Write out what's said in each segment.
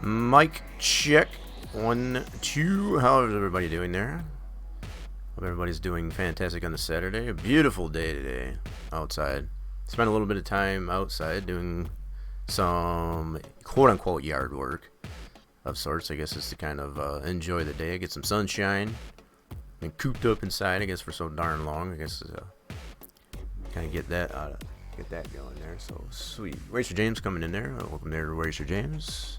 Mic check. 1, 2. How's everybody doing there? Hope everybody's doing fantastic on the Saturday. A beautiful day today outside. Spent a little bit of time outside doing some quote-unquote yard work of sorts. I guess is to kind of enjoy the day, get some sunshine. Been cooped up inside, I guess, for so darn long. I guess kind of get that going there. So sweet. Racer James coming in there. Welcome there to Racer James.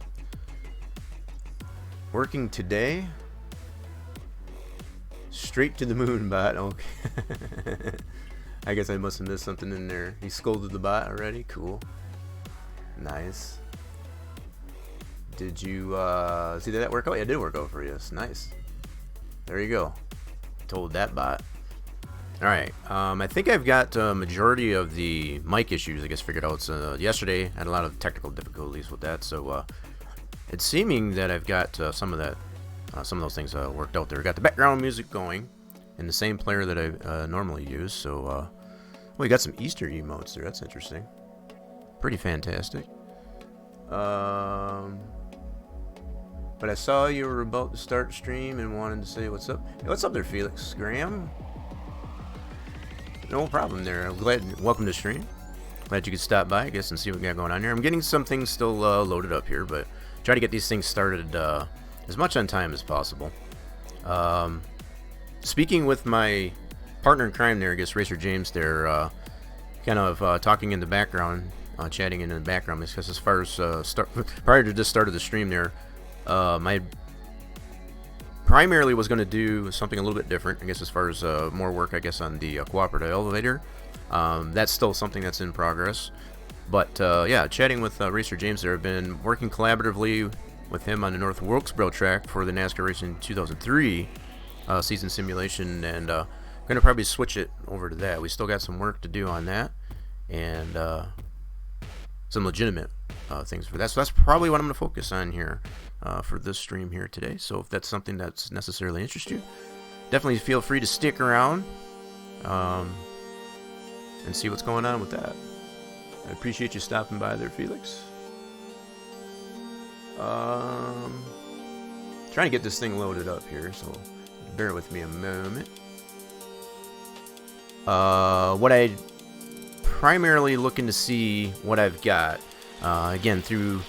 Working today. Straight to the moon, bot. Okay. I guess I must have missed something in there. He scolded the bot already. Cool. Nice. Did you see that work out? Yeah, it did work out for you. It's nice. There you go. Told that bot. Alright, I think I've got a majority of the mic issues, I guess, figured out. So, yesterday, I had a lot of technical difficulties with that, so it's seeming that I've got some of those things worked out there. Got the background music going in the same player that I normally use, so, well, we got some Easter emotes there. That's interesting. Pretty fantastic. But I saw you were about to start stream and wanted to say what's up. Hey, what's up there, Felix Graham? No problem there. I'm glad. Welcome to stream. Glad you could stop by, I guess, and see what we got going on here. I'm getting some things still loaded up here, but try to get these things started as much on time as possible. Speaking with my partner in crime there, I guess, Racer James there, kind of talking in the background, chatting in the background, because as far as prior to the start of the stream there, my primarily was going to do something a little bit different, I guess, as far as more work, I guess, on the cooperative elevator. That's still something that's in progress. But yeah, chatting with Racer James there, I've been working collaboratively with him on the North Wilkesboro track for the NASCAR Racing 2003 season simulation, and going to probably switch it over to that. We still got some work to do on that, and some legitimate things for that. So that's probably what I'm going to focus on here for this stream here today. So if that's something that's necessarily interests you, definitely feel free to stick around and see what's going on with that. I appreciate you stopping by there, Felix. Trying to get this thing loaded up here, so bear with me a moment. What I primarily looking to see what I've got, again, through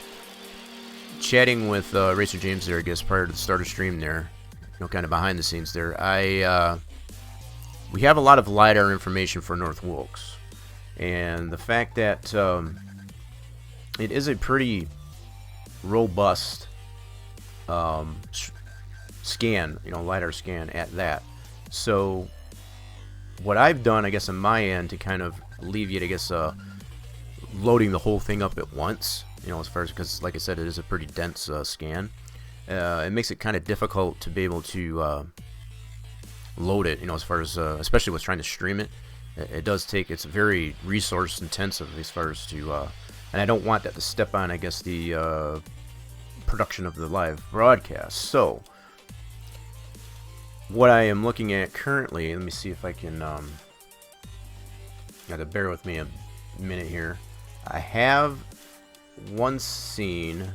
chatting with Racer James there, I guess, prior to the start of stream there, kind of behind the scenes there, we have a lot of LiDAR information for North Wilkes, and the fact that it is a pretty robust scan, LiDAR scan at that. So what I've done, I guess, on my end to kind of alleviate, I guess, loading the whole thing up at once, as far as, because like I said, it is a pretty dense scan. It makes it kind of difficult to be able to load it, as far as, especially with trying to stream it. It does take, it's very resource intensive as far as to, and I don't want that to step on, I guess, the production of the live broadcast. So what I am looking at currently, let me see if I can, got to bear with me a minute here. I have one scene.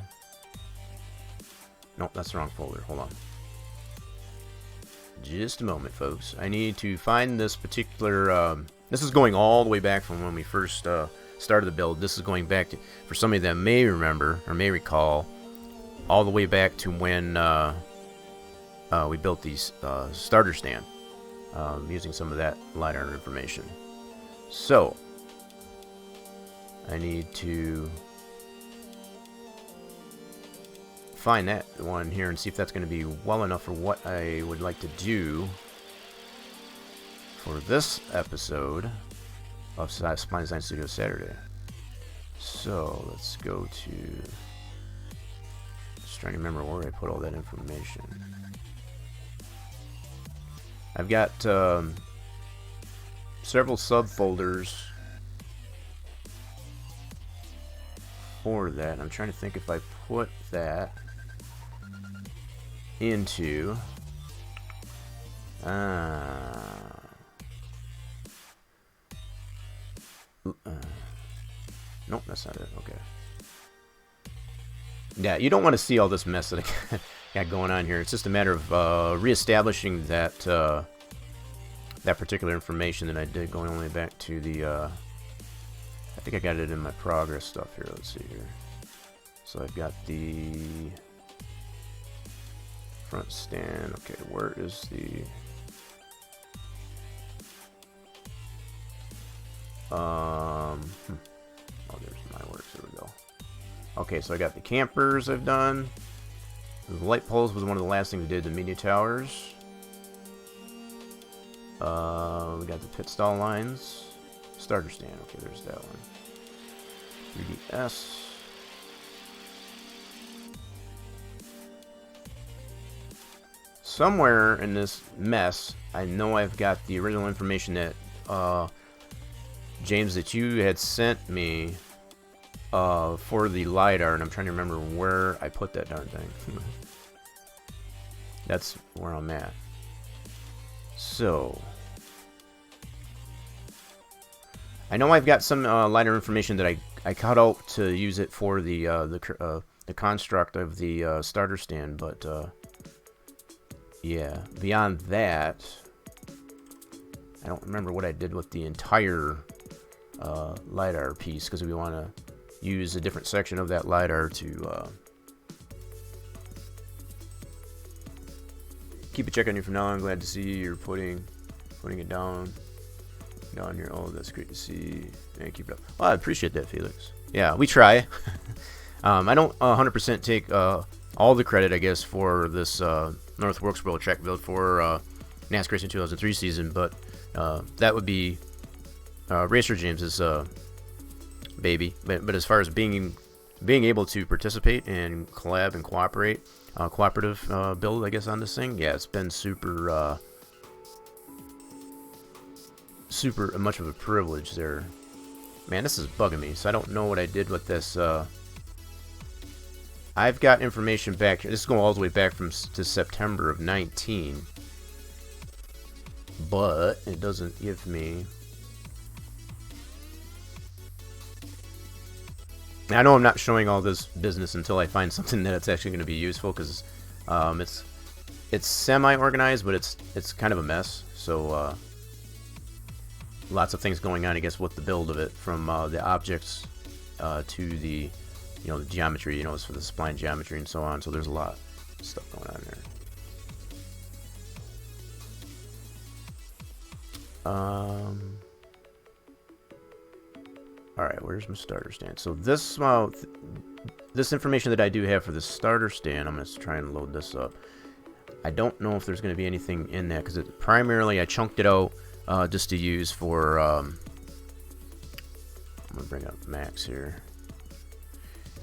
Nope, that's the wrong folder. Hold on. Just a moment, folks. I need to find this particular, this is going all the way back from when we first started the build. This is going back to, for somebody that may remember or may recall, all the way back to when we built these starter stand, using some of that LiDAR information. So I need to find that one here and see if that's going to be well enough for what I would like to do for this episode of Spline Design Studios Saturday. So let's go to, just trying to remember where I put all that information. I've got several subfolders for that. I'm trying to think if I put that into nope, that's not it. Okay. Yeah, you don't want to see all this mess that I got going on here. It's just a matter of reestablishing that that particular information that I did, going all the way back to the. I think I got it in my progress stuff here. Let's see here. So I've got the front stand. Okay, where is the? Oh, there's my works. Here we go. Okay, so I got the campers I've done. The light poles was one of the last things we did. The media towers. We got the pit stall lines. Starter stand. Okay, there's that one. 3DS. Somewhere in this mess, I know I've got the original information that James, that you had sent me for the LiDAR, and I'm trying to remember where I put that darn thing. That's where I'm at. So I know I've got some LiDAR information that I cut out to use it for the construct of the starter stand, but yeah, beyond that, I don't remember what I did with the entire LiDAR piece, because we want to use a different section of that LiDAR to keep a check on you from now on. Glad to see you're putting it down here. Oh, that's great to see. And keep it up. Well, I appreciate that, Felix. Yeah, we try. I don't 100% take all the credit, I guess, for this North Wilkesboro track build for NASCAR Racing 2003 season, but that would be Racer James's baby. But as far as being able to participate and collab and cooperate, cooperative build, I guess, on this thing, yeah, it's been super much of a privilege there. Man, this is bugging me, so I don't know what I did with this. I've got information back here. This is going all the way back to September of 19, but it doesn't give me. I know I'm not showing all this business until I find something that it's actually going to be useful, because it's semi-organized, but it's kind of a mess. So lots of things going on, I guess, with the build of it, from the objects to the the geometry. It's for the spline geometry and so on. So there's a lot of stuff going on there. Alright, where's my starter stand? So this information that I do have for the starter stand, I'm going to try and load this up. I don't know if there's going to be anything in that, because primarily I chunked it out just to use for... I'm going to bring up Max here.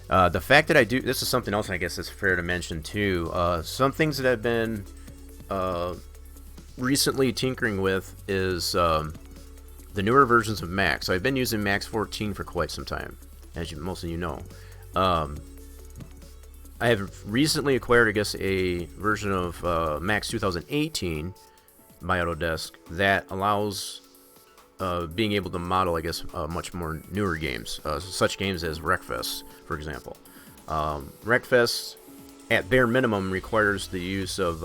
The fact that I do... This is something else I guess that's fair to mention too. Some things that I've been recently tinkering with is... the newer versions of Max. So I've been using Max 14 for quite some time, as most of you know. I have recently acquired, I guess, a version of Max 2018 by Autodesk that allows being able to model, I guess, much more newer games, such games as Wreckfest, for example. Wreckfest, at bare minimum, requires the use of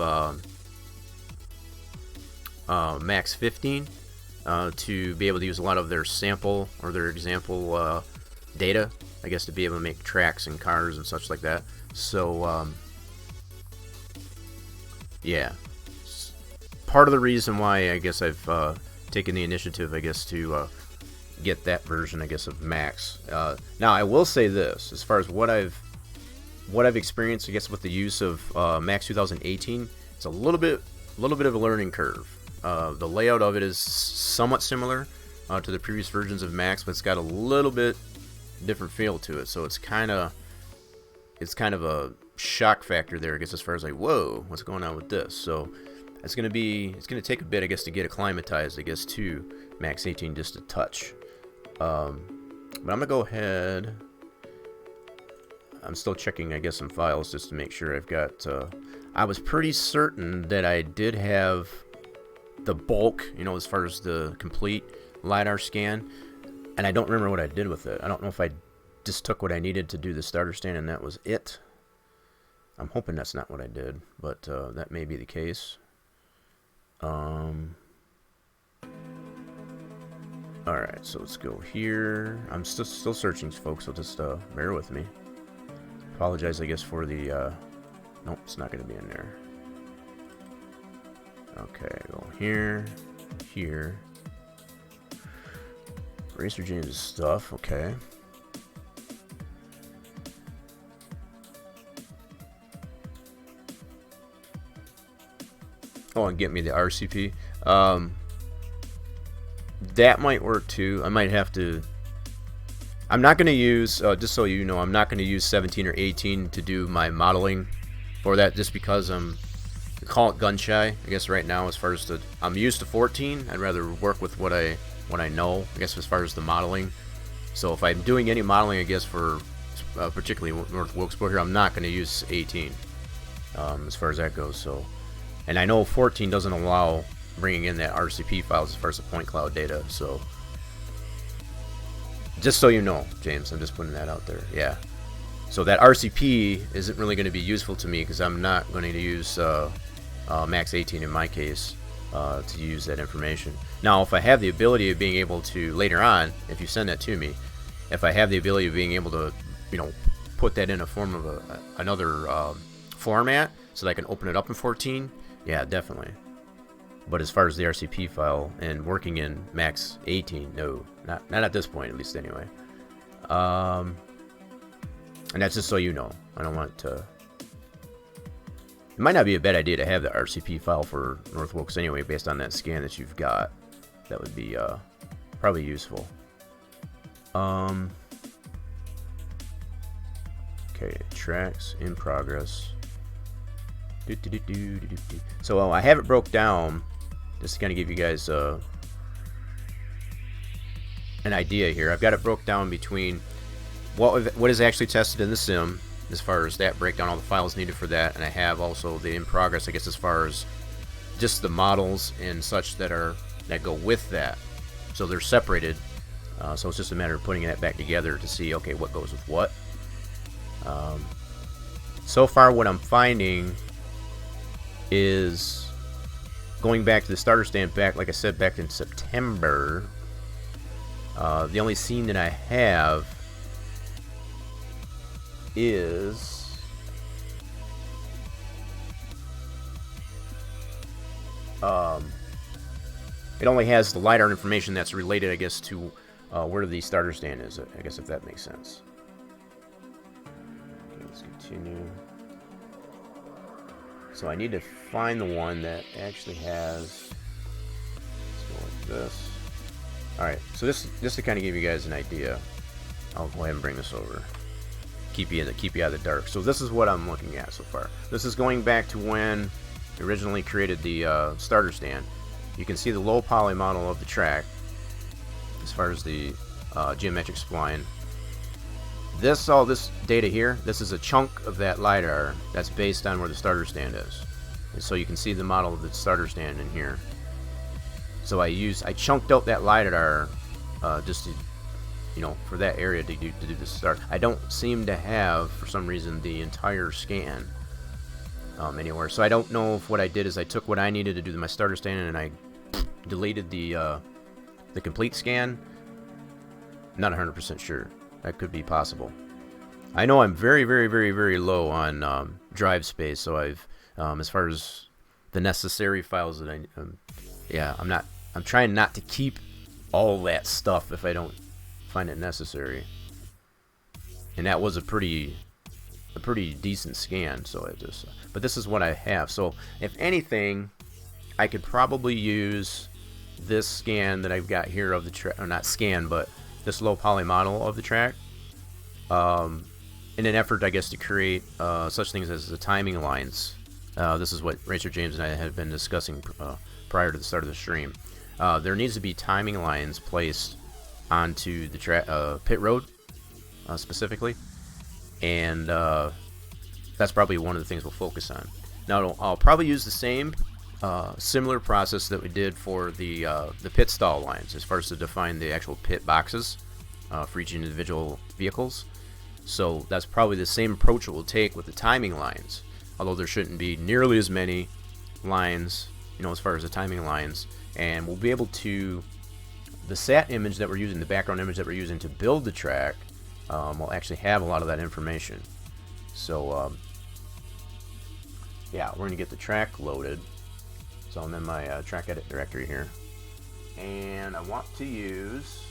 Max 15. To be able to use a lot of their sample or their example data, I guess, to be able to make tracks and cars and such like that. So, yeah, part of the reason why I guess I've taken the initiative, I guess, to get that version, I guess, of Max. Now, I will say this, as far as what I've experienced, I guess, with the use of Max 2018, it's a little bit of a learning curve. The layout of it is somewhat similar to the previous versions of Max, but it's got a little bit different feel to it. So it's kind of a shock factor there, I guess, as far as like, whoa, what's going on with this? So it's gonna take a bit, I guess, to get acclimatized, I guess, to Max 18 just a touch. But I'm gonna go ahead. I'm still checking, I guess, some files just to make sure I've got. I was pretty certain that I did have the bulk, as far as the complete LiDAR scan, and I don't remember what I did with it. I don't know if I just took what I needed to do the starter stand and that was it. I'm hoping that's not what I did, but that may be the case. Alright, so let's go here. I'm still searching, folks, so just bear with me. Apologize, I guess, for the... Nope, it's not going to be in there. Okay, go here, here. Racer James' stuff, okay. Oh, and get me the RCP. That might work too. I might have to... I'm not going to use, just so you know, I'm not going to use 17 or 18 to do my modeling for that, just because I'm... call it gun shy, I guess, right now. As far as the... I'm used to 14. I'd rather work with what I know, I guess, as far as the modeling. So if I'm doing any modeling, I guess, for particularly North Wilkesboro here, I'm not going to use 18 as far as that goes. So, and I know 14 doesn't allow bringing in that RCP files as far as the point cloud data. So just so you know, James, I'm just putting that out there. Yeah. So that RCP isn't really going to be useful to me because I'm not going to use max 18 in my case to use that information. Now, if I have the ability of being able to, later on, if you send that to me, if I have the ability of being able to, you know, put that in a form of another format so that I can open it up in 14, yeah, definitely. But as far as the RCP file and working in max 18, no, not at this point, at least anyway. And that's just so you know. I don't want to... It might not be a bad idea to have the RCP file for North Wilkes anyway, based on that scan that you've got. That would be probably useful. Okay, tracks in progress. So I have it broke down, just to kind of give you guys an idea here. I've got it broke down between what is actually tested in the sim, as far as that breakdown, all the files needed for that, and I have also the in progress, I guess, as far as just the models and such that go with that. So they're separated. So it's just a matter of putting that back together to see, okay, what goes with what. So far, what I'm finding is going back to the starter stand back, like I said, back in September. The only scene that I have is it only has the LiDAR information that's related, I guess, to where the starter stand is, I guess, if that makes sense. Okay, let's continue. So I need to find the one that actually has, let's go like this. Alright, so this, just to kind of give you guys an idea, I'll go ahead and bring this over. Keep you out of the dark. So this is what I'm looking at so far. This is going back to when I originally created the starter stand. You can see the low poly model of the track as far as the geometric spline. All this data here, this is a chunk of that LiDAR that's based on where the starter stand is. And so you can see the model of the starter stand in here. So I chunked out that LiDAR just to, you know, for that area to do the start. I don't seem to have, for some reason, the entire scan anywhere. So I don't know if what I did is I took what I needed to do my starter stand and I deleted the complete scan. Not 100% sure. That could be possible. I know I'm very, very, very, very low on drive space, so I've, as far as the necessary files that yeah, I'm trying not to keep all that stuff if I don't find it necessary. And that was a pretty decent scan, so but this is what I have. So if anything, I could probably use this scan that I've got here of the track, or not scan, but this low poly model of the track, in an effort, I guess, to create such things as the timing lines. This is what Racer James and I had been discussing prior to the start of the stream. There needs to be timing lines placed onto the pit road specifically, and that's probably one of the things we'll focus on. Now, I'll probably use the same similar process that we did for the pit stall lines, as far as to define the actual pit boxes for each individual vehicles. So that's probably the same approach it will take with the timing lines. although there shouldn't be nearly as many lines, as far as the timing lines. And we'll be able to, the sat image that we're using, the background image that we're using to build the track, will actually have a lot of that information. So yeah, we're going to get the track loaded. So I'm in my track edit directory here, and I want to use,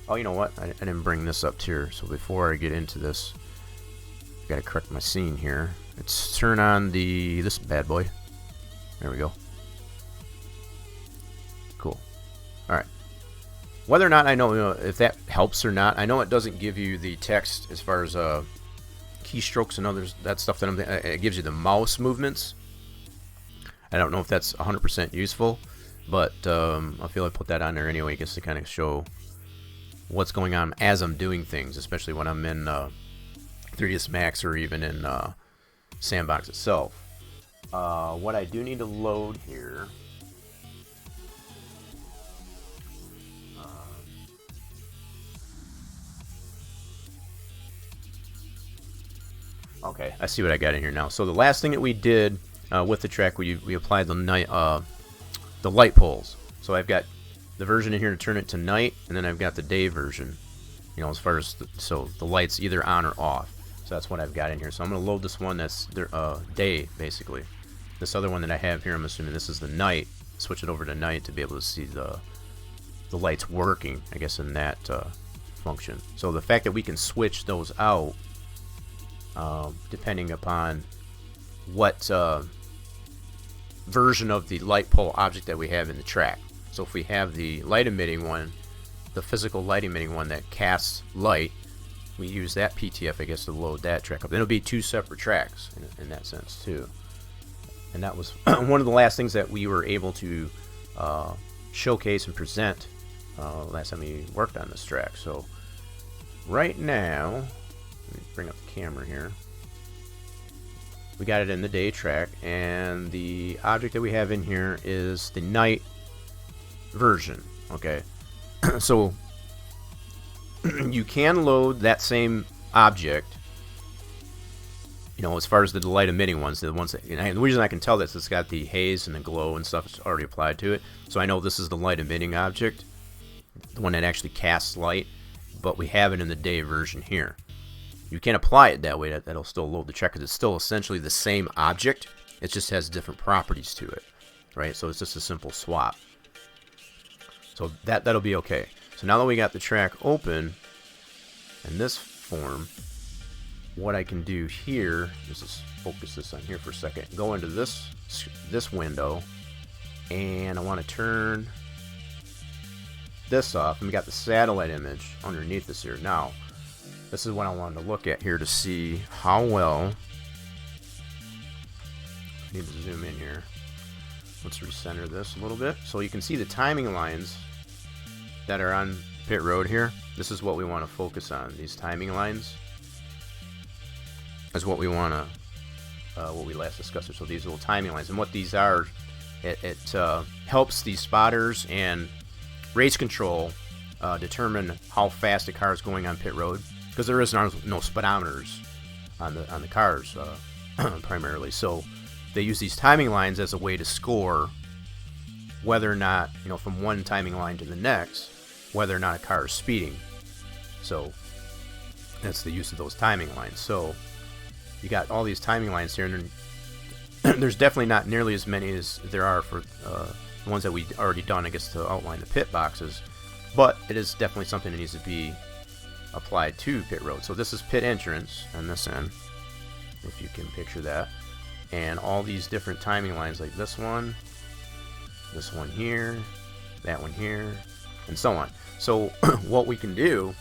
oh, you know what, I didn't bring this up here. So before I get into this, I got to correct my scene here. Let's turn on this bad boy. There we go. Cool. All right. Whether or not I know, if that helps or not, I know it doesn't give you the text as far as keystrokes and others, that stuff that it gives you the mouse movements. I don't know if that's 100% useful, but I feel I put that on there anyway, just to kind of show what's going on as I'm doing things, especially when I'm in 3ds Max or even in Sandbox itself. What I do need to load here, okay, I see what I got in here now. So the last thing that we did with the track, we applied the light poles. So I've got the version in here to turn it to night, and then I've got the day version, as far as so the light's either on or off. So that's what I've got in here. So I'm going to load this one that's day, basically. This other one that I have here, I'm assuming this is the night. Switch it over to night to be able to see the lights working, I guess, in that function. So the fact that we can switch those out depending upon what version of the light pole object that we have in the track. So if we have the light emitting one, the physical light emitting one that casts light, we use that PTF, I guess, to load that track up. It'll be two separate tracks in that sense too. And that was one of the last things that we were able to showcase and present last time we worked on this track. So right now, let me bring up the camera here. We got it in the day track, and the object that we have in here is the night version. Okay, so you can load that same object, as far as the light emitting ones, the ones that, and the reason I can tell this, it's got the haze and the glow and stuff that's already applied to it. So I know this is the light emitting object, the one that actually casts light, but we have it in the day version here. You can apply it that way, that'll still load the track, because it's still essentially the same object. It just has different properties to it, right? So it's just a simple swap. So that'll be okay. So now that we got the track open in this form, what I can do here is just focus this on here for a second. Go into this window, and I want to turn this off, and we got the satellite image underneath this here. Now, this is what I wanted to look at here to see how well. I need to zoom in here. Let's recenter this a little bit so you can see the timing lines that are on pit road here. This is what we want to focus on. These timing lines is what we want to, what we last discussed. So these little timing lines, and what these are, it helps the spotters and race control determine how fast a car is going on pit road, because there is no speedometers on the cars primarily. So they use these timing lines as a way to score whether or not, from one timing line to the next, whether or not a car is speeding. So that's the use of those timing lines. So you got all these timing lines here, and there's definitely not nearly as many as there are for the ones that we already done, I guess, to outline the pit boxes. But it is definitely something that needs to be applied to pit road. So this is pit entrance on this end, if you can picture that, and all these different timing lines, like this one here, that one here, and so on. So what we can do,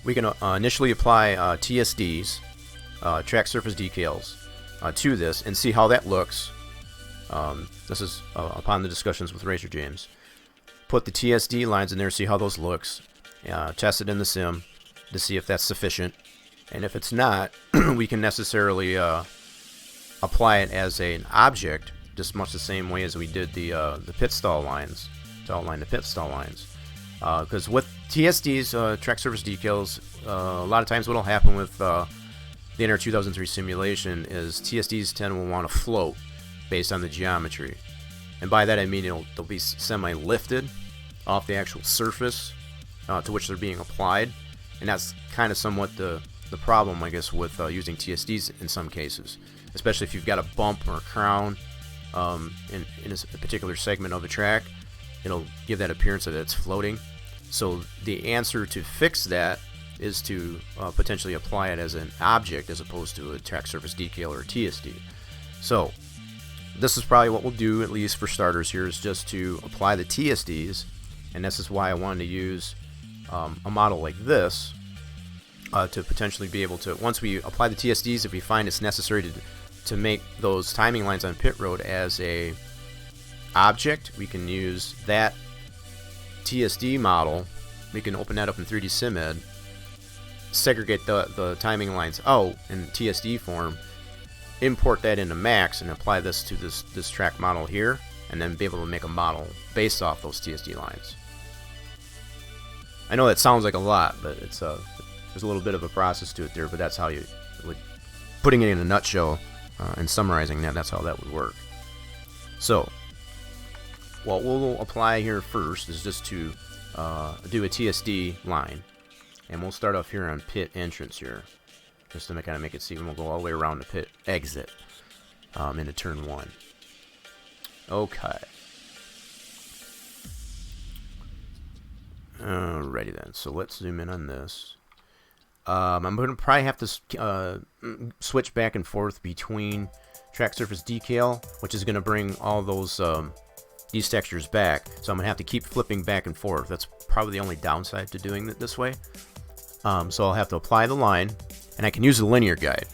we can initially apply TSDs, track surface decals, to this and see how that looks. This is upon the discussions with Racer James. Put the TSD lines in there, see how those looks, test it in the sim to see if that's sufficient, and if it's not, we can necessarily apply it as an object, just much the same way as we did the pit stall lines, to outline the pit stall lines. Because with TSDs, track surface decals, a lot of times what will happen with the NR 2003 simulation is TSDs tend to want to float based on the geometry. And by that I mean they'll be semi-lifted off the actual surface to which they're being applied. And that's kind of somewhat the problem, I guess, with using TSDs in some cases. Especially if you've got a bump or a crown in a particular segment of a track, it'll give that appearance that it's floating. So the answer to fix that is to potentially apply it as an object as opposed to a track surface decal or a TSD. So this is probably what we'll do, at least for starters here, is just to apply the TSDs, and this is why I wanted to use a model like this to potentially be able to, once we apply the TSDs, if we find it's necessary to make those timing lines on pit road as a object, we can use that TSD model. We can open that up in 3D SimEd, segregate the timing lines out in TSD form, import that into Max, and apply this to this track model here, and then be able to make a model based off those TSD lines. I know that sounds like a lot, but it's there's a little bit of a process to it there, but that's how you would, putting it in a nutshell and summarizing that, that's how that would work. So what we'll apply here first is just to do a TSD line, and we'll start off here on pit entrance here, just to kind of make it see, and we'll go all the way around the pit exit into turn 1. Okay. Alrighty then, so let's zoom in on this. I'm going to probably have to switch back and forth between track surface decal, which is going to bring all those these textures back, so I'm going to have to keep flipping back and forth. That's probably the only downside to doing it this way. So I'll have to apply the line, and I can use the linear guide.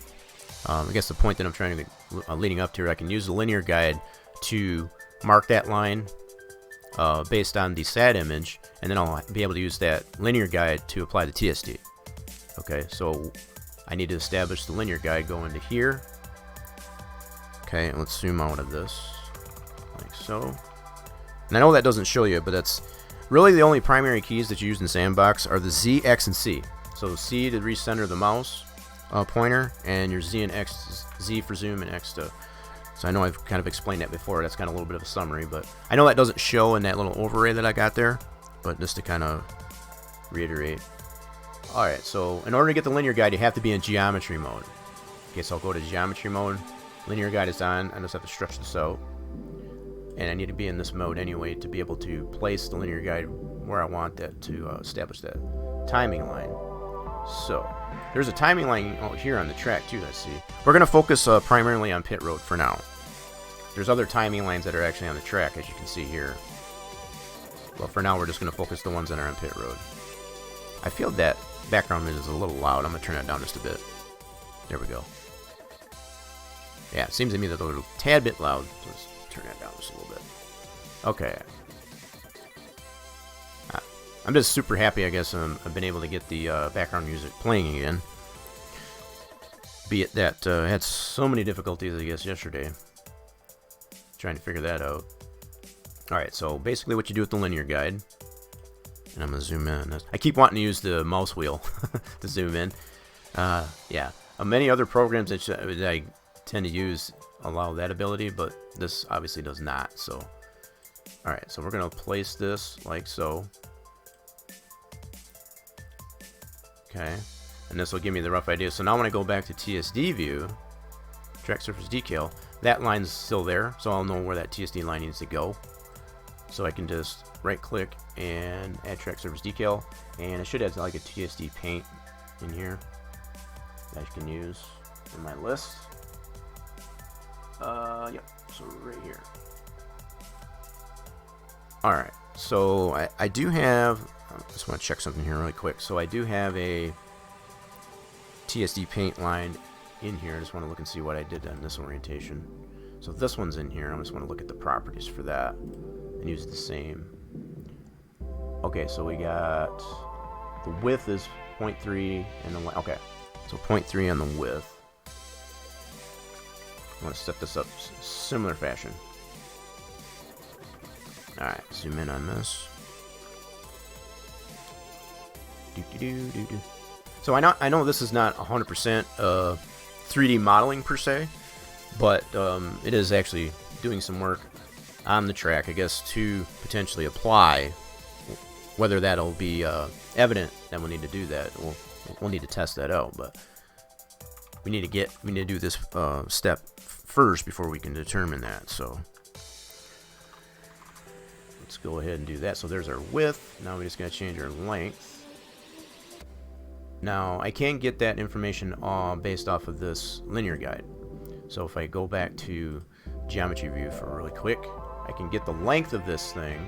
I guess the point that I'm trying to leading up to here, I can use the linear guide to mark that line based on the SAT image, and then I'll be able to use that linear guide to apply the TSD. Okay, so I need to establish the linear guide, go into here. Okay, and let's zoom out of this, like so. And I know that doesn't show you, but that's really the only primary keys that you use in Sandbox are the Z, X, and C. So C to recenter the mouse pointer, and your Z and X, Z for zoom and X to... So I know I've kind of explained that before, that's kind of a little bit of a summary, but I know that doesn't show in that little overlay that I got there, but just to kind of reiterate. Alright, so in order to get the linear guide, you have to be in geometry mode. Okay, so I'll go to geometry mode, linear guide is on, I just have to stretch this out. And I need to be in this mode anyway to be able to place the linear guide where I want that to establish that timing line. So, there's a timing line out here on the track too, let's see. We're going to focus primarily on pit road for now. There's other timing lines that are actually on the track, as you can see here. But for now, we're just going to focus the ones that are on pit road. I feel that background is a little loud. I'm going to turn that down just a bit. There we go. Yeah, it seems to me that they're a tad bit loud. So let's turn that down just a little bit. Okay. I'm just super happy, I guess, I've been able to get the background music playing again. Be it that I had so many difficulties, I guess, yesterday. Trying to figure that out. Alright, so basically what you do with the linear guide. And I'm going to zoom in. I keep wanting to use the mouse wheel to zoom in. Yeah. Many other programs that I tend to use allow that ability, but this obviously does not. So, alright, so we're going to place this like so. Okay, and this will give me the rough idea. So now when I go back to TSD view, track surface decal, that line's still there, so I'll know where that TSD line needs to go. So I can just right click and add track surface decal, and it should add like a TSD paint in here that I can use in my list. Yep, so right here. Alright, so I do have, I just want to check something here really quick. So I do have a TSD paint line in here. I just want to look and see what I did on this orientation. So this one's in here. I just want to look at the properties for that and use the same. Okay, so we got the width is 0.3 and the okay, so 0.3 on the width. I want to set this up similar fashion. Alright, zoom in on this. So I know this is not 100% 3D modeling per se, but it is actually doing some work on the track, I guess, to potentially apply. Whether that'll be evident that we'll need to do that, we'll need to test that out. But we need to do this step first before we can determine that. So let's go ahead and do that. So there's our width. Now we just gotta change our length. Now I can get that information based off of this linear guide. So if I go back to geometry view for really quick, I can get the length of this thing.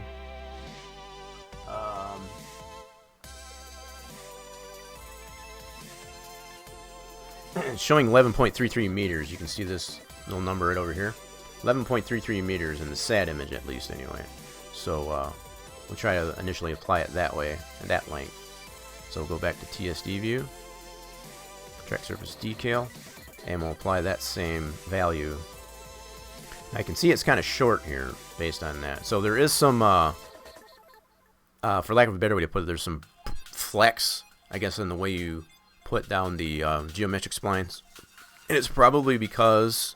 It's showing 11.33 meters. You can see this little number right over here. 11.33 meters in the SAT image, at least, anyway. So we'll try to initially apply it that way, at that length. So we'll go back to TSD view, track surface decal, and we'll apply that same value. I can see it's kind of short here based on that. So there is some, for lack of a better way to put it, there's some flex, I guess, in the way you put down the geometric splines. And it's probably because,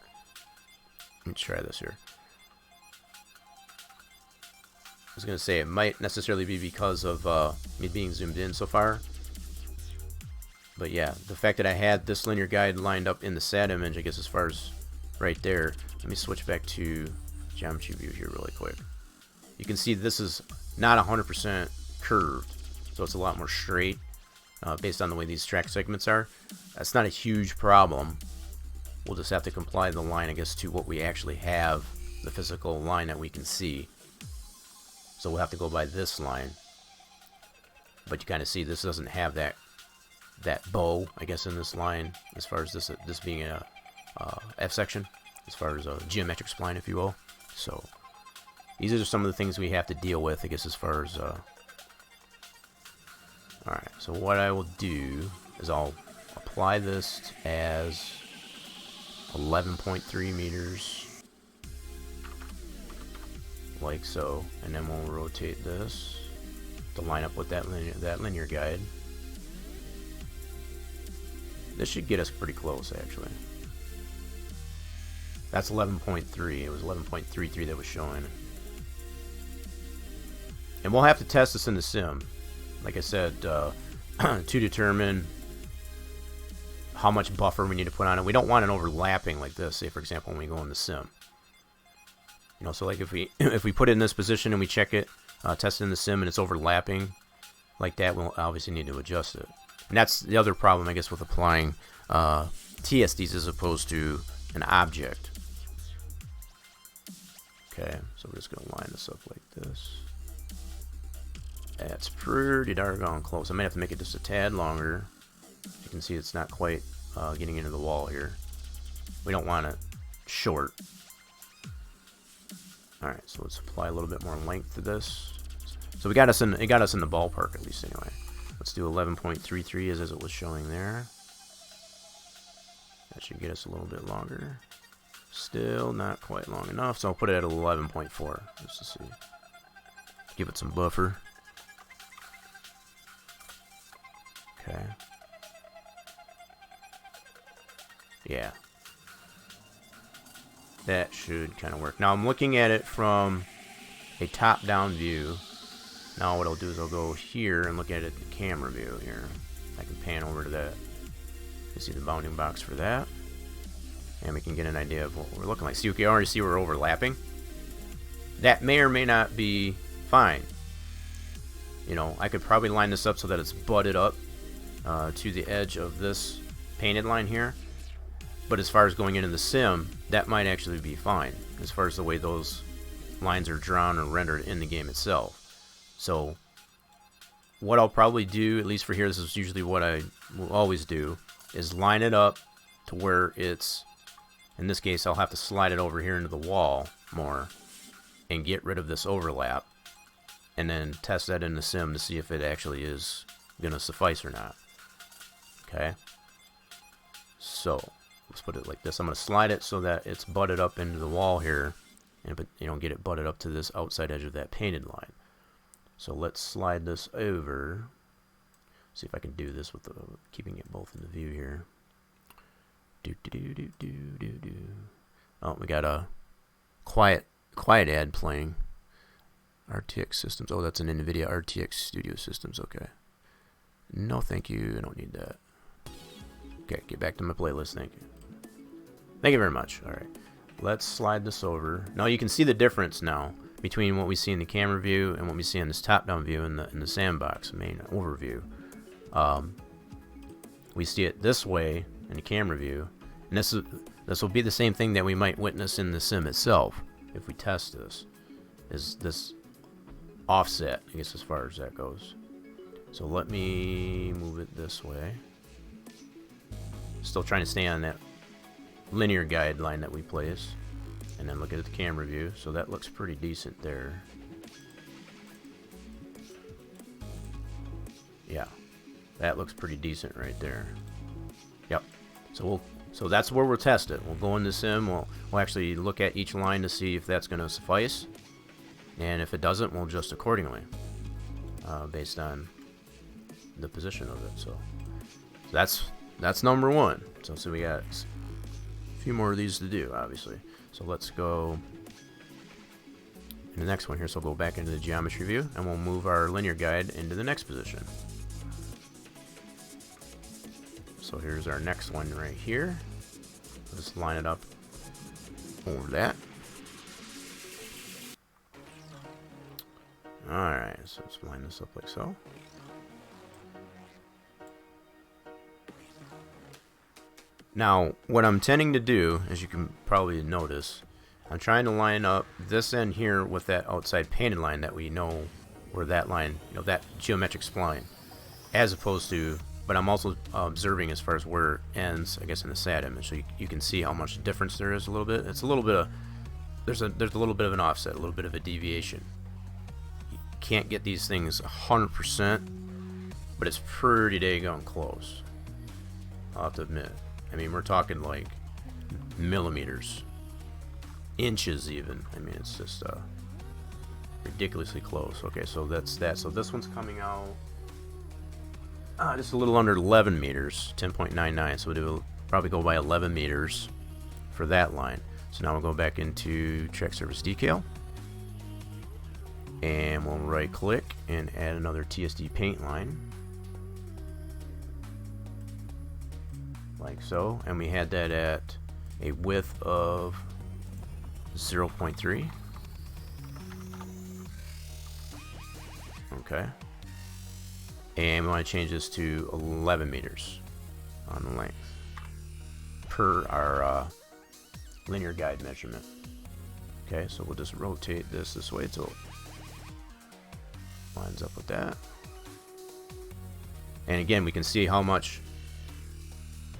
let's try this here. I was going to say it might necessarily be because of me being zoomed in so far. But yeah, the fact that I had this linear guide lined up in the SAT image, I guess as far as right there. Let me switch back to geometry view here really quick. You can see this is not 100% curved, so it's a lot more straight based on the way these track segments are. That's not a huge problem. We'll just have to comply the line, I guess, to what we actually have, the physical line that we can see. So we'll have to go by this line. But you kind of see this doesn't have that bow, I guess, in this line, as far as this being a F section, as far as a geometric spline, if you will. So these are some of the things we have to deal with, I guess, as far as alright, so what I will do is I'll apply this as 11.3 meters, like so, and then we'll rotate this to line up with that linear guide. This should get us pretty close, actually. That's 11.3. It was 11.33 that was showing. And we'll have to test this in the sim, like I said, to determine how much buffer we need to put on it. We don't want it overlapping like this, say for example when we go in the sim. You know, so like if we put it in this position and we check it, test it in the sim, and it's overlapping like that, we'll obviously need to adjust it. And that's the other problem, I guess, with applying TSDs as opposed to an object. Okay, so we're just going to line this up like this. That's pretty doggone close. I may have to make it just a tad longer. You can see it's not quite getting into the wall here. We don't want it short. Alright, so let's apply a little bit more length to this. So it got us in the ballpark, at least, anyway. Let's do 11.33 as it was showing there. That should get us a little bit longer. Still not quite long enough, so I'll put it at 11.4 just to see. Give it some buffer. Okay. Yeah. That should kind of work. Now I'm looking at it from a top-down view. Now what I'll do is I'll go here and look at it in the camera view here. I can pan over to that. You see the bounding box for that. And we can get an idea of what we're looking like. See, you can already see we're overlapping. That may or may not be fine. You know, I could probably line this up so that it's butted up to the edge of this painted line here. But as far as going into the sim, that might actually be fine, as far as the way those lines are drawn or rendered in the game itself. So what I'll probably do, at least for here, this is usually what I will always do, is line it up to where it's, in this case, I'll have to slide it over here into the wall more and get rid of this overlap, and then test that in the sim to see if it actually is going to suffice or not. Okay? So let's put it like this. I'm going to slide it so that it's butted up into the wall here, and get it butted up to this outside edge of that painted line. So let's slide this over. See if I can do this with keeping it both in the view here. Oh, we got a quiet ad playing. RTX systems. Oh, that's an NVIDIA RTX Studios Systems. Okay. No, thank you. I don't need that. Okay, get back to my playlist. Thank you. Thank you very much. All right. Let's slide this over. Now you can see the difference now between what we see in the camera view and what we see in this top-down view in the sandbox main overview. We see it this way in the camera view, and this will be the same thing that we might witness in the sim itself if we test this. Is this offset, I guess, as far as that goes. So let me move it this way. Still trying to stay on that linear guideline that we place, and then look at the camera view. So that looks pretty decent there. Yeah, that looks pretty decent right there. Yep. So that's where we'll test it. We'll go in the sim. We'll actually look at each line to see if that's going to suffice, and if it doesn't, we'll adjust accordingly based on the position of it. So that's number one. So we got a few more of these to do, obviously. So let's go in the next one here. So we'll go back into the geometry view, and we'll move our linear guide into the next position. So here's our next one right here. We'll just line it up over that. Alright, so let's line this up like so. Now, what I'm tending to do, as you can probably notice, I'm trying to line up this end here with that outside painted line that we know where that line, that geometric spline, as opposed to, but I'm also observing as far as where it ends, I guess, in the SAT image, so you can see how much difference there is a little bit. It's a little bit of, there's a little bit of an offset, a little bit of a deviation. You can't get these things 100%, but it's pretty daggone close, I'll have to admit. I mean, we're talking like millimeters, inches even. I mean, it's just ridiculously close. Okay, so that's that. So this one's coming out just a little under 11 meters, 10.99. So we'll probably go by 11 meters for that line. So now we'll go back into track surface decal, and we'll right click and add another TSD paint line. Like so, and we had that at a width of 0.3. Okay, and we want to change this to 11 meters on the length per our linear guide measurement. Okay, so we'll just rotate this way so it lines up with that. And again, we can see how much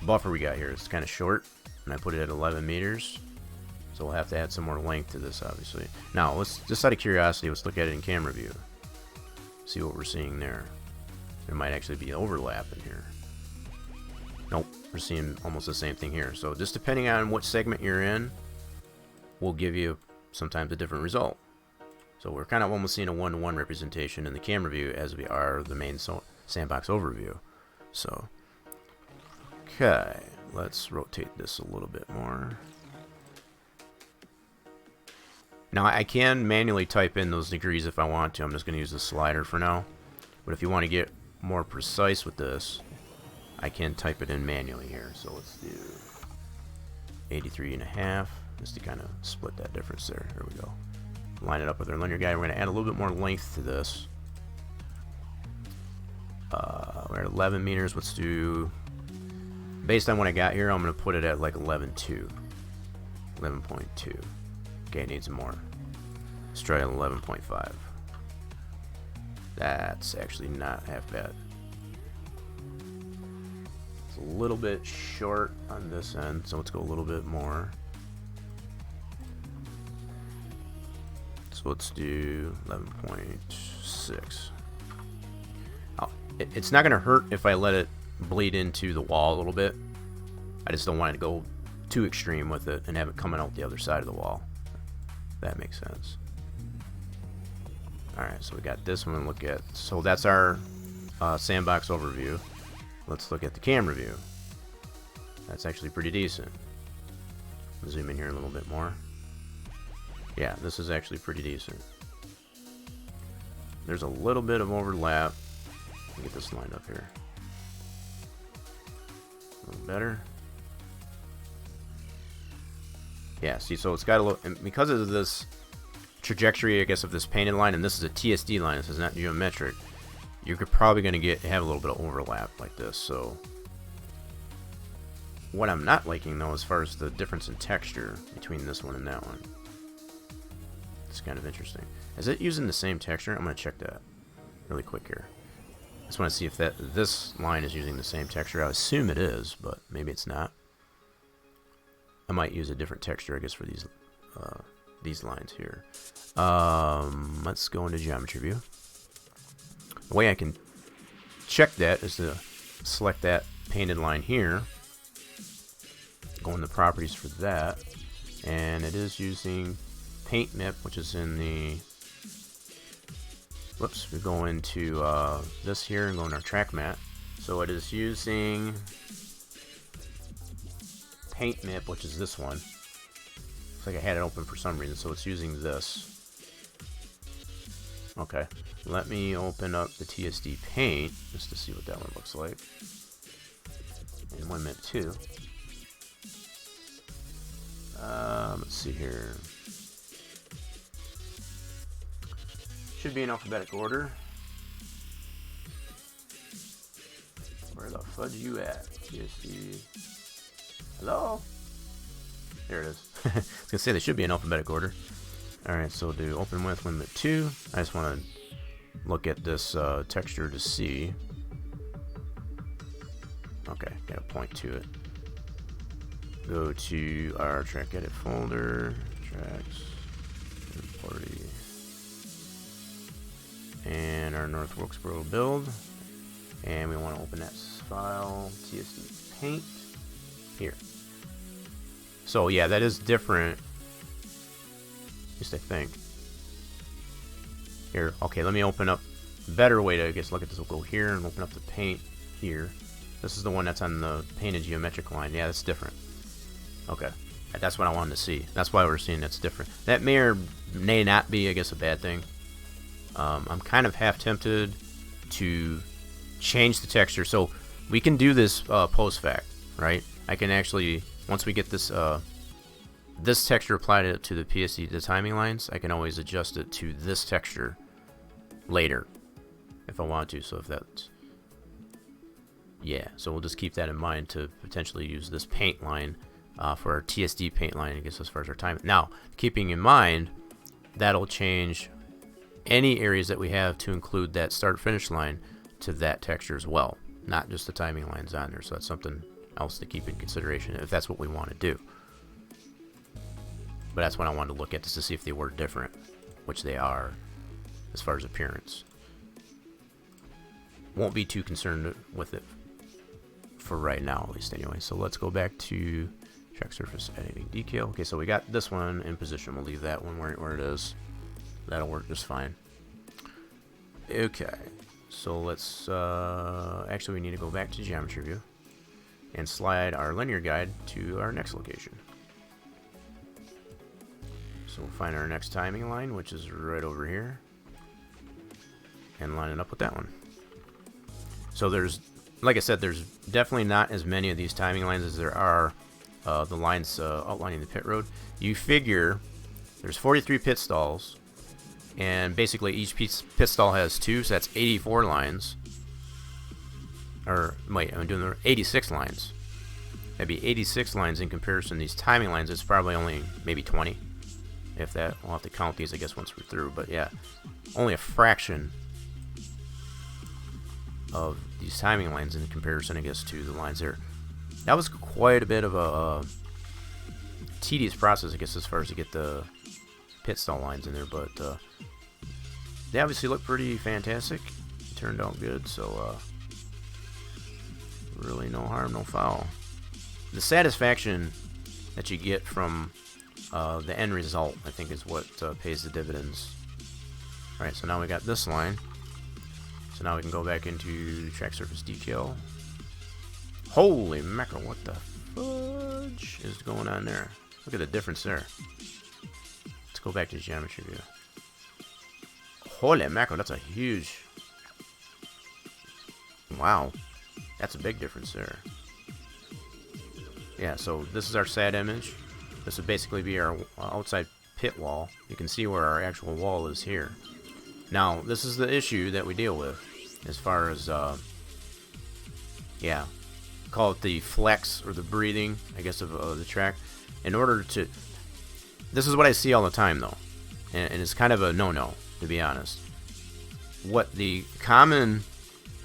buffer we got here. It's kind of short, and I put it at 11 meters, so we'll have to add some more length to this, obviously. Now, let's just out of curiosity, let's look at it in camera view, see what we're seeing there. There might actually be overlap in here. Nope, we're seeing almost the same thing here. So just depending on what segment you're in, will give you sometimes a different result. So we're kind of almost seeing a one-to-one representation in the camera view as we are the main sandbox overview. So okay, let's rotate this a little bit more. Now I can manually type in those degrees if I want to. I'm just going to use the slider for now. But if you want to get more precise with this, I can type it in manually here. So let's do 83.5 just to kind of split that difference there. There we go. Line it up with our linear guide. We're going to add a little bit more length to this. We're at 11 meters. Let's do, based on what I got here, I'm going to put it at like 11.2. 11.2. Okay, it needs more. Let's try 11.5. That's actually not half bad. It's a little bit short on this end, so let's go a little bit more. So let's do 11.6. It's not going to hurt if I let it bleed into the wall a little bit. I just don't want it to go too extreme with it and have it coming out the other side of the wall. That makes sense. Alright, so we got this one to look at. So that's our sandbox overview. Let's look at the camera view. That's actually pretty decent. Zoom in here a little bit more. Yeah, this is actually pretty decent. There's a little bit of overlap. Let me get this lined up here. A little better. Yeah, see, so it's got a little, and because of this trajectory, I guess, of this painted line, and this is a TSD line, this is not geometric, you're probably going to have a little bit of overlap like this. So what I'm not liking, though, as far as the difference in texture between this one and that one, it's kind of interesting. Is it using the same texture? I'm going to check that really quick here. I just want to see if this line is using the same texture. I assume it is, but maybe it's not. I might use a different texture, I guess, for these lines here. Let's go into geometry view. The way I can check that is to select that painted line here, go into properties for that, and it is using paint MIP, which is in the, whoops, we go into this here and go in our track mat. So it is using paint MIP, which is this one. Looks like I had it open for some reason, so it's using this. Okay, let me open up the TSD paint just to see what that one looks like. And 1 minute 2. Let's see here. Should be in alphabetical order. Where the fudge you at? TSD. Hello? There it is. I was gonna say they should be in alphabetical order. Alright, so do open with 1 minute 2. I just want to look at this texture to see. Okay, gotta point to it. Go to our track edit folder, tracks, third party, and our North Wilkesboro build. And we want to open that file, TSD paint, here. So yeah, that is different. At least I think. Here, okay, let me open up a better way to, I guess, look at this. We'll go here and open up the paint here. This is the one that's on the painted geometric line. Yeah, that's different. Okay, that's what I wanted to see. That's why we're seeing that's different. That may or may not be, I guess, a bad thing. I'm kind of half tempted to change the texture. So we can do this post-fact, right? I can actually, once we get this this texture applied to the PSD, the timing lines, I can always adjust it to this texture later if I want to. So if that's, yeah, so we'll just keep that in mind to potentially use this paint line for our TSD paint line, I guess, as far as our time. Now, keeping in mind, that'll change any areas that we have to include that start-finish line to that texture as well, not just the timing lines on there. So that's something else to keep in consideration if that's what we want to do. But that's what I wanted to look at, just to see if they were different, which they are as far as appearance. Won't be too concerned with it for right now, at least anyway. So let's go back to track surface editing decal. Okay, so we got this one in position. We'll leave that one where it is. That'll work just fine. Okay, so let's actually we need to go back to geometry view and slide our linear guide to our next location. So we'll find our next timing line, which is right over here, and line it up with that one. So there's, like I said, there's definitely not as many of these timing lines as there are the lines outlining the pit road. You figure there's 43 pit stalls, and basically each pit stall has 2, so that's 84 lines. Or wait, I'm doing the 86 lines. That'd be 86 lines in comparison to these timing lines. It's probably only maybe 20, if that. We'll have to count these, I guess, once we're through. But yeah, only a fraction of these timing lines in comparison, I guess, to the lines there. That was quite a bit of a tedious process, I guess, as far as to get the pit stall lines in there. But they obviously look pretty fantastic. It turned out good, so really no harm, no foul. The satisfaction that you get from the end result, I think, is what pays the dividends. Alright, so now we got this line. So now we can go back into track surface decal. Holy mackerel, what the fudge is going on there? Look at the difference there. Let's go back to geometry view. Holy mackerel, that's a huge... Wow. That's a big difference there. Yeah, so this is our SAT image. This would basically be our outside pit wall. You can see where our actual wall is here. Now, this is the issue that we deal with as far as, yeah, call it the flex or the breathing, I guess, of the track. In order to... This is what I see all the time, though. And it's kind of a no-no, to be honest. What the common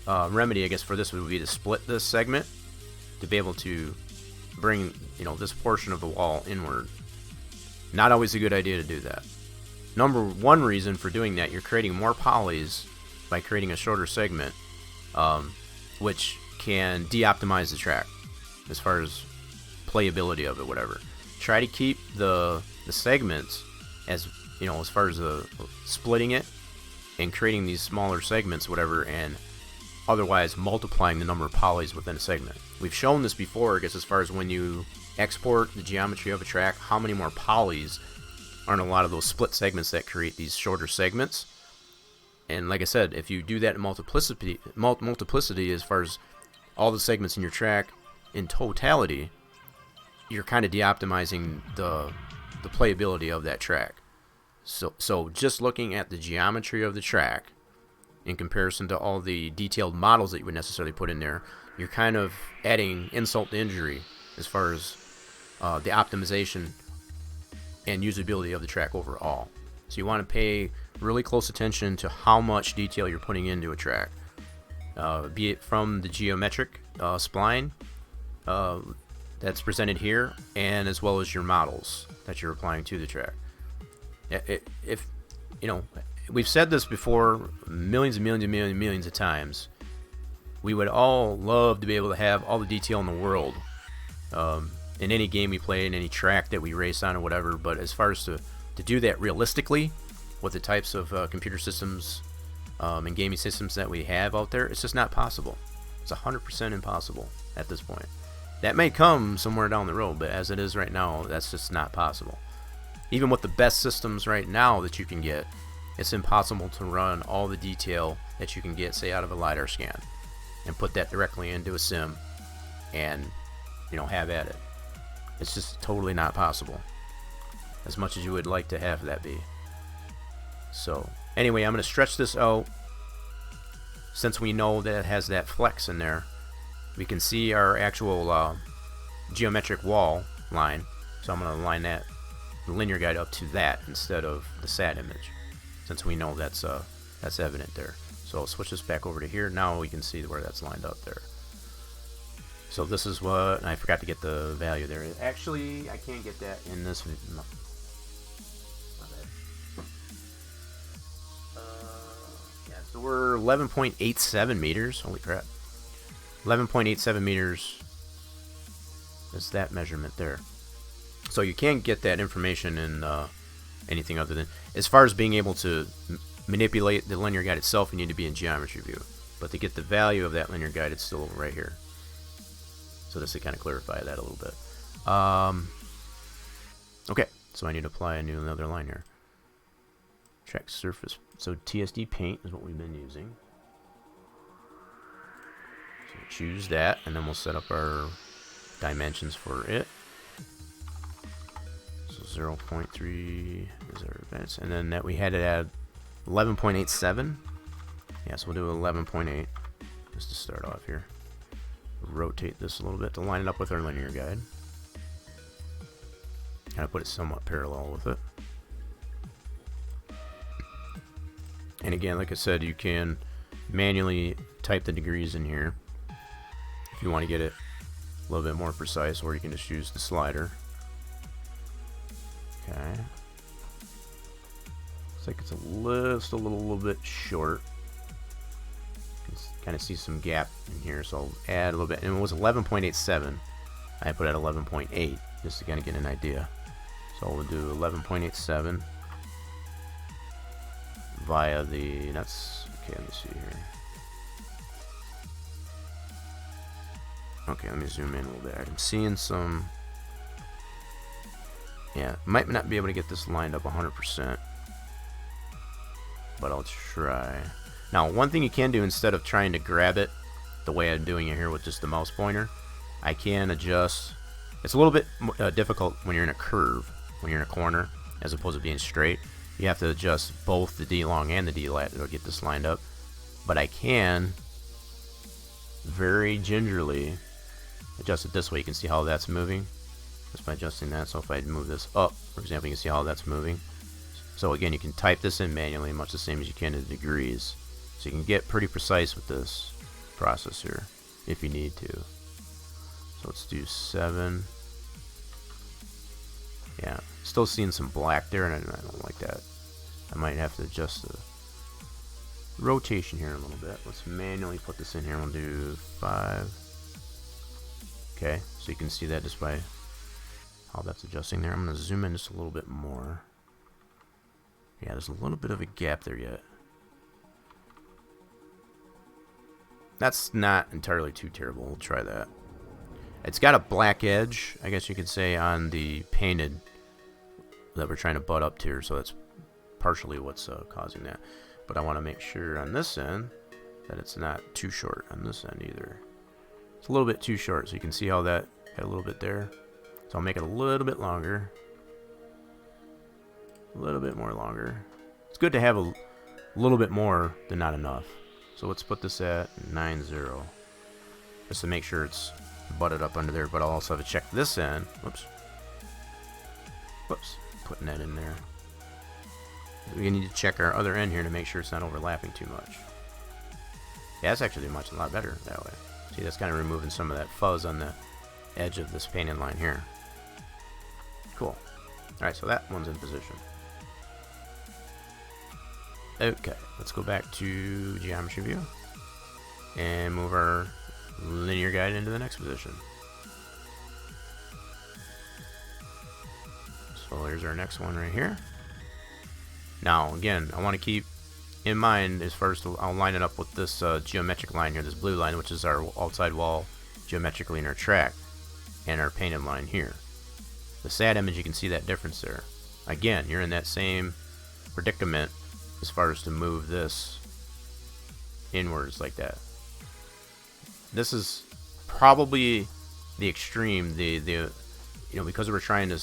remedy, I guess, for this would be to split this segment to be able to bring, you know, this portion of the wall inward. Not always a good idea to do that. Number one reason for doing that, you're creating more polys by creating a shorter segment, which can de-optimize the track as far as playability of it, whatever. Try to keep the segments as, you know, as far as the splitting it and creating these smaller segments, whatever, and otherwise multiplying the number of polys within a segment. We've shown this before, I guess, as far as when you export the geometry of a track, how many more polys are in a lot of those split segments that create these shorter segments. And like I said, if you do that in multiplicity as far as all the segments in your track in totality, you're kind of de-optimizing the playability of that track. So just looking at the geometry of the track in comparison to all the detailed models that you would necessarily put in there, you're kind of adding insult to injury as far as the optimization and usability of the track overall. So you want to pay really close attention to how much detail you're putting into a track, be it from the geometric spline that's presented here, and as well as your models that you're applying to the track. If you know, we've said this before millions and millions and millions and millions of times, we would all love to be able to have all the detail in the world in any game we play, in any track that we race on or whatever. But as far as to do that realistically with the types of computer systems and gaming systems that we have out there, it's just not possible. It's 100% impossible at this point. That may come somewhere down the road, but as it is right now, that's just not possible. Even with the best systems right now that you can get, it's impossible to run all the detail that you can get, say, out of a LiDAR scan and put that directly into a sim and, you know, have at it. It's just totally not possible, as much as you would like to have that be. So anyway, I'm going to stretch this out. Since we know that it has that flex in there, we can see our actual geometric wall line. So I'm going to line that, the linear guide, up to that instead of the SAT image, since we know that's evident there. So I'll switch this back over to here. Now we can see where that's lined up there. So this is what, and I forgot to get the value there. Actually, I can't get that in this. No. Yeah, so we're 11.87 meters. Holy crap. 11.87 meters is that measurement there. So you can't get that information in anything other than, as far as being able to manipulate the linear guide itself, you need to be in geometry view. But to get the value of that linear guide, it's still right here. So just to kind of clarify that a little bit. Okay, so I need to apply another line here. Track surface. So TSD paint is what we've been using. So choose that, and then we'll set up our dimensions for it. So 0.3 is our events, and then that we had it at 11.87. Yeah, so we'll do 11.8 just to start off here. Rotate this a little bit to line it up with our linear guide. Kind of put it somewhat parallel with it. And again, like I said, you can manually type the degrees in here if you want to get it a little bit more precise, or you can just use the slider. Okay. Looks like it's still a little bit short. Kind of see some gap in here, so I'll add a little bit. And it was 11.87. I put at 11.8 just to kind of get an idea. So we'll do 11.87 via the, that's, okay, let me see here. Okay, let me zoom in a little bit. I'm seeing some... Yeah, might not be able to get this lined up 100%. But I'll try. Now, one thing you can do instead of trying to grab it the way I'm doing it here with just the mouse pointer, I can adjust. It's a little bit difficult when you're in a curve, when you're in a corner, as opposed to being straight. You have to adjust both the D long and the D lat to get this lined up. But I can very gingerly adjust it this way. You can see how that's moving just by adjusting that. So if I move this up, for example, you can see how that's moving. So again, you can type this in manually, much the same as you can in degrees. So you can get pretty precise with this process here if you need to. So let's do 7. Yeah, still seeing some black there, and I don't like that. I might have to adjust the rotation here a little bit. Let's manually put this in here. We'll do 5. Okay, so you can see that just by how that's adjusting there. I'm going to zoom in just a little bit more. Yeah, there's a little bit of a gap there yet. That's not entirely too terrible. We'll try that. It's got a black edge, I guess you could say, on the painted that we're trying to butt up to, so that's partially what's causing that. But I want to make sure on this end that it's not too short on this end either. It's a little bit too short, so you can see how that had a little bit there. So I'll make it a little bit longer. A little bit more longer. It's good to have a little bit more than not enough. So let's put this at 9.0 just to make sure it's butted up under there. But I'll also have to check this end. Whoops. Putting that in there. We need to check our other end here to make sure it's not overlapping too much. Yeah, that's actually a lot better that way. See, that's kind of removing some of that fuzz on the edge of this painted line here. Cool. Alright, so that one's in position. Okay, let's go back to geometry view and move our linear guide into the next position. So here's our next one right here. Now again, I want to keep in mind as far as I'll line it up with this geometric line here, this blue line, which is our outside wall geometrically in our track, and our painted line here. The SAT image, you can see that difference there. Again, you're in that same predicament as far as to move this inwards like that. This is probably the extreme. You know, because we're trying to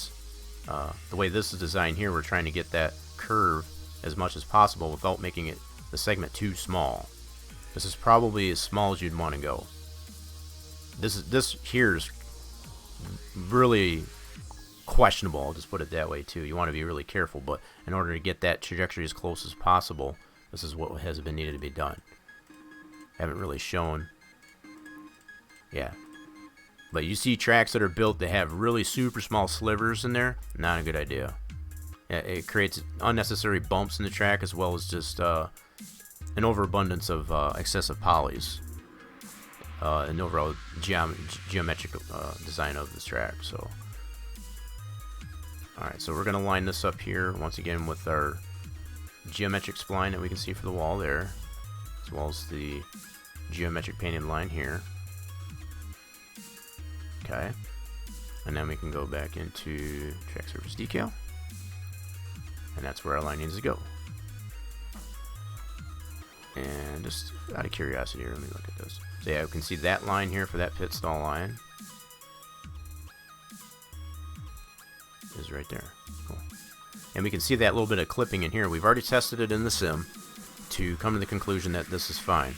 the way this is designed here, we're trying to get that curve as much as possible without making it the segment too small. This is probably as small as you'd want to go. This here is really questionable, I'll just put it that way too. You want to be really careful, but in order to get that trajectory as close as possible, this is what has been needed to be done. Haven't really shown. Yeah. But you see tracks that are built that have really super small slivers in there, not a good idea. It creates unnecessary bumps in the track, as well as just an overabundance of excessive polys. And overall geometric design of this track. So, alright, so we're going to line this up here once again with our geometric spline that we can see for the wall there, as well as the geometric painted line here. Okay, and then we can go back into track surface decal, and that's where our line needs to go. And just out of curiosity here, let me look at this. So yeah, we can see that line here for that pit stall line is right there. Cool. And we can see that little bit of clipping in here. We've already tested it in the sim to come to the conclusion that this is fine.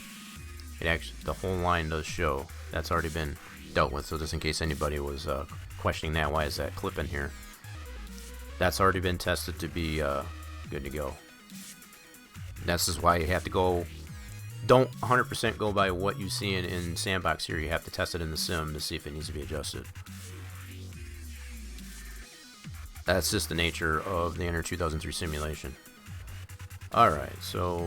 It actually, the whole line does show. That's already been dealt with, so just in case anybody was questioning that, why is that clip in here, that's already been tested to be good to go. This is why you have to go, don't 100% go by what you see in Sandbox here. You have to test it in the sim to see if it needs to be adjusted. That's just the nature of the Enter 2003 simulation. Alright, so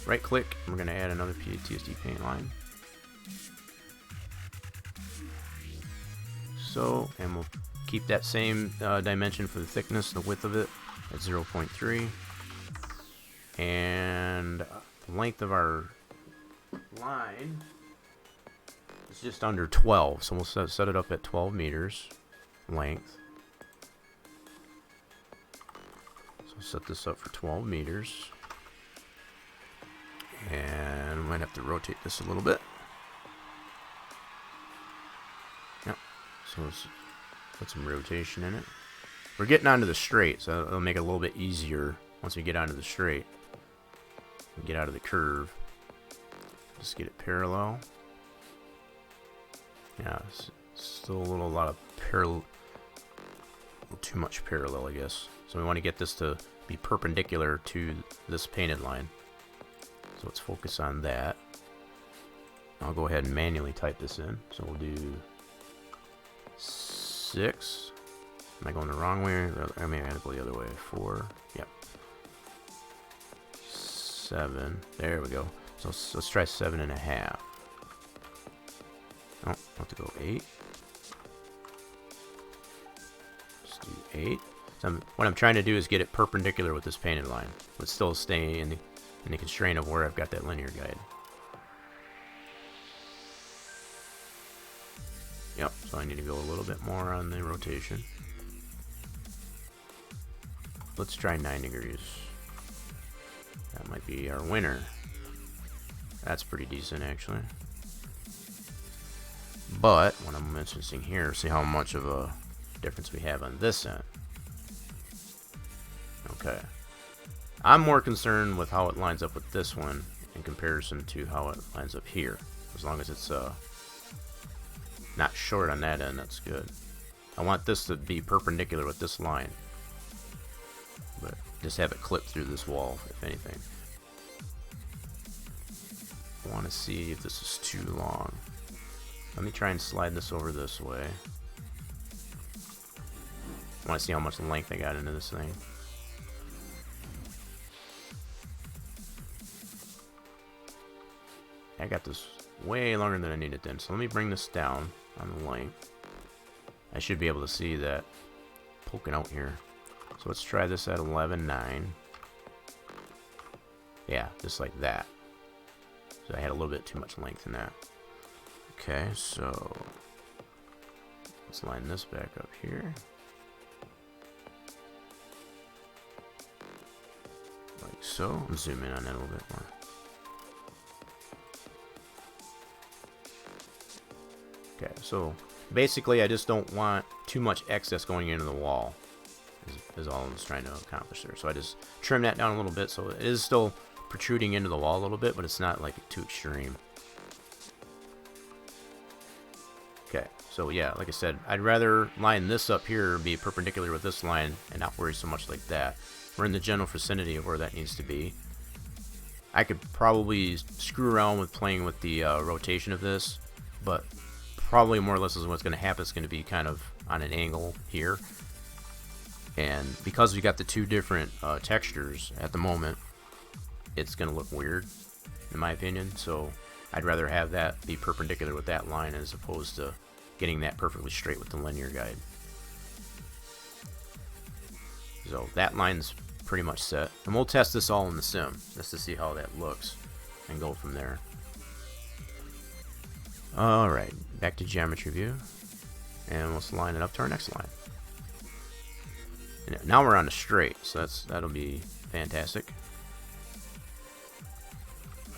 right click, we're going to add another TSD paint line. So, and we'll keep that same dimension for the thickness, the width of it at 0.3. And the length of our line It's just under 12, so we'll set it up at 12 meters length. So set this up for 12 meters. And we might have to rotate this a little bit. Yep. So let's put some rotation in it. We're getting onto the straight, so it'll make it a little bit easier once we get onto the straight. We get out of the curve. Just get it parallel. Yeah, still a lot of parallel, a little too much parallel, I guess. So we want to get this to be perpendicular to this painted line. So let's focus on that. I'll go ahead and manually type this in. So we'll do 6. Am I going the wrong way? I mean, I gotta go the other way. 4. Yep. 7. There we go. So let's try 7.5. Oh, I'll have to go 8. Let's do 8. So what I'm trying to do is get it perpendicular with this painted line, but still stay in the constraint of where I've got that linear guide. Yep, so I need to go a little bit more on the rotation. Let's try 9 degrees. That might be our winner. That's pretty decent, actually. But what I'm interested here, see how much of a difference we have on this end. Okay. I'm more concerned with how it lines up with this one in comparison to how it lines up here. As long as it's not short on that end, that's good. I want this to be perpendicular with this line, but just have it clip through this wall, if anything. I want to see if this is too long. Let me try and slide this over this way. I want to see how much length I got into this thing. I got this way longer than I needed then, so let me bring this down on the length. I should be able to see that poking out here. So let's try this at 11.9. Yeah, just like that. So I had a little bit too much length in that. Okay, so let's line this back up here. Like so. I'll zoom in on that a little bit more. Okay, so basically I just don't want too much excess going into the wall is all I was trying to accomplish there. So I just trim that down a little bit so it is still protruding into the wall a little bit, but it's not like too extreme. Okay, so yeah, like I said, I'd rather line this up here, be perpendicular with this line, and not worry so much like that. We're in the general vicinity of where that needs to be. I could probably screw around with playing with the rotation of this, but probably more or less is what's going to happen. It's going to be kind of on an angle here. And because we got the two different textures at the moment, it's going to look weird, in my opinion. So I'd rather have that be perpendicular with that line as opposed to getting that perfectly straight with the linear guide. So that line's pretty much set. And we'll test this all in the sim just to see how that looks and go from there. Alright, back to geometry view. And let's line it up to our next line. And now we're on the straight, so that'll be fantastic.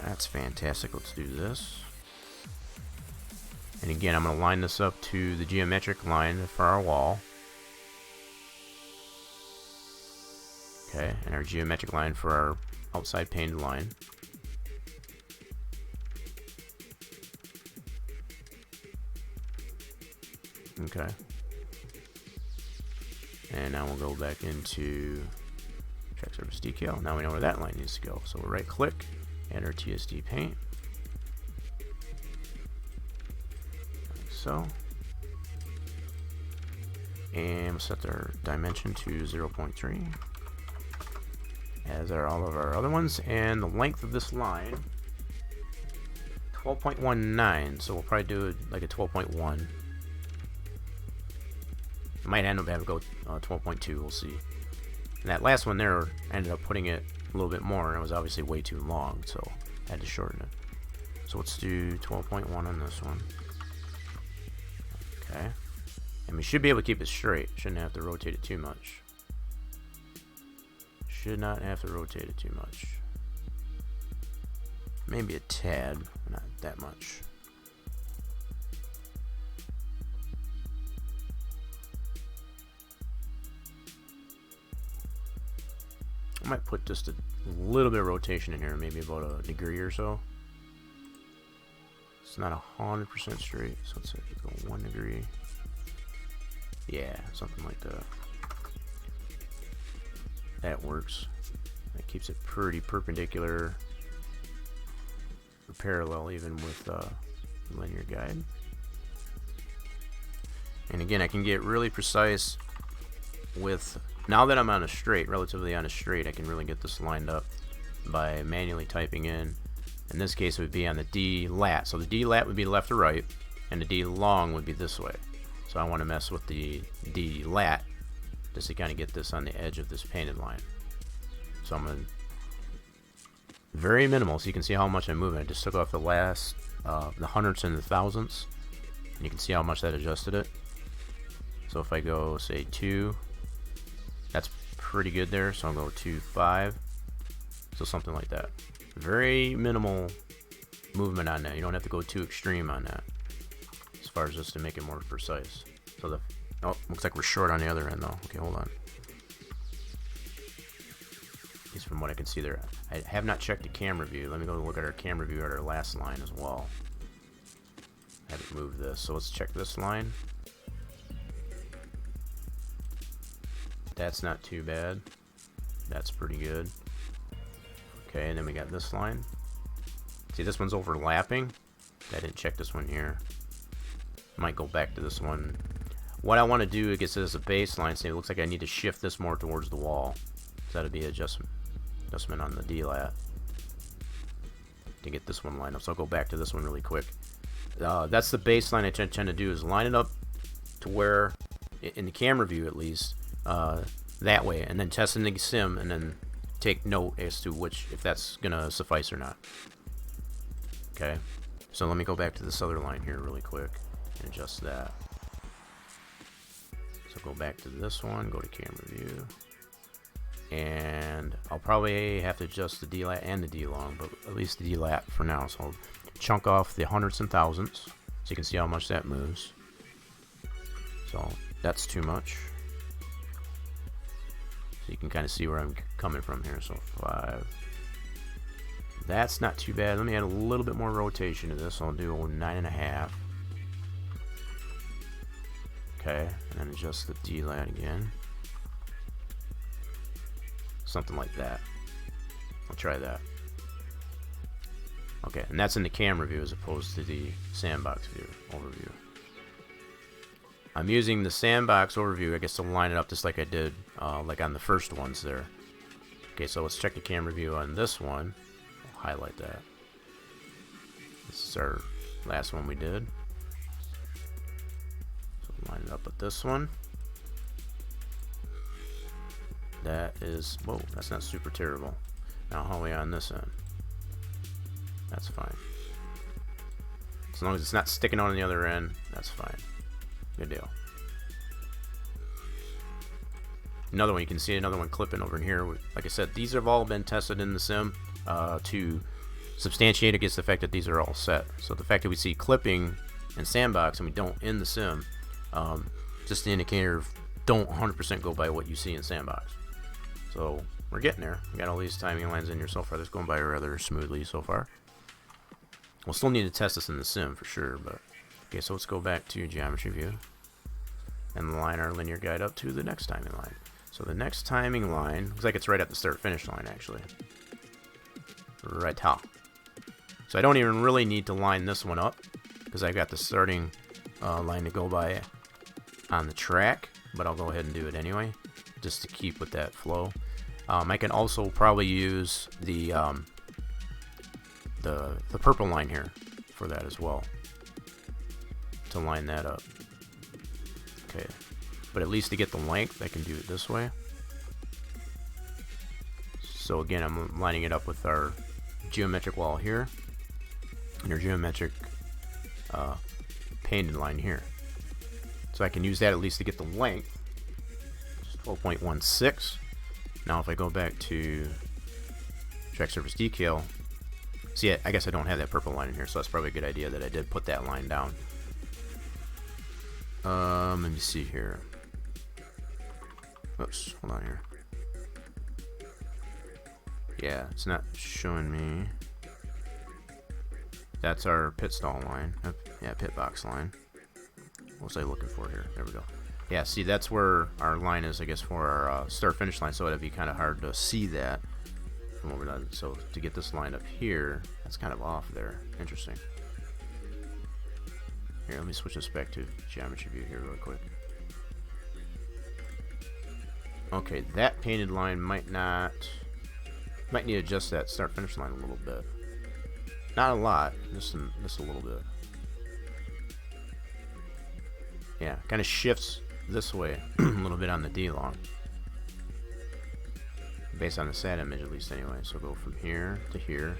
That's fantastic. Let's do this. And again, I'm going to line this up to the geometric line for our wall. Okay, and our geometric line for our outside painted line. Okay. And now we'll go back into track surface decal. Now we know where that line needs to go. So we'll right click, add our TSD paint. Like so. And we'll set our dimension to 0.3. As are all of our other ones. And the length of this line, 12.19. So we'll probably do it like a 12.1. Might end up having to go 12.2, we'll see. And that last one there, I ended up putting it a little bit more, and it was obviously way too long, so I had to shorten it. So let's do 12.1 on this one. Okay. And we should be able to keep it straight. Shouldn't have to rotate it too much. Should not have to rotate it too much. Maybe a tad, not that much. I might put just a little bit of rotation in here, maybe about a degree or so. It's not 100% straight, so let's go 1 degree. Yeah, something like that. That works. That keeps it pretty perpendicular, or parallel even with linear guide. And again, I can get really precise with, now that I'm on a straight, relatively on a straight, I can really get this lined up by manually typing in. In this case, it would be on the D lat. So the D lat would be left to right, and the D long would be this way. So I want to mess with the D lat just to kind of get this on the edge of this painted line. So I'm going to, very minimal, so you can see how much I'm moving. I just took off the last, the hundredths and the thousandths, and you can see how much that adjusted it. So if I go, say, 2, that's pretty good there, so I'll go 2, 5, so something like that. Very minimal movement on that. You don't have to go too extreme on that, as far as just to make it more precise. So the, oh, looks like we're short on the other end though. Okay, hold on. At least from what I can see there. I have not checked the camera view. Let me go look at our camera view at our last line as well. I haven't moved this, so let's check this line. That's not too bad. That's pretty good. Okay, and then we got this line. See, this one's overlapping. I didn't check this one here. Might go back to this one. What I want to do, I guess, as a baseline, say it looks like I need to shift this more towards the wall. So that'd be adjustment on the D-lat to get this one lined up. So I'll go back to this one really quick. That's the baseline I tend to do, is line it up to where, in the camera view at least, that way, and then test in the sim, and then take note as to which, if that's gonna suffice or not. Okay, so let me go back to this other line here really quick and adjust that. So go back to this one, go to camera view, and I'll probably have to adjust the D-lat and the D-long, but at least the D-lat for now. So I'll chunk off the hundredths and thousandths so you can see how much that moves. So that's too much. So you can kind of see where I'm coming from here. So 5. That's not too bad. Let me add a little bit more rotation to this. I'll do 9.5. Okay, and then adjust the D-lat again. Something like that. I'll try that. Okay, and that's in the camera view as opposed to the sandbox view overview. I'm using the sandbox overview, I guess, to line it up just like I did like on the first ones there. Okay, so let's check the camera view on this one. I'll highlight that. This is our last one we did. So line it up with this one. That is, whoa, that's not super terrible. Now how are we on this end? That's fine. As long as it's not sticking out on the other end, that's fine. Good deal. Another one, you can see another one clipping over in here. Like I said, these have all been tested in the sim to substantiate against the fact that these are all set. So the fact that we see clipping in sandbox and we don't in the sim, just the indicator of don't 100% go by what you see in sandbox. So we're getting there. We got all these timing lines in here so far. That's going by rather smoothly so far. We'll still need to test this in the sim for sure, but okay, so let's go back to geometry view and line our linear guide up to the next timing line. So the next timing line looks like it's right at the start finish line actually. Right top. So I don't even really need to line this one up because I got the starting line to go by on the track, but I'll go ahead and do it anyway just to keep with that flow. I can also probably use the purple line here for that as well, to line that up. Okay, but at least to get the length I can do it this way. So again, I'm lining it up with our geometric wall here and our geometric painted line here. So I can use that at least to get the length. 12.16. Now if I go back to track surface decal, see, I guess I don't have that purple line in here, so that's probably a good idea that I did put that line down. Let me see here. Oops, hold on here. Yeah, it's not showing me. That's our pit stall line. Yeah, pit box line. What was I looking for here? There we go. Yeah, see, that's where our line is, I guess, for our start-finish line, so it'd be kind of hard to see that from what we're done. So to get this line up here, that's kind of off there. Interesting. Here, let me switch this back to geometry view here real quick. Okay, that painted line might need to adjust that start-finish line a little bit. Not a lot, just a little bit. Yeah, kind of shifts this way a little bit on the D-long. Based on the SAT image, at least, anyway. So go from here to here.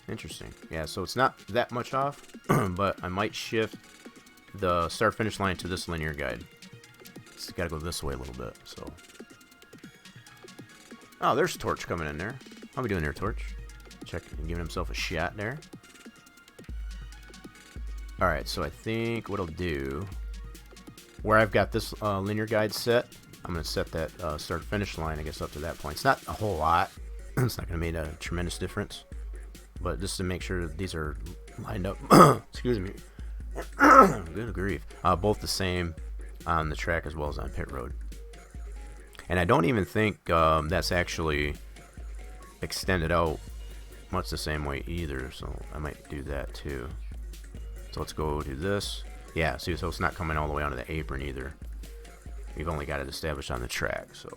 Interesting. Yeah, so it's not that much off, but I might shift the start-finish line to this linear guide. It's got to go this way a little bit, so. Oh, there's Torch coming in there. How we doing there, Torch? Checking, giving himself a shot there. Alright, so I think what I'll do, where I've got this linear guide set, I'm going to set that start-finish line, I guess, up to that point. It's not a whole lot. It's not going to make a tremendous difference. But just to make sure that these are lined up, excuse me, good grief, both the same on the track as well as on pit road. And I don't even think that's actually extended out much the same way either, so I might do that too. So let's go to this. Yeah, see, so it's not coming all the way onto the apron either. We've only got it established on the track, so.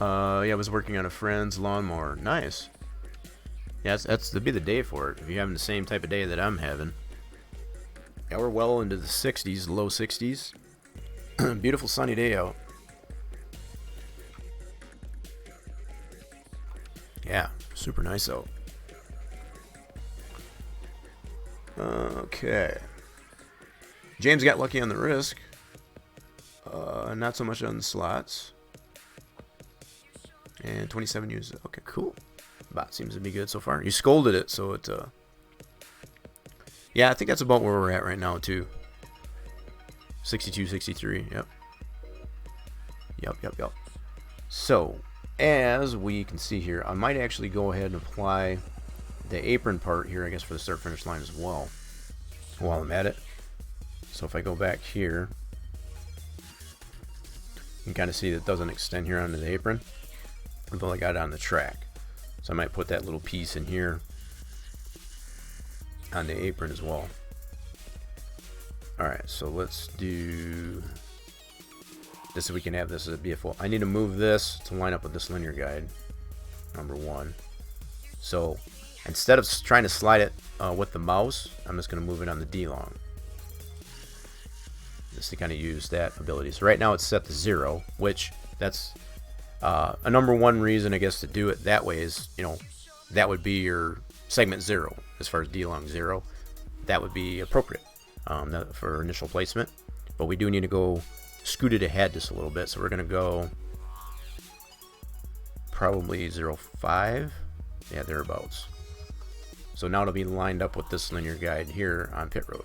Yeah, I was working on a friend's lawnmower. Nice. Yeah, that'd be the day for it. If you're having the same type of day that I'm having. Yeah, we're well into the 60s, low 60s. Beautiful sunny day out. Yeah, super nice out. Okay. James got lucky on the risk. Not so much on the slots. And 27 uses. Okay, cool. Bot seems to be good so far. You scolded it, so it. Yeah, I think that's about where we're at right now too. 62, 63. Yep. Yep. So, as we can see here, I might actually go ahead and apply the apron part here, I guess, for the start-finish line as well, while I'm at it. So if I go back here, you can kind of see that it doesn't extend here onto the apron. I've only got it on the track. So I might put that little piece in here on the apron as well. Alright, so let's do this so we can have this as a BFO. I need to move this to line up with this linear guide, number one. So instead of trying to slide it with the mouse, I'm just going to move it on the D-long. Just to kind of use that ability. So right now it's set to 0, which that's a number one reason, I guess, to do it that way is, you know, that would be your segment 0 as far as D-long 0. That would be appropriate for initial placement. But we do need to go scoot it ahead just a little bit. So we're going to go probably 0.5. Yeah, thereabouts. So now it'll be lined up with this linear guide here on pit road.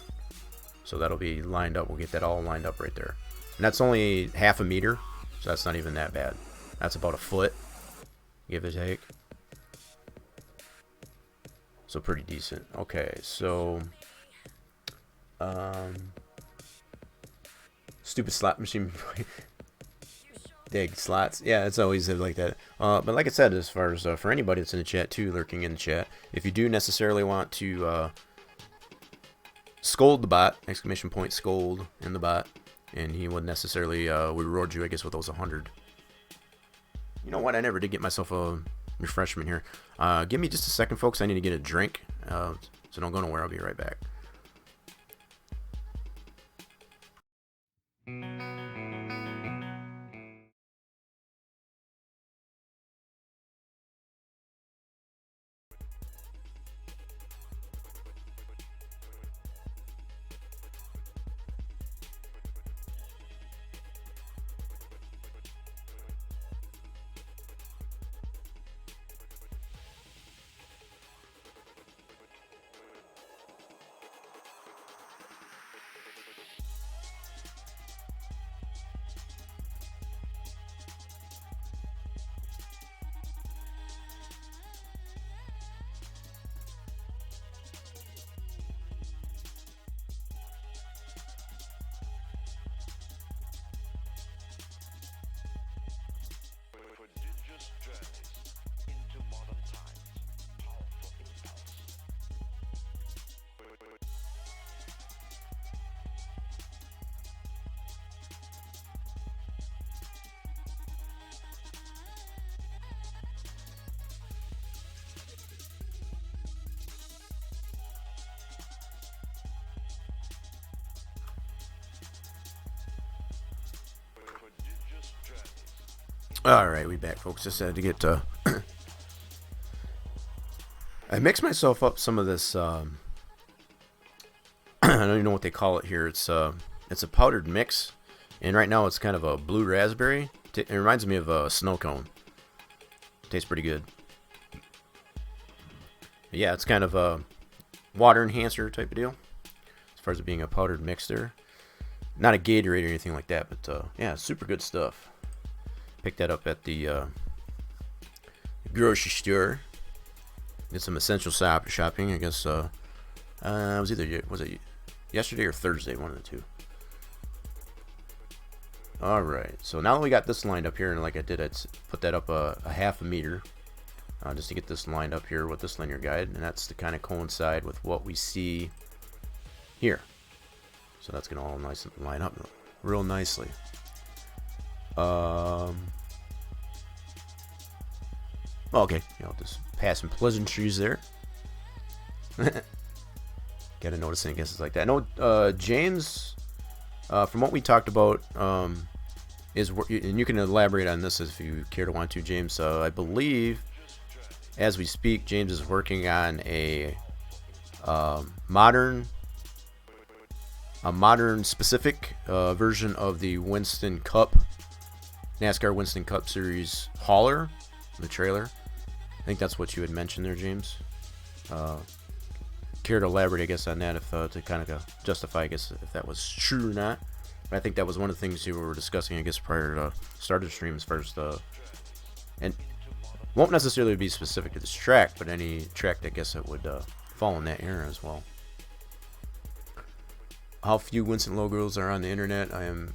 So that'll be lined up. We'll get that all lined up right there. And that's only half a meter, so that's not even that bad. That's about a foot, give or take. So pretty decent. Okay, so stupid slot machine. Dig slots. Yeah, it's always like that. But like I said, as far as for anybody that's in the chat too, lurking in the chat, if you do necessarily want to scold the bot, exclamation point scold in the bot, and he would necessarily reward you, I guess, with those 100. You know what? I never did get myself a refreshment here. Give me just a second, folks. I need to get a drink. So don't go nowhere. I'll be right back. Alright, we back, folks. Just had to get I mixed myself up some of this I don't even know what they call it here. It's a powdered mix, and right now it's kind of a blue raspberry. It reminds me of a snow cone. Tastes pretty good. But yeah, it's kind of a water enhancer type of deal as far as it being a powdered mix there. Not a Gatorade or anything like that, but yeah, super good stuff. Picked that up at the grocery store. Did some essential shopping. I guess was it yesterday or Thursday, one of the two. All right. So now that we got this lined up here, and like I did, I'd put that up a half a meter just to get this lined up here with this linear guide, and that's to kind of coincide with what we see here. So that's gonna all nice and line up real nicely. Okay, just passing pleasantries there. Gotta notice, I guess it's like that. I know James, from what we talked about, is, and you can elaborate on this if you care to want to, James. I believe, as we speak, James is working on a modern specific version of the Winston Cup, NASCAR Winston Cup Series hauler, the trailer. I think that's what you had mentioned there, James. Care to elaborate, I guess, on that, if to kind of justify, I guess, if that was true or not. But I think that was one of the things you were discussing, I guess, prior to start of the stream, as far as and won't necessarily be specific to this track, but any track that I guess it would fall in that era as well. How few Winston logos are on the internet? I am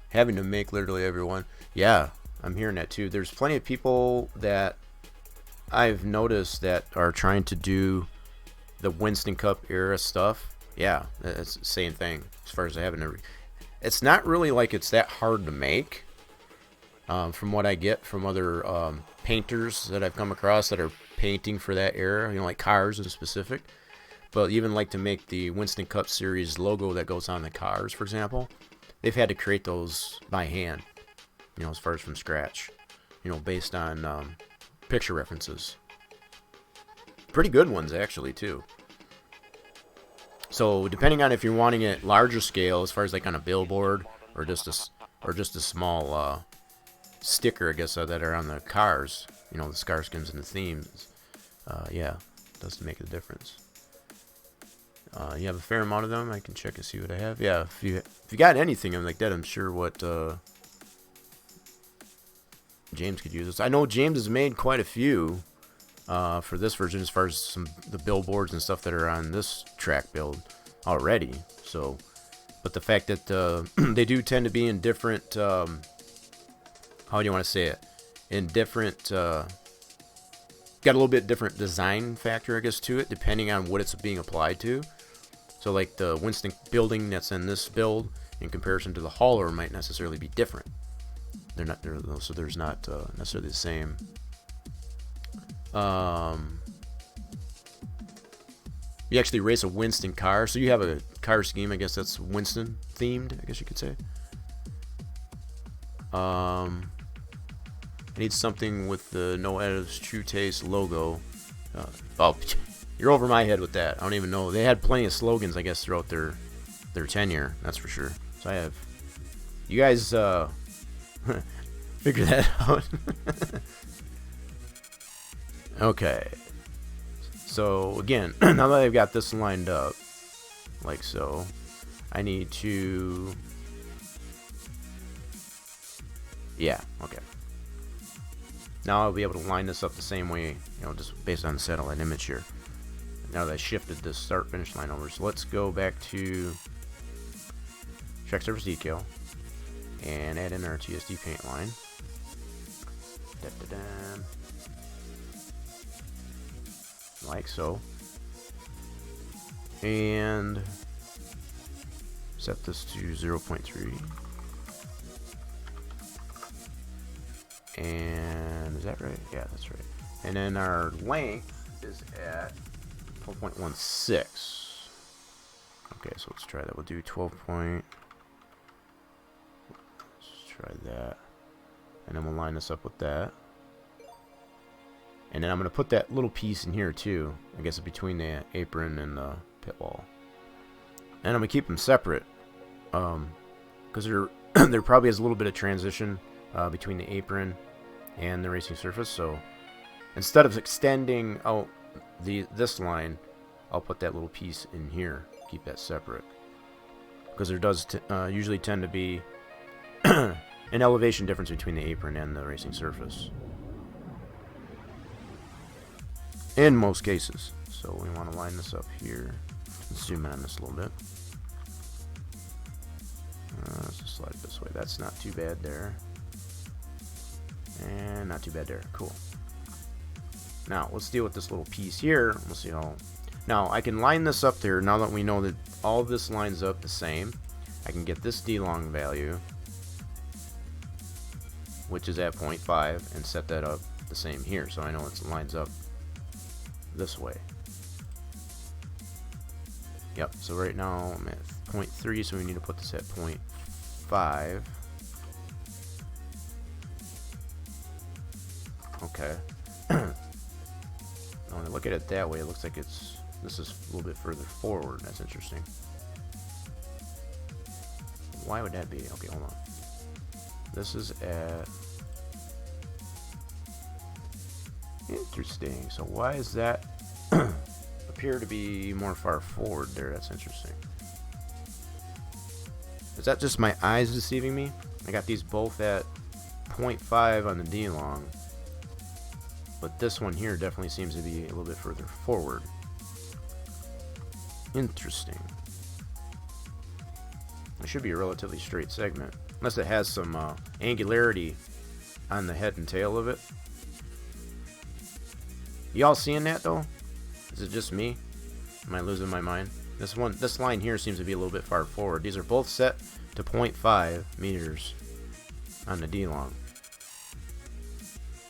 having to make literally everyone. Yeah, I'm hearing that too. There's plenty of people that I've noticed that are trying to do the Winston Cup era stuff. Yeah, it's the same thing as far as I haven't. It's not really like it's that hard to make. From what I get from other painters that I've come across that are painting for that era, like cars in specific. But even like to make the Winston Cup Series logo that goes on the cars, for example, they've had to create those by hand, as far as from scratch, based on picture references. Pretty good ones, actually, too. So depending on if you're wanting it larger scale, as far as like on a billboard or just a small sticker, I guess, that are on the cars, the scar skins and the themes, yeah, it does make a difference. You have a fair amount of them. I can check and see what I have. Yeah, if you got anything like that, I'm sure what James could use this. I know James has made quite a few for this version, as far as the billboards and stuff that are on this track build already. So, but the fact that they do tend to be in different, how do you want to say it? In different, got a little bit different design factor, I guess, to it, depending on what it's being applied to. So, like the Winston building that's in this build, in comparison to the hauler, might necessarily be different. They're not there, so there's not necessarily the same. You actually race a Winston car, so you have a car scheme, I guess that's Winston themed, I guess you could say. I need something with the No Additives True Taste logo. Oh, you're over my head with that. I don't even know. They had plenty of slogans, I guess, throughout their tenure, that's for sure. So I have, you guys figure that out. Okay, so again, now that I've got this lined up like so, I need to, yeah, okay, now I'll be able to line this up the same way, just based on the satellite image here. Now that I shifted this start finish line over, so let's go back to track surface decal and add in our TSD paint line. Da-da-da. Like so, and set this to 0.3, and is that right? Yeah, that's right. And then our length is at 12.16. Okay, so let's try that. We'll do 12 point. Let's try that. And then we'll line this up with that. And then I'm going to put that little piece in here too. I guess between the apron and the pit wall. And I'm going to keep them separate. Because there probably is a little bit of transition between the apron and the racing surface. So instead of extending out this line, I'll put that little piece in here. Keep that separate. Because there does usually tend to be an elevation difference between the apron and the racing surface. In most cases. So we want to line this up here. Let's zoom in on this a little bit. Let's just slide it this way. That's not too bad there. And not too bad there. Cool. Now, let's deal with this little piece here. We'll see how... Now, I can line this up there. Now that we know that all of this lines up the same, I can get this D-long value, which is at 0.5, and set that up the same here. So I know it lines up this way. Yep, so right now I'm at 0.3, so we need to put this at 0.5. Okay. When I look at it that way, it looks like this is a little bit further forward. That's interesting. Why would that be? Okay, hold on. This is at... Interesting. So why is that appear to be more far forward there? That's interesting. Is that just my eyes deceiving me? I got these both at 0.5 on the D-long. But this one here definitely seems to be a little bit further forward. Interesting. It should be a relatively straight segment. Unless it has some angularity on the head and tail of it. Y'all seeing that though? Is it just me? Am I losing my mind? This line here seems to be a little bit far forward. These are both set to 0.5 meters on the D-long.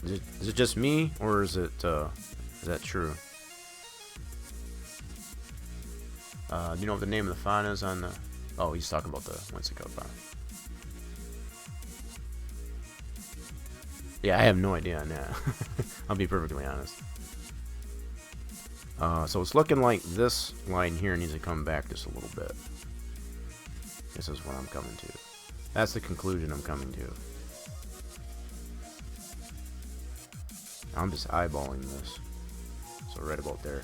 Is it just me, or is that true? Do you know what the name of the font is on the... Oh, he's talking about the Winsico font. Yeah, I have no idea on that. I'll be perfectly honest. So it's looking like this line here needs to come back just a little bit. This is what I'm coming to. That's the conclusion I'm coming to. I'm just eyeballing this. So right about there.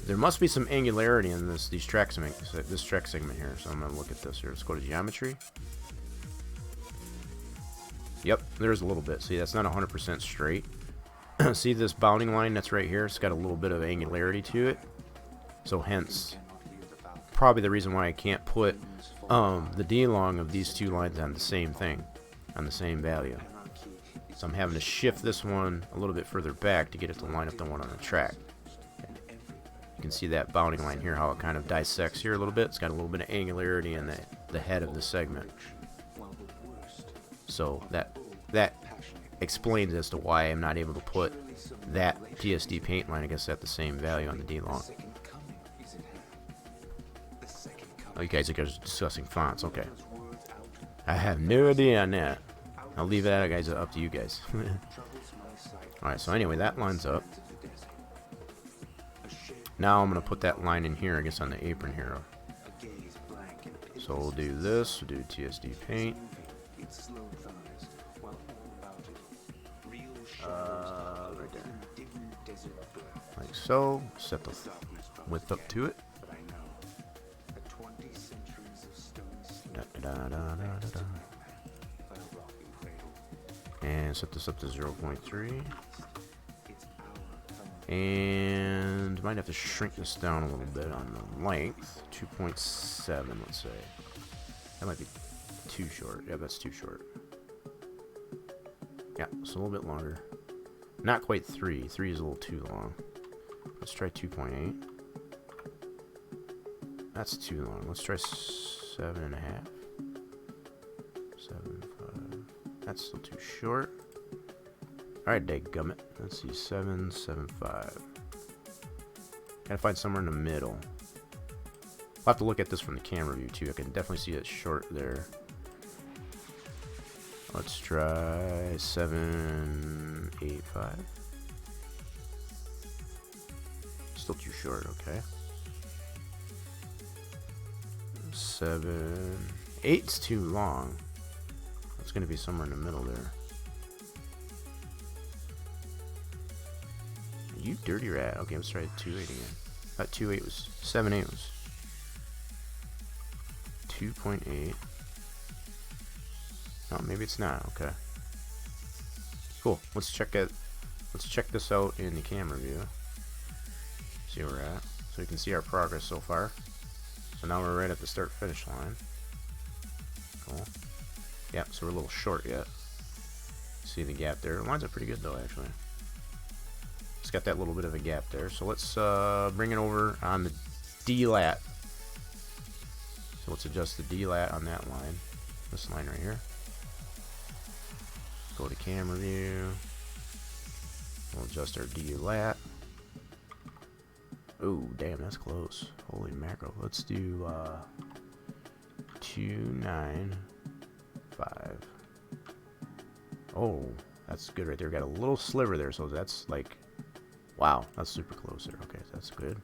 There must be some angularity in this track segment here. So I'm gonna look at this here. Let's go to geometry. Yep, there's a little bit. See, that's not 100% straight. See this bounding line that's right here? It's got a little bit of angularity to it. So hence, probably the reason why I can't put the D-long of these two lines on the same thing, on the same value. So I'm having to shift this one a little bit further back to get it to line up the one on the track. You can see that bounding line here, how it kind of dissects here a little bit. It's got a little bit of angularity in the head of the segment. So that explains as to why I'm not able to put that TSD paint line, I guess, at the same value on the D-long. Oh, you guys are discussing fonts. Okay. I have no idea on that. I'll leave that, guys, up to you guys. Alright, so anyway, that lines up. Now I'm going to put that line in here, I guess, on the apron here. So we'll do this. We'll do TSD paint. Right there. Like so. Set the width up to it. And set this up to 0.3. And might have to shrink this down a little bit on the length. 2.7, let's say. That might be too short. Yeah, that's too short. Yeah, it's a little bit longer. Not quite 3. 3 is a little too long. Let's try 2.8. That's too long. Let's try 7.5. 7.5. That's still too short. Alright, dadgummit. Let's see, 7.75. Gotta find somewhere in the middle. I'll have to look at this from the camera view too. I can definitely see it short there. Let's try 785. Still too short, okay. 7, 8's too long. It's gonna be somewhere in the middle there. You dirty rat. Okay, let's try 2.8 again. That 2.8 was 7.8 was 2.8. Oh, maybe it's not. Okay. Cool. Let's check this out in the camera view. See where we're at. So you can see our progress so far. So now we're right at the start finish line. Cool. Yeah, so we're a little short yet. See the gap there. It lines up pretty good though, actually. It's got that little bit of a gap there. So let's bring it over on the D-lat. So let's adjust the D-lat on that line. This line right here. Go to camera view. We'll adjust our D-lat. Oh, damn, that's close. Holy mackerel. Let's do 295. Oh, that's good right there. Got a little sliver there, so that's like, wow, that's super close there. Okay, that's good.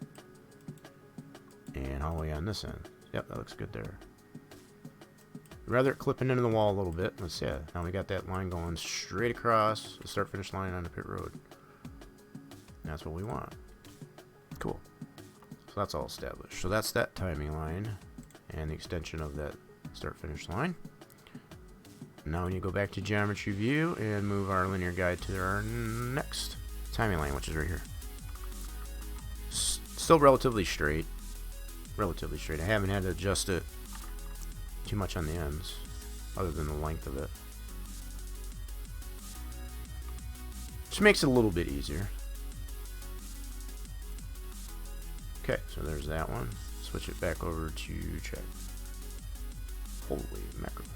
And all the way on this end. Yep, that looks good there. Rather it clipping into the wall a little bit. Let's see. Now we got that line going straight across the start finish line on the pit road. And that's what we want. Cool. So that's all established. So that's that timing line and the extension of that start finish line. Now you go back to geometry view and move our linear guide to our next timing line, which is right here. Still relatively straight. Relatively straight. I haven't had to adjust it too much on the ends, other than the length of it. Which makes it a little bit easier. Okay, so there's that one. Switch it back over to check. Holy mackerel.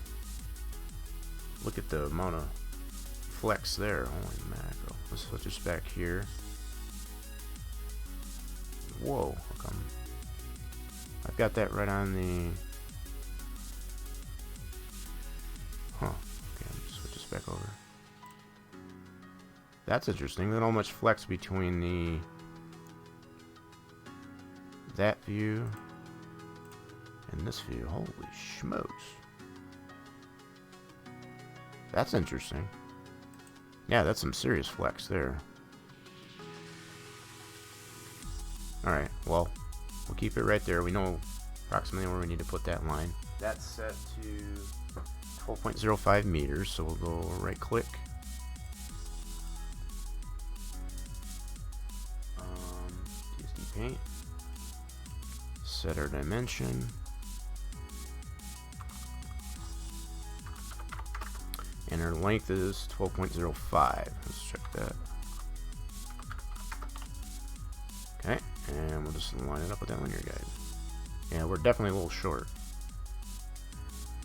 Look at the amount of flex there. Holy mackerel. Let's switch this back here. Whoa, how come? I've got that right on the... Huh. Okay, let's switch this back over. That's interesting. There's not much flex between the... that view and this view. Holy smokes. That's interesting. Yeah, that's some serious flex there. Alright, well, we'll keep it right there. We know approximately where we need to put that line. That's set to 12.05 meters, so we'll go right click. TSD paint. Set our dimension. And our length is 12.05. Let's check that. Okay, and we'll just line it up with that linear guide. Yeah, we're definitely a little short.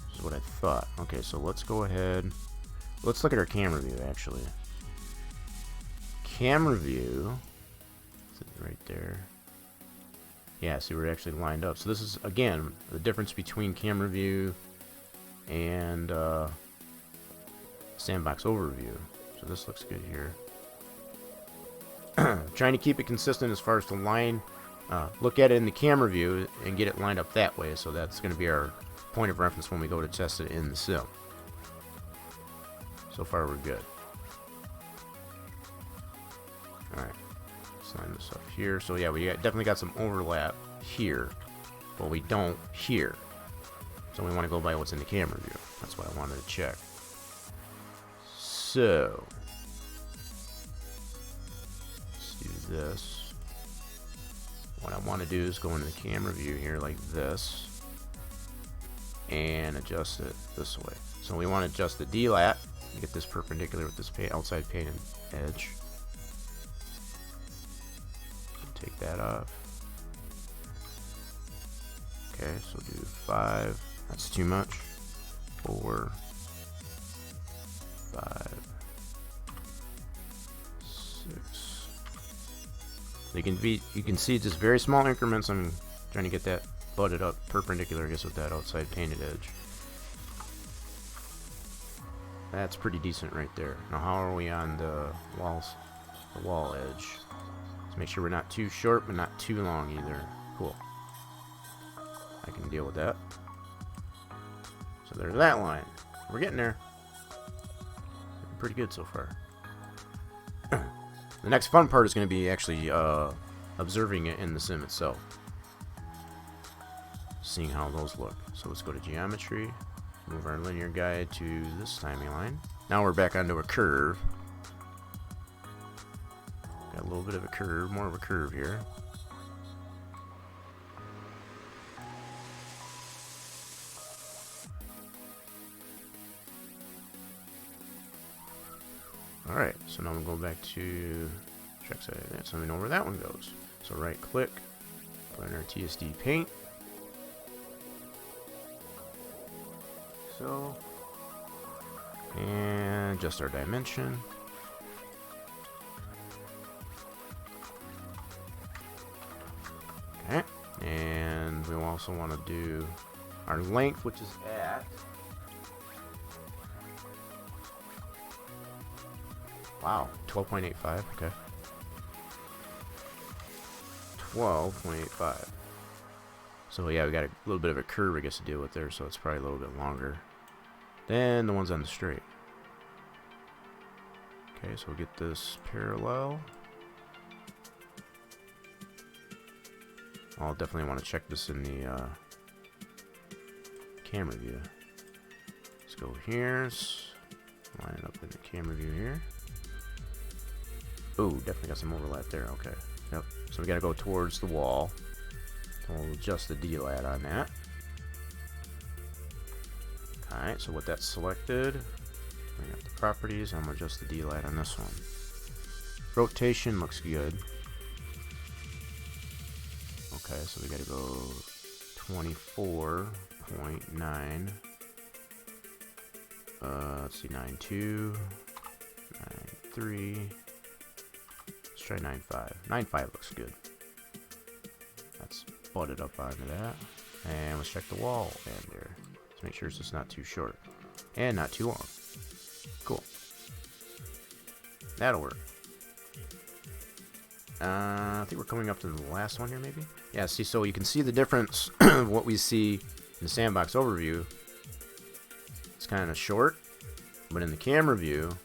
This is what I thought. Okay, so let's go ahead. Let's look at our camera view, actually. Camera view. Is it right there? Yeah, see, we're actually lined up. So this is, again, the difference between camera view and sandbox overview. So this looks good here. Trying to keep it consistent as far as the line. Look at it in the camera view and get it lined up that way. So that's going to be our point of reference when we go to test it in the sim. So far we're good. Alright. Let's line this up here. So yeah, we definitely got some overlap here. But we don't here. So we want to go by what's in the camera view. That's what I wanted to check. So let's do this. What I want to do is go into the camera view here like this and adjust it this way. So we want to adjust the D-lat and get this perpendicular with this outside painted edge. Take that off. Okay, so do 5. That's too much. 4, 5, 6. You can see just very small increments. I'm trying to get that butted up perpendicular, I guess, with that outside painted edge. That's pretty decent right there. Now how are we on the walls, the wall edge? Let's make sure we're not too short, but not too long either. Cool. I can deal with that. So there's that line. We're getting there. Pretty good so far. The next fun part is going to be actually observing it in the sim itself. Seeing how those look. So let's go to geometry. Move our linear guide to this timing line. Now we're back onto a curve. Got a little bit of a curve, more of a curve here. Alright, so now we'll go back to track side of that, so we know where that one goes. So right click, put in our TSD paint. So, and adjust our dimension. Okay, and we also want to do our length, which is at, wow, 12.85, okay. 12.85. So yeah, we got a little bit of a curve I guess to deal with there, so it's probably a little bit longer than the ones on the straight. Okay, so we'll get this parallel. I'll definitely want to check this in the camera view. Let's go here, line it up in the camera view here. Ooh, definitely got some overlap there. Okay. Yep. So we got to go towards the wall. We'll adjust the D-lat on that. Alright, so with that selected, bring up the properties. I'm going to adjust the D-lat on this one. Rotation looks good. Okay, so we got to go 24.9. Let's see, 9.2, 9.3. Let's try 9.5. 9.5 looks good. That's butted up onto that. And let's check the wall band there. Let's make sure it's just not too short. And not too long. Cool. That'll work. I think we're coming up to the last one here, maybe? Yeah, see, so you can see the difference of what we see in the sandbox overview. It's kind of short, but in the camera view,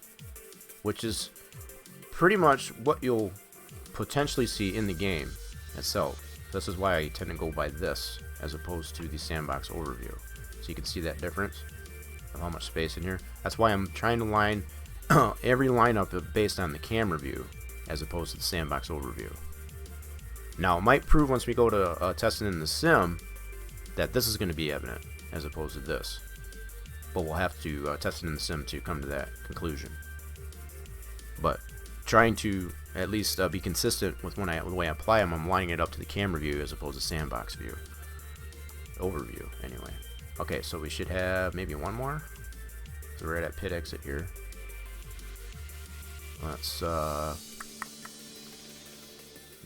which is pretty much what you'll potentially see in the game itself. This is why I tend to go by this as opposed to the sandbox overview. So you can see that difference of how much space in here. That's why I'm trying to line every lineup based on the camera view as opposed to the sandbox overview. Now it might prove once we go to testing in the sim that this is going to be evident as opposed to this. But we'll have to test it in the sim to come to that conclusion. But trying to at least be consistent with the way I apply them, I'm lining it up to the camera view as opposed to sandbox view. Overview, anyway. Okay, so we should have maybe one more. So we're at pit exit here. Let's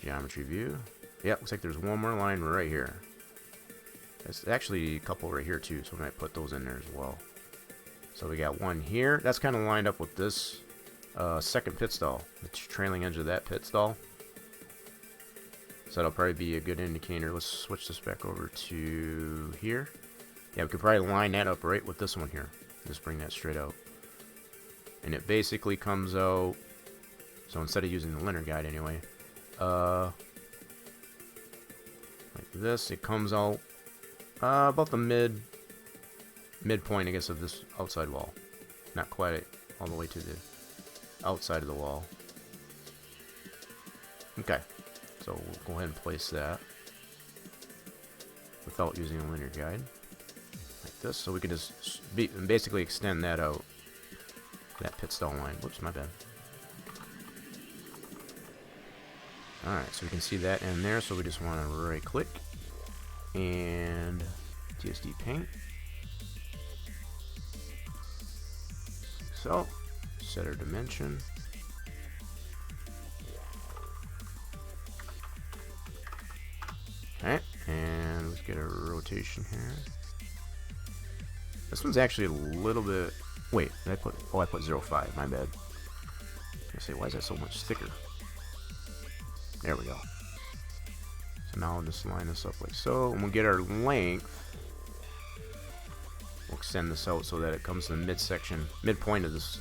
geometry view. Yep, looks like there's one more line right here. There's actually a couple right here too, so we might put those in there as well. So we got one here. That's kind of lined up with this second pit stall, the trailing edge of that pit stall. So that'll probably be a good indicator. Let's switch this back over to here. Yeah, we could probably line that up right with this one here. Just bring that straight out. And it basically comes out, so instead of using the linear guide anyway, like this, it comes out about the midpoint, I guess, of this outside wall. Not quite all the way to the outside of the wall. Okay, so we'll go ahead and place that without using a linear guide, like this. So we can just basically extend that out, that pit stall line. Whoops, my bad. Alright, so we can see that in there, so we just want to right click and TSD paint. So, set our dimension. Okay, and let's get a rotation here. This one's actually a little bit Wait, did I put, oh, I put 0.5, my bad. I say, why is that so much thicker? There we go. So now I'll just line this up like so, and we'll get our length. We'll extend this out so that it comes to the midsection, midpoint of this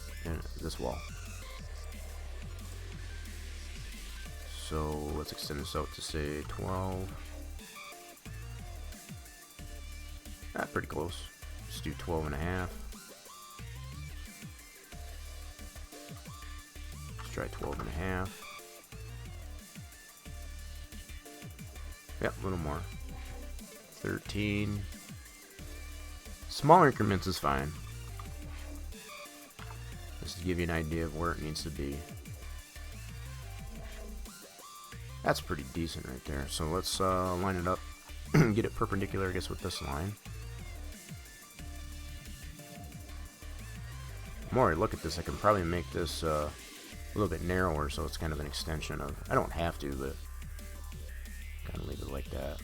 wall. So let's extend this out to say 12. Pretty close. Let's do 12.5. Let's try 12.5. Yep, a little more. 13. Small increments is fine. Just to give you an idea of where it needs to be. That's pretty decent right there. So let's line it up. Get it perpendicular, I guess, with this line. The more I look at this, I can probably make this a little bit narrower, so it's kind of an extension of... I don't have to, but kind of leave it like that.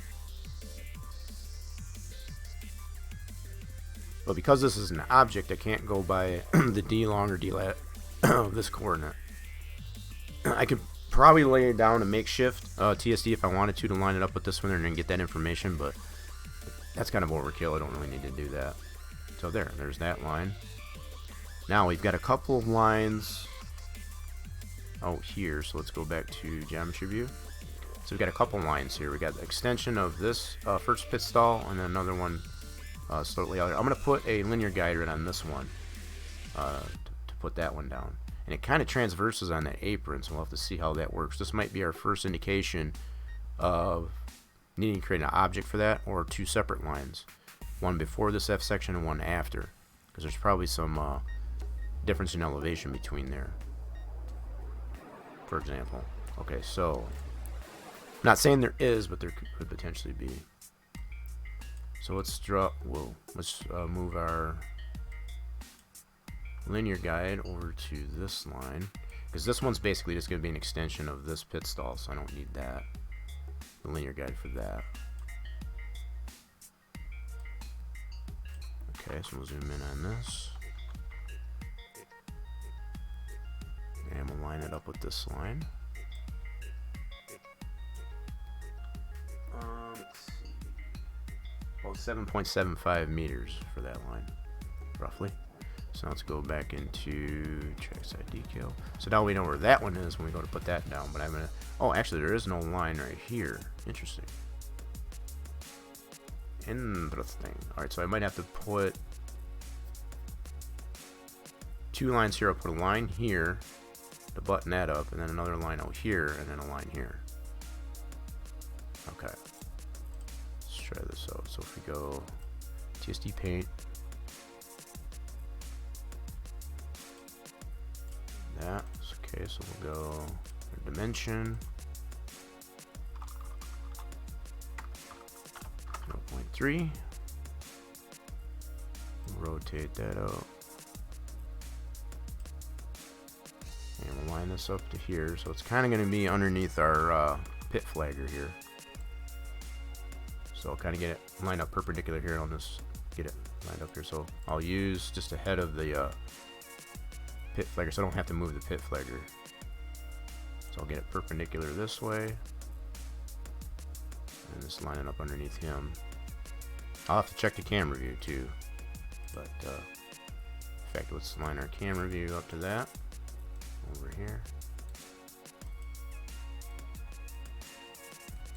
But because this is an object, I can't go by the D long or D lat of this coordinate. I could probably lay it down a makeshift TSD if I wanted to line it up with this one and then get that information, but that's kind of overkill. I don't really need to do that. So there's that line. Now we've got a couple of lines out here, so let's go back to geometry view. So we've got a couple lines here. We got the extension of this first pit stall, and then another one slightly out here. I'm going to put a linear guide right on this one to put that one down. And it kind of transverses on that apron, so we'll have to see how that works. This might be our first indication of needing to create an object for that, or two separate lines. One before this F section and one after, because there's probably some difference in elevation between there, for example. Okay, so I'm not saying there is, but there could potentially be. So let's move our linear guide over to this line, because this one's basically just going to be an extension of this pit stall, so I don't need that, the linear guide for that. Okay, so we'll zoom in on this. And we'll line it up with this line. Let's see. Well, 7.75 meters for that line, roughly. So let's go back into trackside decal. So now we know where that one is when we go to put that down. But I'm gonna. Oh, actually, there is no line right here. Interesting. Interesting. All right, so I might have to put two lines here. I'll put a line here to button that up, and then another line out here, and then a line here. Okay. Let's try this out. So if we go TSD paint. That. Okay, so we'll go dimension 0.3. Rotate that out. And we'll line this up to here. So it's kind of going to be underneath our pit flagger here. So I'll kind of get it lined up perpendicular here. I'll just get it lined up here. So I'll use just ahead of the pit flagger, so I don't have to move the pit flagger. So I'll get it perpendicular this way, and just line it up underneath him. I'll have to check the camera view too, but in fact, let's line our camera view up to that over here,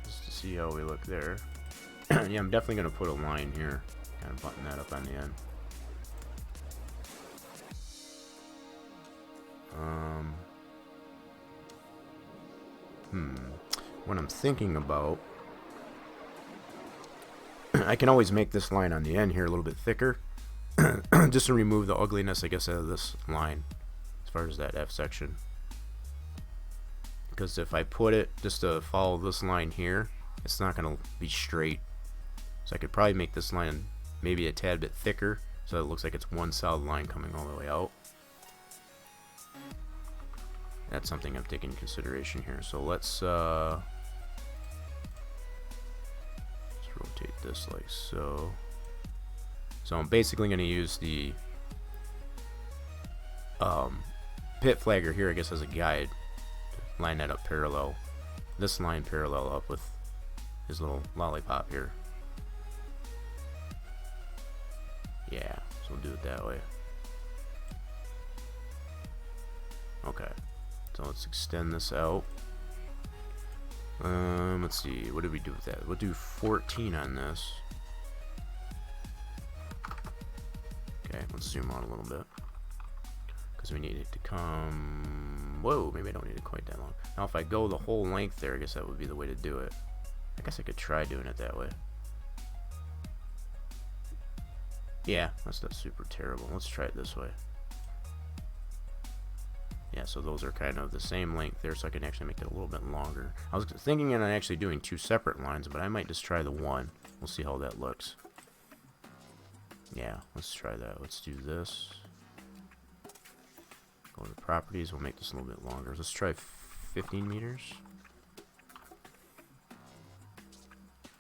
just to see how we look there. Yeah, I'm definitely going to put a line here, kind of button that up on the end. What I'm thinking about, I can always make this line on the end here a little bit thicker, just to remove the ugliness, I guess, out of this line, as far as that F section. Because if I put it just to follow this line here, it's not going to be straight. So I could probably make this line maybe a tad bit thicker, so it looks like it's one solid line coming all the way out. That's something I'm taking into consideration here. So let's rotate this like so. So I'm basically going to use the pit flagger here, I guess, as a guide. Line that up parallel. This line parallel up with his little lollipop here. Yeah, so we'll do it that way. Okay, so let's extend this out. Let's see, what did we do with that? We'll do 14 on this. Okay, let's zoom out a little bit, because we need it to come... Whoa, maybe I don't need it quite that long. Now if I go the whole length there, I guess that would be the way to do it. I guess I could try doing it that way. Yeah, that's not super terrible. Let's try it this way. Yeah, so those are kind of the same length there, so I can actually make it a little bit longer. I was thinking on actually doing 2 separate lines, but I might just try the one. We'll see how that looks. Yeah, let's try that. Let's do this. Go to properties. We'll make this a little bit longer. Let's try 15 meters.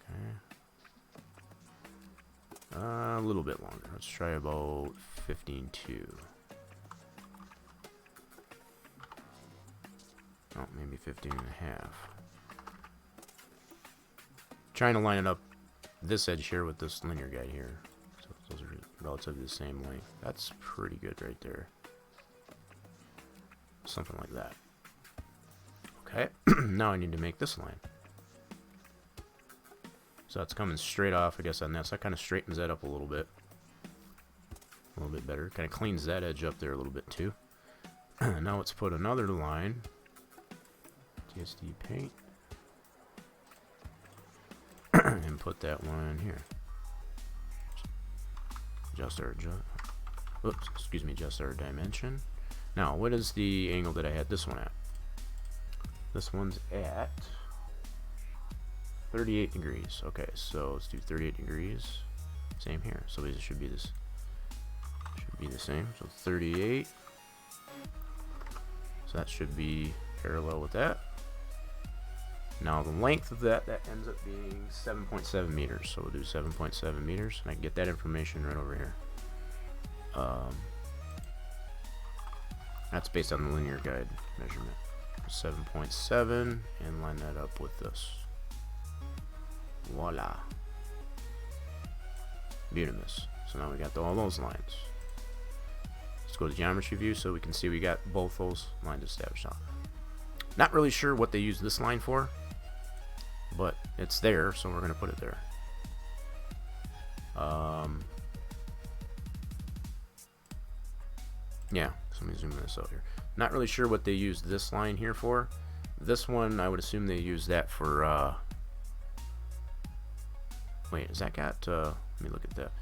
Okay. A little bit longer. Let's try about 15.2. Oh, maybe 15 and a half. Trying to line it up this edge here with this linear guide here. So those are relatively the same length. That's pretty good right there. Something like that. Okay, now I need to make this line. So it's coming straight off, I guess, on that. So that kind of straightens that up a little bit. A little bit better. Kind of cleans that edge up there a little bit too. Now let's put another line. TSD paint. And put that line here. Adjust our dimension. Now, what is the angle that I had this one at? This one's at 38 degrees. Okay, so let's do 38 degrees. Same here. So it should be this. Should be the same. So 38. So that should be parallel with that. Now the length of that ends up being 7.7 meters. So we'll do 7.7 meters, and I can get that information right over here. That's based on the linear guide measurement. 7.7, and line that up with this. Voila. Beautimous. So now we got all those lines. Let's go to geometry view so we can see we got both those lines established now. Not really sure what they use this line for, but it's there, so we're going to put it there. Yeah, so let me zoom this out here. Not really sure what they use this line here for. This one, I would assume they use that for, wait, has that got, let me look at that.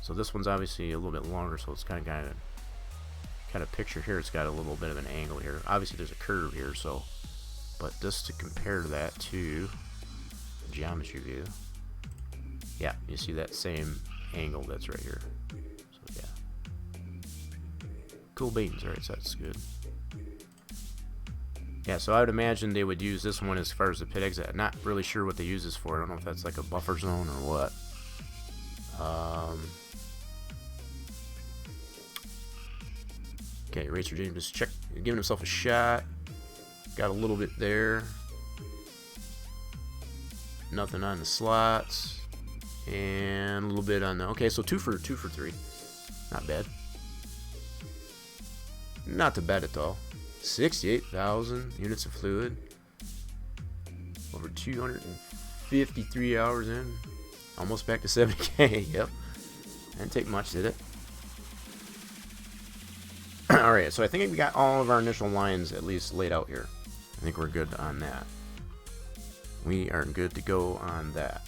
So this one's obviously a little bit longer, so it's kind of picture here, it's got a little bit of an angle here. Obviously there's a curve here, so, but just to compare that to the geometry view, yeah, you see that same angle that's right here. So yeah, cool beans. All right, so that's good. Yeah, so I would imagine they would use this one as far as the pit exit. Not really sure what they use this for. I don't know if that's like a buffer zone or what. Okay, Racer James just giving himself a shot. Got a little bit there. Nothing on the slots. And a little bit on the... Okay, so 2 for 3. Not bad. Not too bad at all. 68,000 units of fluid. Over 253 hours in. Almost back to 70K. Yep. Didn't take much, did it? Alright, so I think we got all of our initial lines at least laid out here. I think we're good on that. We are good to go on that.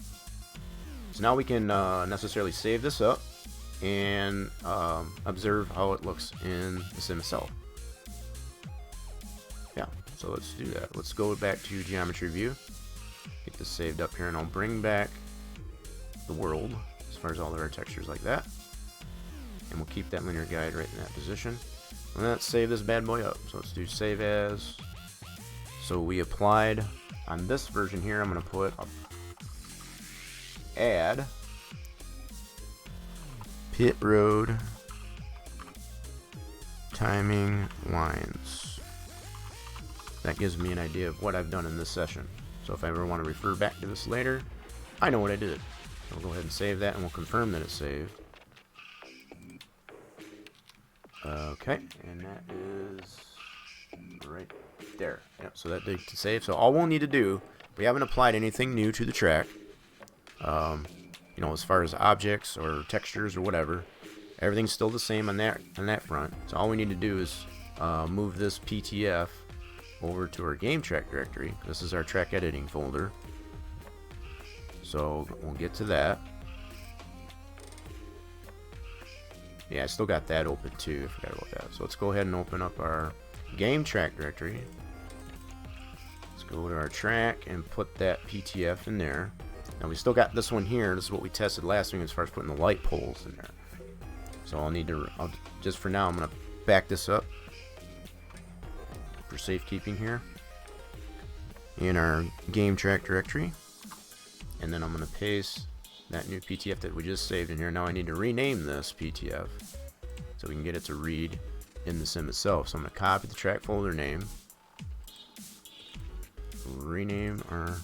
So now we can necessarily save this up and observe how it looks in the sim itself. Yeah, so let's do that. Let's go back to geometry view. Get this saved up here, and I'll bring back the world as far as all of our textures like that. And we'll keep that linear guide right in that position. And let's save this bad boy up. So let's do save as. So we applied on this version here. I'm going to put add pit road timing lines. That gives me an idea of what I've done in this session. So if I ever want to refer back to this later, I know what I did. I'll go ahead and save that, and we'll confirm that it's saved. Okay, and that is right there. Yep, so that did save. So all we'll need to do, we haven't applied anything new to the track. You know, as far as objects or textures or whatever, everything's still the same on that front. So all we need to do is move this PTF over to our game track directory. This is our track editing folder. So we'll get to that. Yeah, I still got that open too. I forgot about that. So let's go ahead and open up our game track directory. Let's go to our track and put that PTF in there. Now we still got this one here. This is what we tested last week as far as putting the light poles in there. So I'll just for now, I'm gonna back this up for safekeeping here in our game track directory, and then I'm gonna paste that new PTF that we just saved in here. Now I need to rename this PTF so we can get it to read in the sim itself. So I'm gonna copy the track folder name, rename our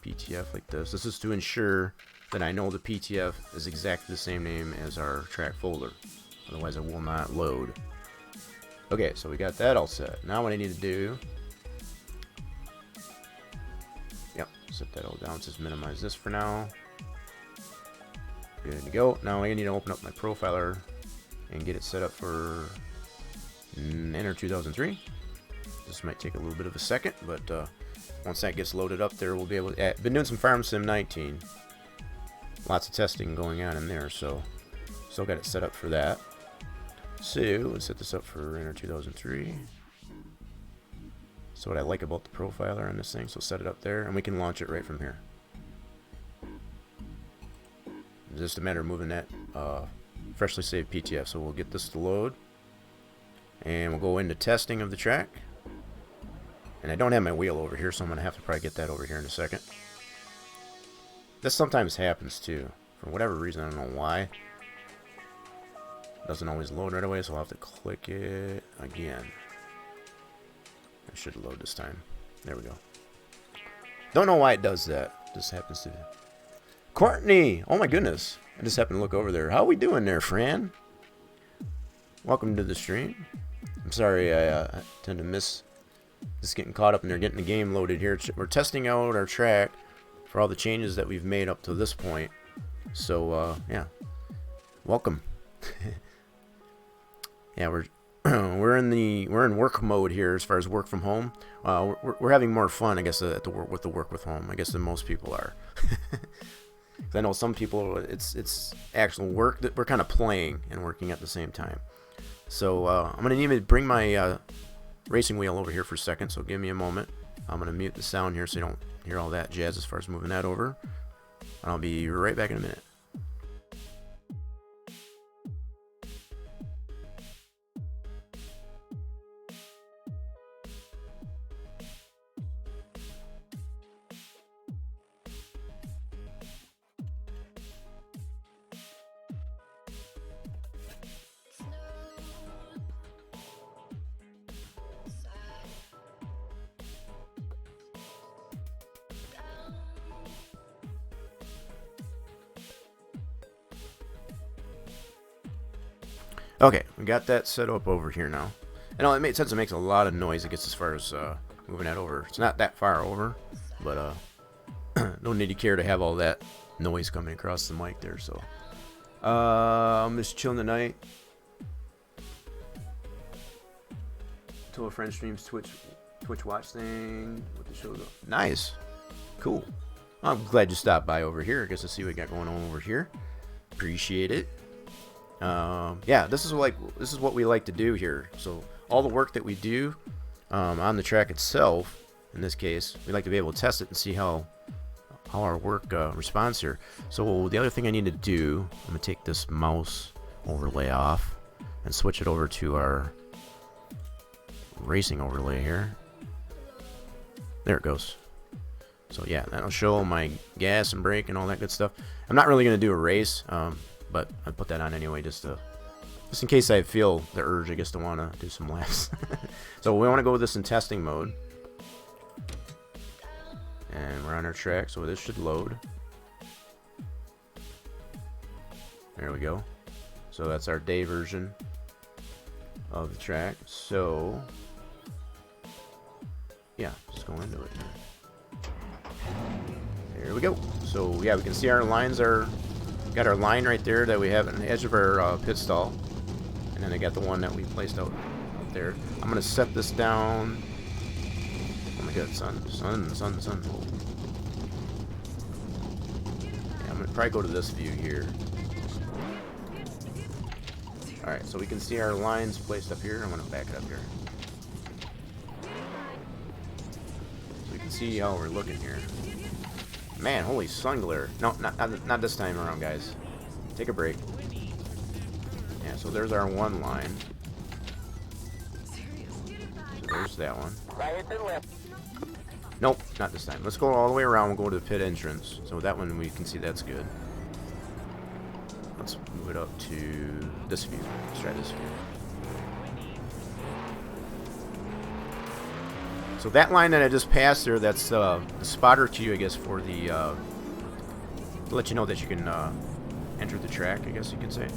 PTF like this. This is to ensure that I know the PTF is exactly the same name as our track folder. Otherwise it will not load. Okay, so we got that all set. Now what I need to do, yep, set that all down. Just minimize this for now. Good to go. Now I need to open up my profiler and get it set up for Enter 2003. This might take a little bit of a second, but once that gets loaded up there, we'll be able to... been doing some Farm Sim 19. Lots of testing going on in there, so still got it set up for that. So let's set this up for Enter 2003. So what I like about the profiler on this thing, so set it up there, and we can launch it right from here. It's just a matter of moving that freshly saved PTF. So we'll get this to load, and we'll go into testing of the track. And I don't have my wheel over here, so I'm going to have to probably get that over here in a second. This sometimes happens too. For whatever reason, I don't know why. It doesn't always load right away, so I'll have to click it again. I should load this time. There we go. Don't know why it does that. Just happens to. Courtney! Oh my goodness. I just happened to look over there. How we doing there, Fran? Welcome to the stream. I'm sorry, I tend to miss just getting caught up in there, getting the game loaded here. We're testing out our track for all the changes that we've made up to this point. So, yeah. Welcome. Yeah, we're in work mode here as far as work from home. We're having more fun, I guess, with the work with home, I guess, than most people are. I know some people, it's actual work that we're kind of playing and working at the same time. So I'm gonna need to bring my racing wheel over here for a second. So give me a moment. I'm gonna mute the sound here so you don't hear all that jazz as far as moving that over. And I'll be right back in a minute. Okay, we got that set up over here now. And it made sense. It makes a lot of noise. It gets as far as moving that over. It's not that far over, but don't need to care to have all that noise coming across the mic there. So I'm just chilling tonight until a friend streams Twitch watch thing with the show. Nice, cool. I'm glad you stopped by over here. I guess to see what we got going on over here. Appreciate it. Yeah, this is what we like to do here. So all the work that we do on the track itself, in this case, we like to be able to test it and see how our work responds here. So the other thing I need to do, I'm gonna take this mouse overlay off and switch it over to our racing overlay here. There it goes. So yeah, that'll show my gas and brake and all that good stuff. I'm not really gonna do a race. But I put that on anyway just to Just in case I feel the urge, I guess, to want to do some laps. So we want to go with this in testing mode. And we're on our track, so this should load. There we go. So that's our day version of the track. So, yeah, just go into it. There we go. So, yeah, we can see our lines are... Got our line right there that we have on the edge of our pit stall. And then I got the one that we placed out there. I'm going to set this down... Oh my god, sun. Oh. Yeah, I'm going to probably go to this view here. Alright, so we can see our lines placed up here. I'm going to back it up here. So we can see how we're looking here. Man, holy sun glare. No, not this time around, guys. Take a break. Yeah, so there's our one line. So there's that one. Nope, not this time. Let's go all the way around. We'll go to the pit entrance. So that one we can see that's good. Let's move it up to this view. Let's try this view. So that line that I just passed there, that's the spotter cue, I guess, for the to let you know that you can enter the track, I guess you could say.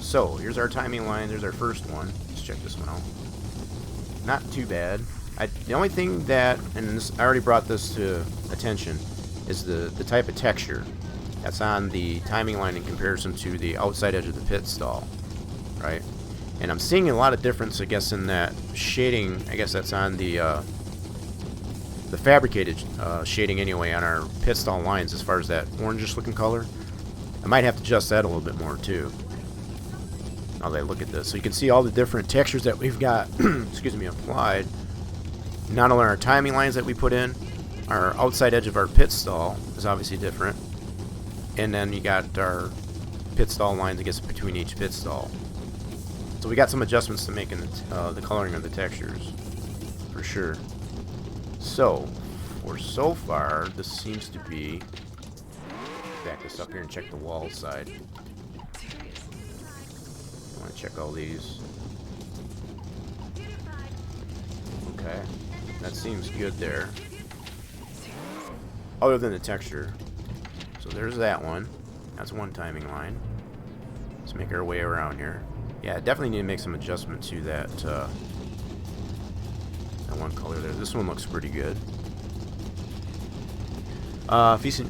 So here's our timing line. There's our first one. Let's check this one out. Not too bad. The only thing that, and this, I already brought this to attention, is the type of texture that's on the timing line in comparison to the outside edge of the pit stall, right? And I'm seeing a lot of difference, I guess, in that shading. I guess that's on the fabricated shading anyway on our pit stall lines, as far as that orangish looking color. I might have to adjust that a little bit more too. Now that I look at this, so you can see all the different textures that we've got, excuse me, applied. Not only our timing lines that we put in, our outside edge of our pit stall is obviously different, and then you got our pit stall lines, I guess, between each pit stall. So we got some adjustments to make in the coloring of the textures, for sure. So far, this seems to be... Back this up here and check the wall side. I want to check all these. Okay, that seems good there. Other than the texture. So there's that one. That's one timing line. Let's make our way around here. Yeah, definitely need to make some adjustment to that that one color there. This one looks pretty good. If you see...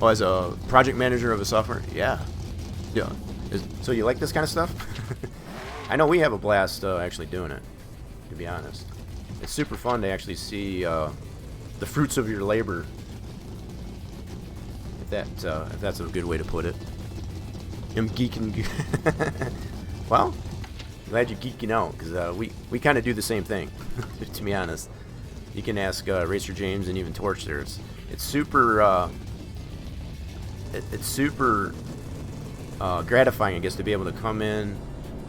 Oh, as a project manager of a software? Yeah. So you like this kind of stuff? I know we have a blast actually doing it, to be honest. It's super fun to actually see the fruits of your labor. If that's a good way to put it. I'm geeking. Well, glad you're geeking out, because we kind of do the same thing, to be honest. You can ask Racer James and even Torch there. It's super gratifying, I guess, to be able to come in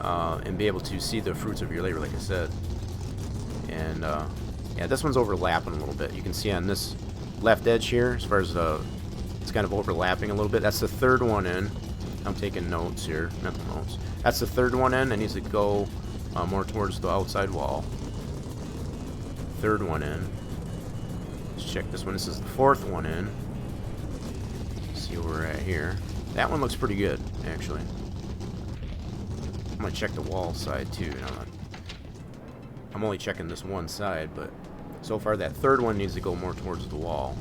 and be able to see the fruits of your labor, like I said. And yeah, this one's overlapping a little bit. You can see on this left edge here, as far as it's kind of overlapping a little bit. That's the third one in. I'm taking notes here, mental notes. That's the third one in. That needs to go more towards the outside wall. Third one in. Let's check this one. This is the fourth one in. See where we're at here. That one looks pretty good, actually. I'm gonna check the wall side too. I'm only checking this one side, but so far that third one needs to go more towards the wall.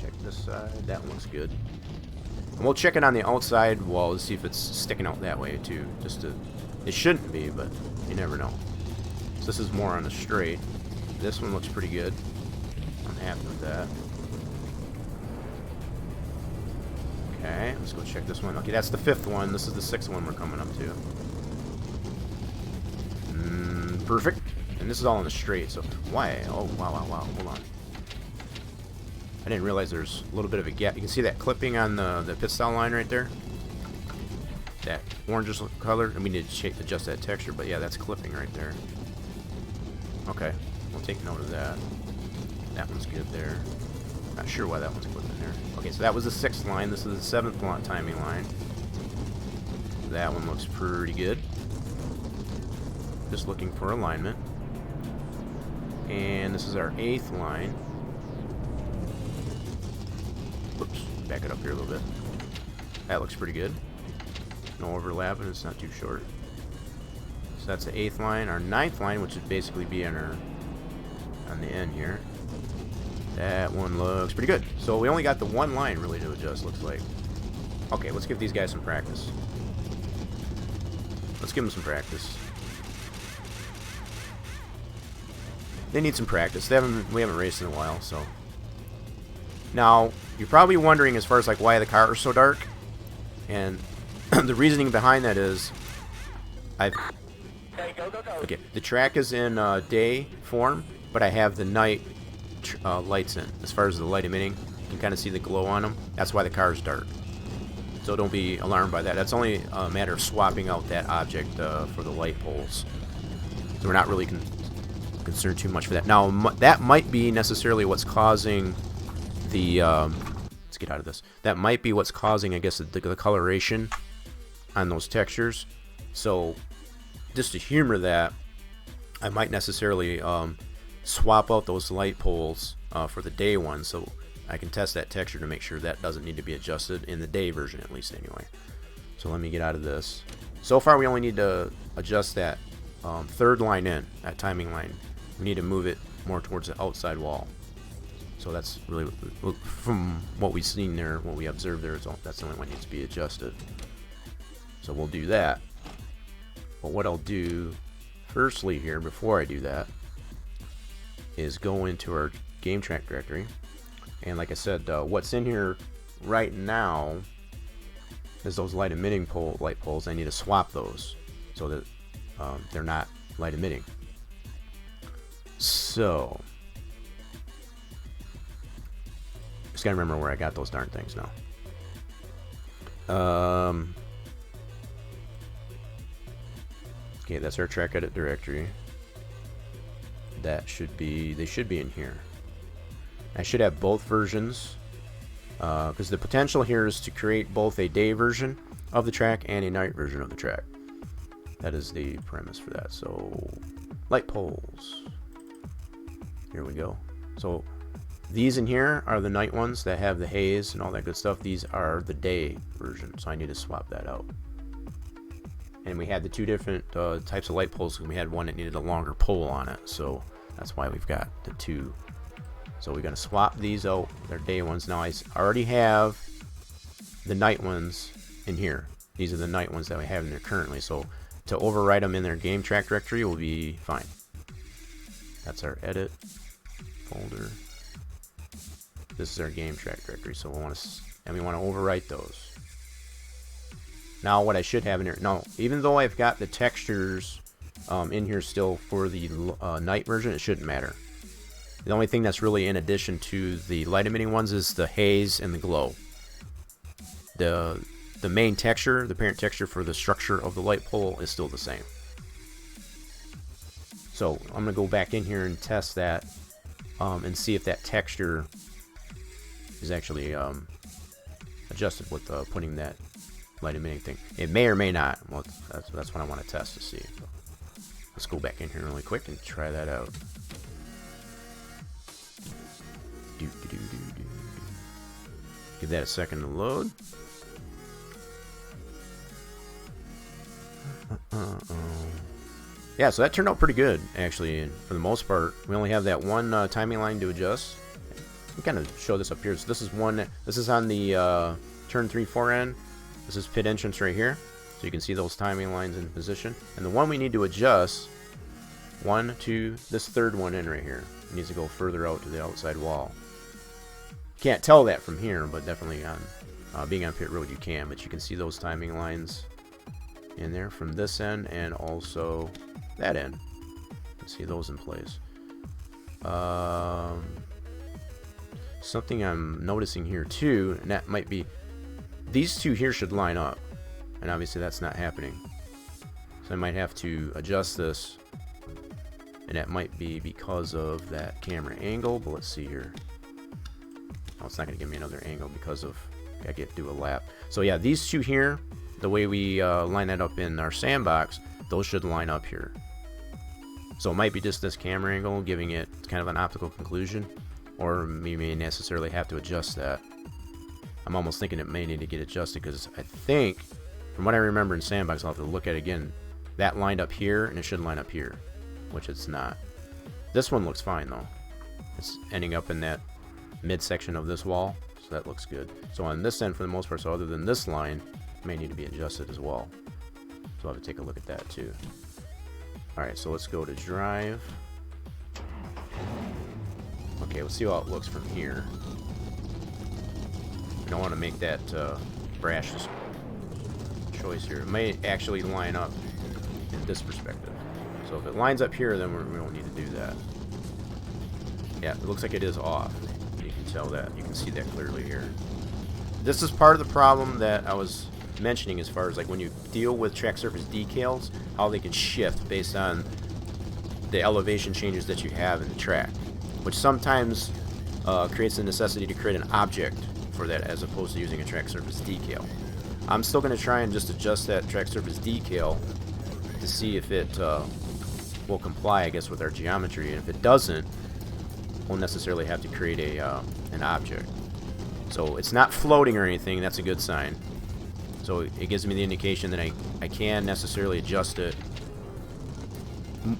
Check this side. That one looks good. And we'll check it on the outside wall to see if it's sticking out that way too. It shouldn't be, but you never know. So this is more on the straight. This one looks pretty good. I'm happy with that. Okay, let's go check this one. Okay, that's the fifth one. This is the sixth one we're coming up to. Perfect. And this is all on the straight, so why? Oh, wow. Hold on. I didn't realize there's a little bit of a gap. You can see that clipping on the pit stall line right there. That orangish color. And we need to adjust that texture, but yeah, that's clipping right there. Okay, we'll take note of that. That one's good there. Not sure why that one's put in there. Okay, so that was the 6th line. This is the 7th timing line. That one looks pretty good. Just looking for alignment. And this is our 8th line. Whoops, back it up here a little bit. That looks pretty good. No overlap, and it's not too short. So that's the 8th line. Our 9th line, which would basically be on the end here. That one looks pretty good. So we only got the one line really to adjust, looks like. Okay, let's give these guys some practice. Let's give them some practice. They need some practice. We haven't raced in a while, so. Now, you're probably wondering as far as like why the car is so dark. And the reasoning behind that is okay, the track is in day form, but I have the night lights in. As far as the light emitting, you can kind of see the glow on them. That's why the car is dark. So don't be alarmed by that. That's only a matter of swapping out that object for the light poles. So we're not really concerned too much for that. Now, that might be necessarily what's causing the... let's get out of this. That might be what's causing, I guess, the coloration on those textures. So just to humor that, I might necessarily swap out those light poles for the day one, so I can test that texture to make sure that doesn't need to be adjusted in the day version, at least anyway. So let me get out of this. So far we only need to adjust that 3rd line in, that timing line. We need to move it more towards the outside wall. So that's really, from what we've seen there, what we observed there, that's the only one that needs to be adjusted. So we'll do that. But what I'll do firstly here, before I do that, is go into our game track directory. And like I said, what's in here right now is those light emitting light poles. I need to swap those so that they're not light emitting. So just gotta remember where I got those darn things now. Okay, that's our track edit directory. They should be in here. I should have both versions, because the potential here is to create both a day version of the track and a night version of the track. That is the premise for that. So, light poles. Here we go. So, these in here are the night ones that have the haze and all that good stuff. These are the day version, so I need to swap that out. And we had the 2 different types of light poles, and we had one that needed a longer pole on it, so that's why we've got the 2. So we're going to swap these out. They're day ones. Now I already have the night ones in here. These are the night ones that we have in there currently, so to overwrite them in their game track directory will be fine. That's our edit folder. This is our game track directory, so we want to overwrite those. Now what I should have in here, now even though I've got the textures in here still for the night version, it shouldn't matter. The only thing that's really in addition to the light emitting ones is the haze and the glow. The main texture, the parent texture for the structure of the light pole is still the same. So I'm going to go back in here and test that and see if that texture is actually adjusted with putting that light emitting thing. It may or may not. Well, that's what I want to test to see. So let's go back in here really quick and try that out. Give that a second to load. Yeah, so that turned out pretty good, actually, for the most part. We only have that one timing line to adjust. We kind of show this up here. So this is one. This is on the turn 3/4 end. This is pit entrance right here. So you can see those timing lines in position. And the one we need to adjust, 1, 2, this 3rd one in right here. It needs to go further out to the outside wall. Can't tell that from here, but definitely on being on pit road you can. But you can see those timing lines in there from this end and also that end. You can see those in place. Something I'm noticing here too, and that might be, these 2 here should line up, and obviously that's not happening. So I might have to adjust this and that might be because of that camera angle, but let's see here. Oh, it's not going to give me another angle because of I get do a lap. So yeah, these two here, the way we line that up in our sandbox, those should line up here. So it might be just this camera angle giving it kind of an optical conclusion, or we may necessarily have to adjust that. I'm almost thinking it may need to get adjusted because I think, from what I remember in sandbox, I'll have to look at it again, that lined up here and it should line up here, which it's not. This one looks fine though. It's ending up in that midsection of this wall, so that looks good. So on this end, for the most part, so other than this line, it may need to be adjusted as well. So I'll have to take a look at that too. Alright, so let's go to drive. Okay, let's see how it looks from here. I don't want to make that brash choice here. It may actually line up in this perspective. So if it lines up here, then we don't need to do that. Yeah, it looks like it is off. You can tell that. You can see that clearly here. This is part of the problem that I was mentioning as far as like when you deal with track surface decals, how they can shift based on the elevation changes that you have in the track, which sometimes creates the necessity to create an object for that as opposed to using a track surface decal. I'm still going to try and just adjust that track surface decal to see if it will comply, I guess, with our geometry, and if it doesn't, we'll necessarily have to create a an object. So it's not floating or anything. That's a good sign. So it gives me the indication that I can necessarily adjust it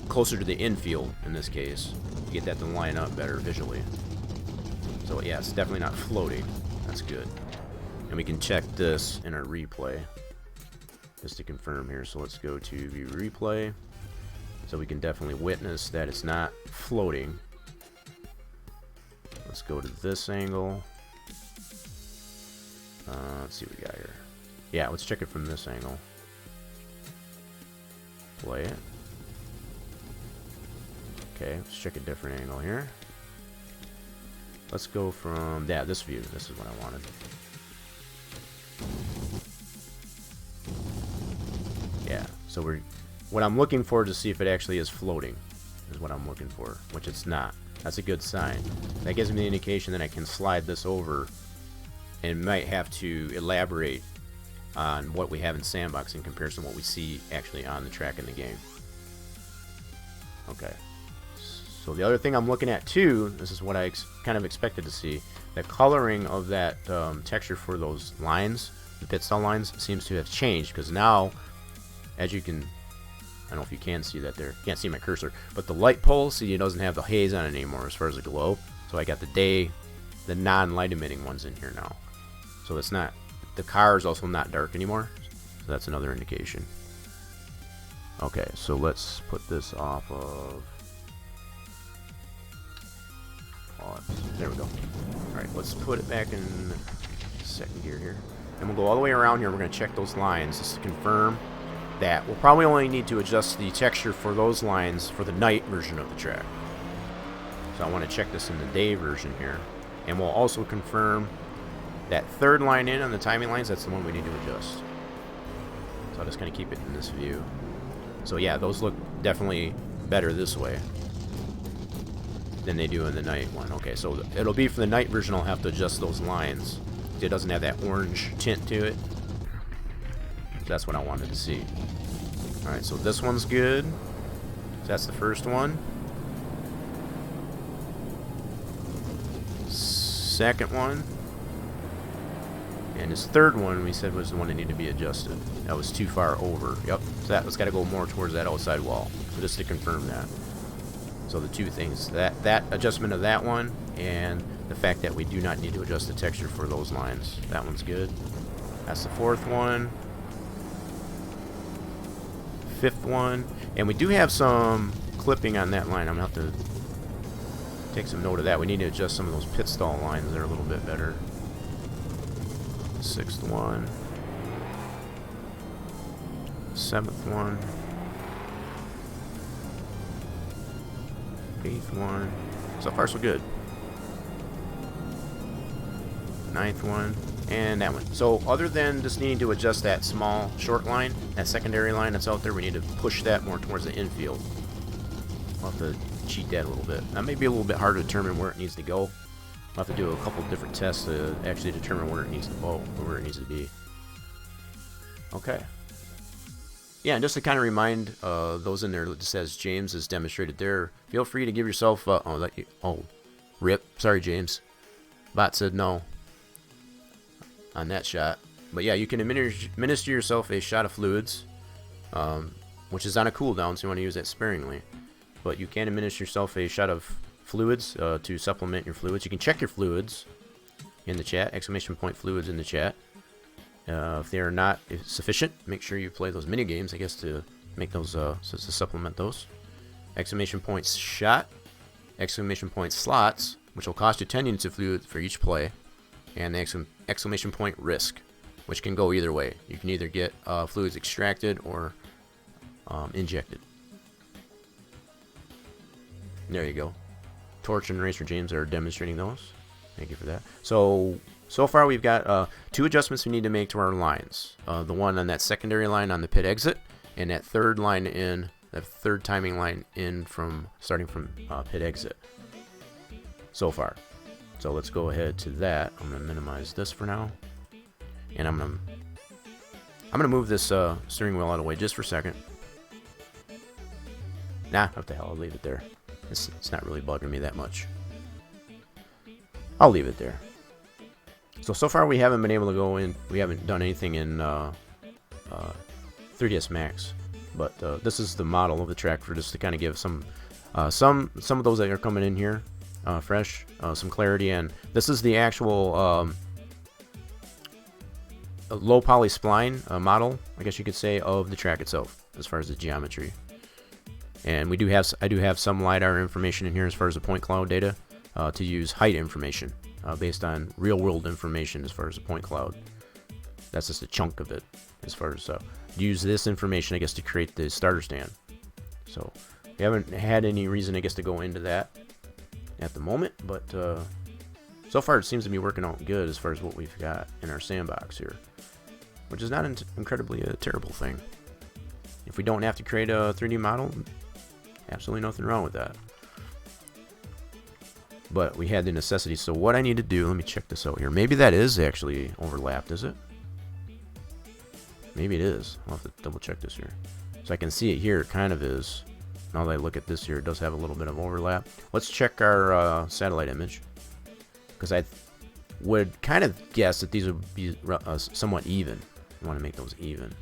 closer to the infield in this case to get that to line up better visually. So yeah, it's definitely not floating. That's good. And we can check this in our replay just to confirm here. So let's go to view replay. So we can definitely witness that it's not floating. Let's go to this angle. Let's see what we got here. Yeah, let's check it from this angle. Play it. Okay, let's check a different angle here. Let's go from this view. This is what I wanted. Yeah, so what I'm looking for to see if it actually is floating is what I'm looking for, which it's not. That's a good sign. That gives me the indication that I can slide this over and might have to elaborate on what we have in sandbox in comparison to what we see actually on the track in the game. Okay. So the other thing I'm looking at too, this is what I kind of expected to see, the coloring of that texture for those lines, the pit stall lines, seems to have changed, because now, as you can, I don't know if you can see that there, can't see my cursor, but the light pole, see, it doesn't have the haze on it anymore as far as the glow. So I got the non-light emitting ones in here now. So it's not, the car is also not dark anymore. So that's another indication. Okay, so let's put this off of, there we go. Alright, let's put it back in second gear here. And we'll go all the way around here. We're going to check those lines just to confirm that. We'll probably only need to adjust the texture for those lines for the night version of the track. So I want to check this in the day version here. And we'll also confirm that third line in on the timing lines, that's the one we need to adjust. So I'll just kind of keep it in this view. So yeah, those look definitely better this way than they do in the night one. Okay, so it'll be for the night version, I'll have to adjust those lines. It doesn't have that orange tint to it. So that's what I wanted to see. Alright, so this one's good. So that's the first one. Second one. And this third one we said was the one that needed to be adjusted. That was too far over. Yep. So that's got to go more towards that outside wall. So just to confirm that. So the two things, that adjustment of that one and the fact that we do not need to adjust the texture for those lines. That one's good. That's the fourth one. Fifth one. And we do have some clipping on that line. I'm going to have to take some note of that. We need to adjust some of those pit stall lines there a little bit better. Sixth one. Seventh one. Eighth one. So far so good. Ninth one. And that one. So other than just needing to adjust that small short line, that secondary line that's out there, we need to push that more towards the infield. I'll have to cheat that a little bit. That may be a little bit hard to determine where it needs to go. I'll have to do a couple different tests to actually determine where it needs to go, or where it needs to be. Okay. Yeah, and just to kind of remind those in there that says James has demonstrated there, feel free to give yourself rip. Sorry, James. Bot said no on that shot. But yeah, you can administer yourself a shot of fluids, which is on a cooldown, so you want to use that sparingly. But you can administer yourself a shot of fluids to supplement your fluids. You can check your fluids in the chat, !fluids in the chat. If they are not sufficient, make sure you play those mini games, I guess, to make those to supplement those. !shot, !slots, which will cost you 10 units of fluid for each play, and the !risk, which can go either way. You can either get fluids extracted or injected. There you go. Torch and Racer James are demonstrating those. Thank you for that. So far we've got 2 adjustments we need to make to our lines. The one on that secondary line on the pit exit, and that third line in, that third timing line in from starting from pit exit. So far. So let's go ahead to that. I'm gonna minimize this for now, and I'm gonna move this steering wheel out of the way just for a second. Nah, what the hell? I'll leave it there. It's not really bugging me that much. I'll leave it there. So far we haven't been able to go in. We haven't done anything in 3ds Max, but this is the model of the track for just to kind of give some of those that are coming in here fresh, some clarity. And this is the actual low poly spline model, I guess you could say, of the track itself as far as the geometry. And I do have some LiDAR information in here as far as the point cloud data to use height information based on real world information as far as the point cloud. That's just a chunk of it as far as use this information, I guess, to create the starter stand. So we haven't had any reason, I guess, to go into that at the moment, but so far it seems to be working out good as far as what we've got in our sandbox here, which is not incredibly a terrible thing. If we don't have to create a 3D model, absolutely nothing wrong with that. But we had the necessity, so what I need to do, let me check this out here. Maybe that is actually overlapped, is it? Maybe it is. I'll have to double check this here. So I can see it here, it kind of is. Now that I look at this here, it does have a little bit of overlap. Let's check our satellite image, because I would kind of guess that these would be somewhat even. I want to make those even.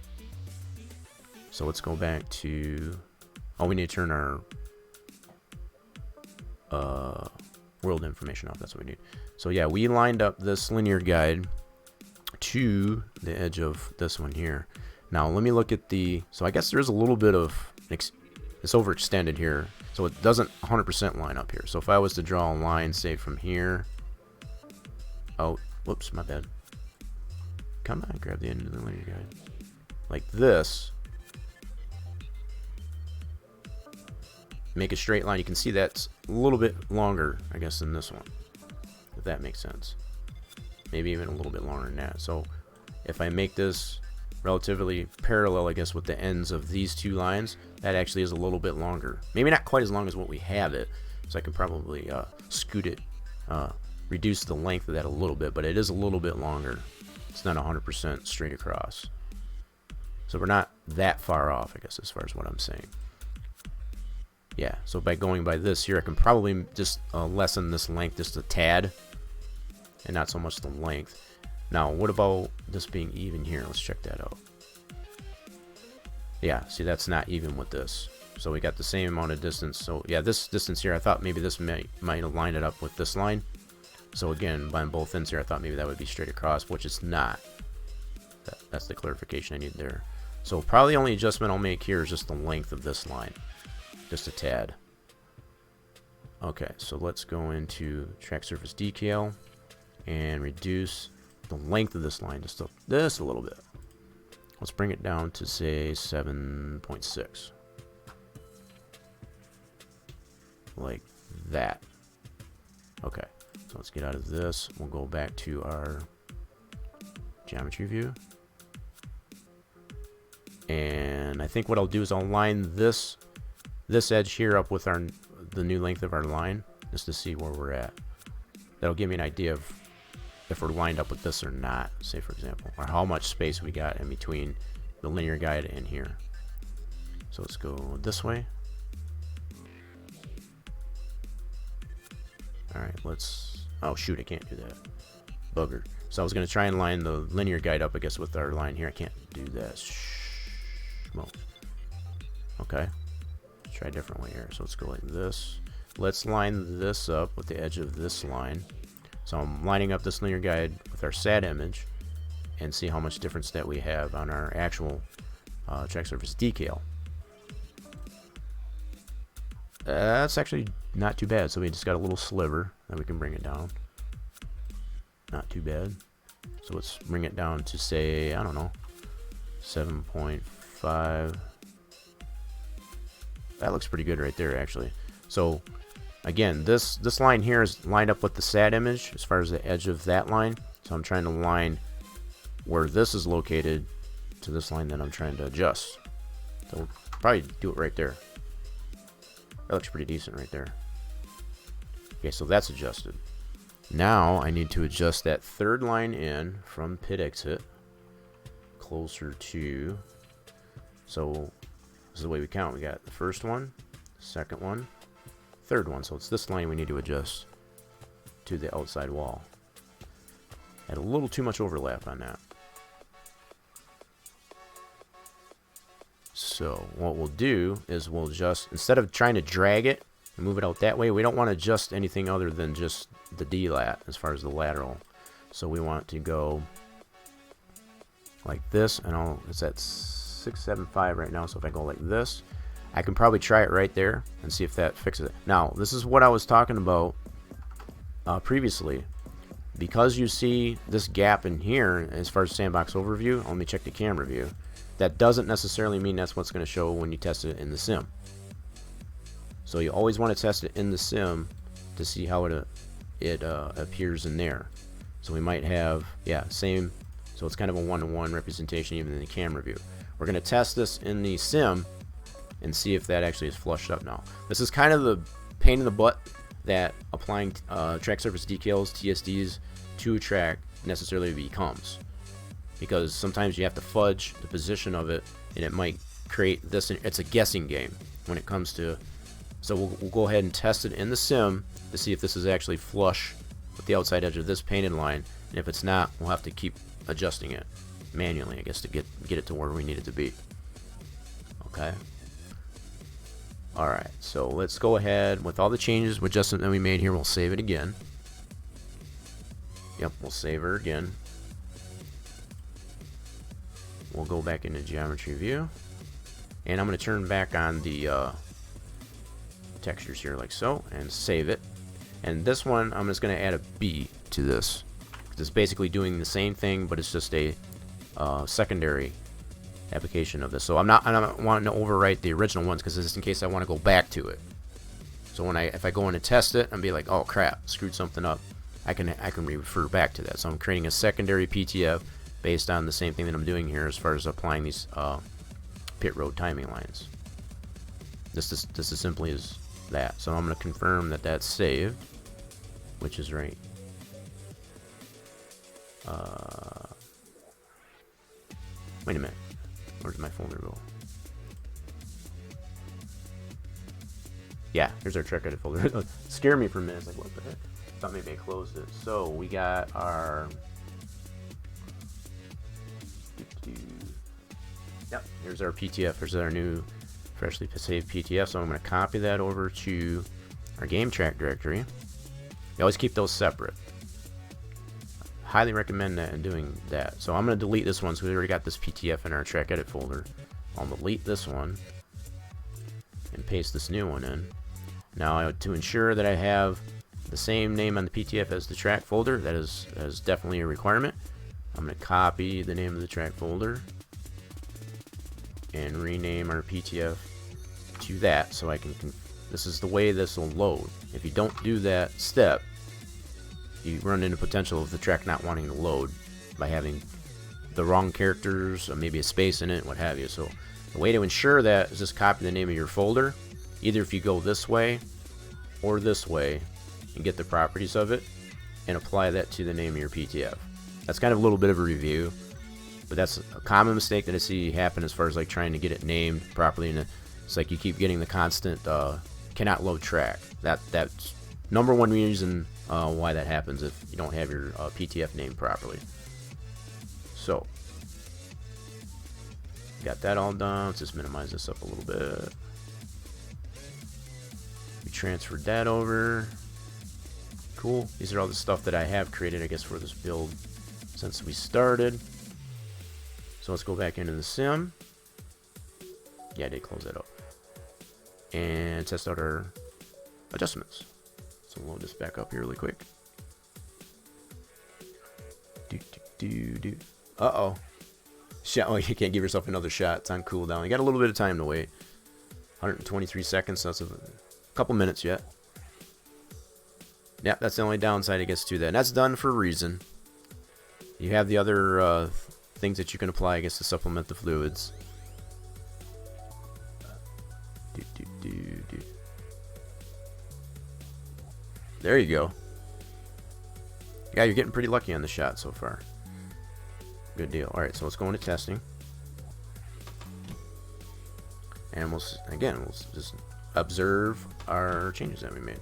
So let's go back to... Oh, we need to turn our world information off. That's what we need. So yeah, we lined up this linear guide to the edge of this one here. Now let me look at the... So I guess there's a little bit of... It's overextended here. So it doesn't 100% line up here. So if I was to draw a line, say from here... Oh, whoops, my bad. Come on, grab the end of the linear guide. Like this. Make a straight line. You can see that's a little bit longer, I guess, than this one, if that makes sense. Maybe even a little bit longer than that. So if I make this relatively parallel, I guess, with the ends of these 2 lines, that actually is a little bit longer. Maybe not quite as long as what we have it, so I can probably scoot it, reduce the length of that a little bit, but it is a little bit longer. It's not 100% straight across. So we're not that far off, I guess, as far as what I'm saying. Yeah, so by going by this here, I can probably just lessen this length just a tad, and not so much the length. Now, what about this being even here? Let's check that out. Yeah, see, that's not even with this. So we got the same amount of distance. So yeah, this distance here, I thought maybe this might line it up with this line. So again, by both ends here, I thought maybe that would be straight across, which it's not. That's the clarification I need there. So probably the only adjustment I'll make here is just the length of this line. Just a tad. Okay, so let's go into track surface decal and reduce the length of this line just a little bit. Let's bring it down to, say, 7.6. Like that. Okay, so let's get out of this. We'll go back to our geometry view. And I think what I'll do is I'll line this this edge here up with the new length of our line, just to see where we're at. That'll give me an idea of if we're lined up with this or not, say for example, or how much space we got in between the linear guide and here. So let's go this way. Alright, oh shoot, I can't do that. Bugger. So I was going to try and line the linear guide up, I guess, with our line here. I can't do that. Smoke. Okay. Let's try a different way here. So let's go like this. Let's line this up with the edge of this line. So I'm lining up this linear guide with our SAT image and see how much difference that we have on our actual track surface decal. That's actually not too bad. So we just got a little sliver that we can bring it down. Not too bad. So let's bring it down to, say, I don't know, 7.5. That looks pretty good right there, actually. So again, this line here is lined up with the SAT image as far as the edge of that line. So I'm trying to line where this is located to this line that I'm trying to adjust. So we'll probably do it right there. That looks pretty decent right there. Okay, so that's adjusted. Now I need to adjust that third line in from pit exit closer to, so this is the way we count. We got the first one, second one, third one. So it's this line we need to adjust to the outside wall. Had a little too much overlap on that. So what we'll do is we'll just, instead of trying to drag it and move it out that way, we don't want to adjust anything other than just the D-lat as far as the lateral. So we want to go like this, and it's at 675 right now. So if I go like this, I can probably try it right there and see if that fixes it. Now, this is what I was talking about previously. Because you see this gap in here as far as sandbox overview, let me check the camera view. That doesn't necessarily mean that's what's going to show when you test it in the sim. So you always want to test it in the sim to see how it appears in there. So we might have, yeah, same. So it's kind of a one-to-one representation even in the camera view. We're going to test this in the sim and see if that actually is flushed up now. This is kind of the pain in the butt that applying track surface decals, TSDs, to a track necessarily becomes. Because sometimes you have to fudge the position of it, and it might create this. It's a guessing game when it comes to. So we'll go ahead and test it in the sim to see if this is actually flush with the outside edge of this painted line. And if it's not, we'll have to keep adjusting it manually, I guess, to get it to where we need it to be. Okay. All right. So let's go ahead with all the changes with adjustment that we made here. We'll save it again. Yep, we'll save her again. We'll go back into geometry view, and I'm going to turn back on the textures here like so and save it. And this one I'm just going to add a B to this. It's basically doing the same thing, but it's just a secondary application of this. So I'm not wanting to overwrite the original ones because just in case I want to go back to it. So if I go in and test it and be like, oh crap, screwed something up, I can refer back to that. So I'm creating a secondary PTF based on the same thing that I'm doing here as far as applying these pit road timing lines. This is simply as that. So I'm going to confirm that that's saved, which is right. Wait a minute. Where did my folder go? Yeah, here's our track edit folder. It scared me for a minute. It's like, what the heck? Thought maybe I closed it. So we got our. Yep, here's our PTF. Here's our new freshly saved PTF. So I'm going to copy that over to our game track directory. You always keep those separate. Highly recommend that and doing that. So I'm going to delete this one. So we already got this PTF in our track edit folder. I'll delete this one and paste this new one in. Now to ensure that I have the same name on the PTF as the track folder, that is definitely a requirement. I'm going to copy the name of the track folder and rename our PTF to that so I can this is the way this will load. If you don't do that step, you run into potential of the track not wanting to load by having the wrong characters or maybe a space in it, what have you. So the way to ensure that is just copy the name of your folder Either if you go this way or this way and get the properties of it and apply that to the name of your PTF. That's kind of a little bit of a review, but that's a common mistake that I see happen as far as like trying to get it named properly, and it's like you keep getting the constant cannot load track. That's number one reason why that happens, if you don't have your PTF named properly. So got that all done. Let's just minimize this up a little bit. We transferred that over. Cool. These are all the stuff that I have created, I guess, for this build since we started. So let's go back into the sim. Yeah, I did close that up. And test out our adjustments. So load this back up here really quick. Uh-oh. Shot. Oh, you can't give yourself another shot. It's on cooldown. You got a little bit of time to wait. 123 seconds, so that's a couple minutes yet. Yeah, that's the only downside, I guess, to that. And that's done for a reason. You have the other things that you can apply, I guess, to supplement the fluids. There you go. Yeah, you're getting pretty lucky on the shot so far. Good deal. Alright, so let's go into testing. And we'll just observe our changes that we made.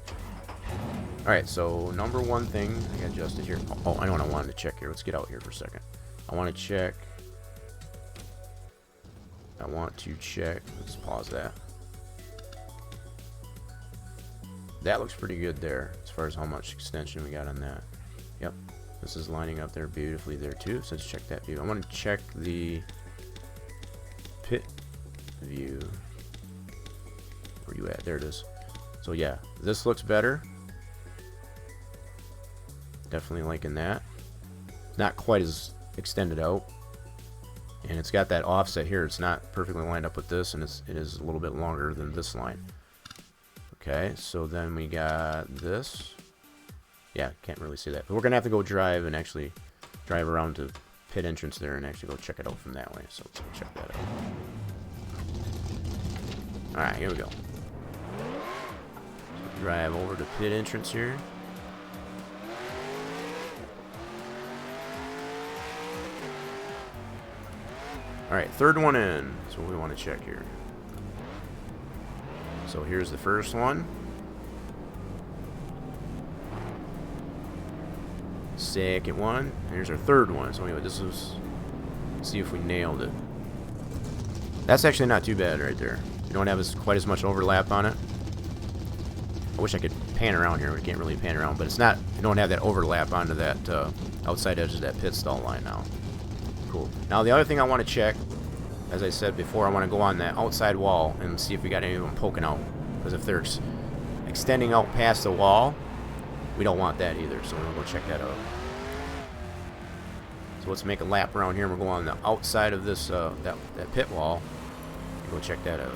Alright, so number one thing I got adjusted here. Oh, I know what I wanted to check here. Let's get out here for a second. I want to check. Let's pause that. That looks pretty good there as far as how much extension we got on that. Yep, this is lining up there beautifully there too. So let's check that view. I want to check the pit view. Where you at? There it is. So yeah, this looks better. Definitely liking that. Not quite as extended out, and it's got that offset here. It's not perfectly lined up with this, and it is a little bit longer than this line. Okay, so then we got this. Yeah, can't really see that, but we're gonna have to go drive and actually drive around to pit entrance there and actually go check it out from that way. So let's go check that out. All right, here we go. So drive over to pit entrance here. Alright, third one in. That's what we want to check here. So here's the first one. Second one. Here's our third one. So anyway, this is... Let's see if we nailed it. That's actually not too bad right there. You don't have quite as much overlap on it. I wish I could pan around here. We can't really pan around, but it's not... You don't have that overlap onto that outside edge of that pit stall line now. Cool. Now the other thing I want to check, as I said before, I want to go on that outside wall and see if we got any of them poking out. Because if they're extending out past the wall, we don't want that either. So we'll go check that out. So let's make a lap around here. We'll go on the outside of this that pit wall and go check that out.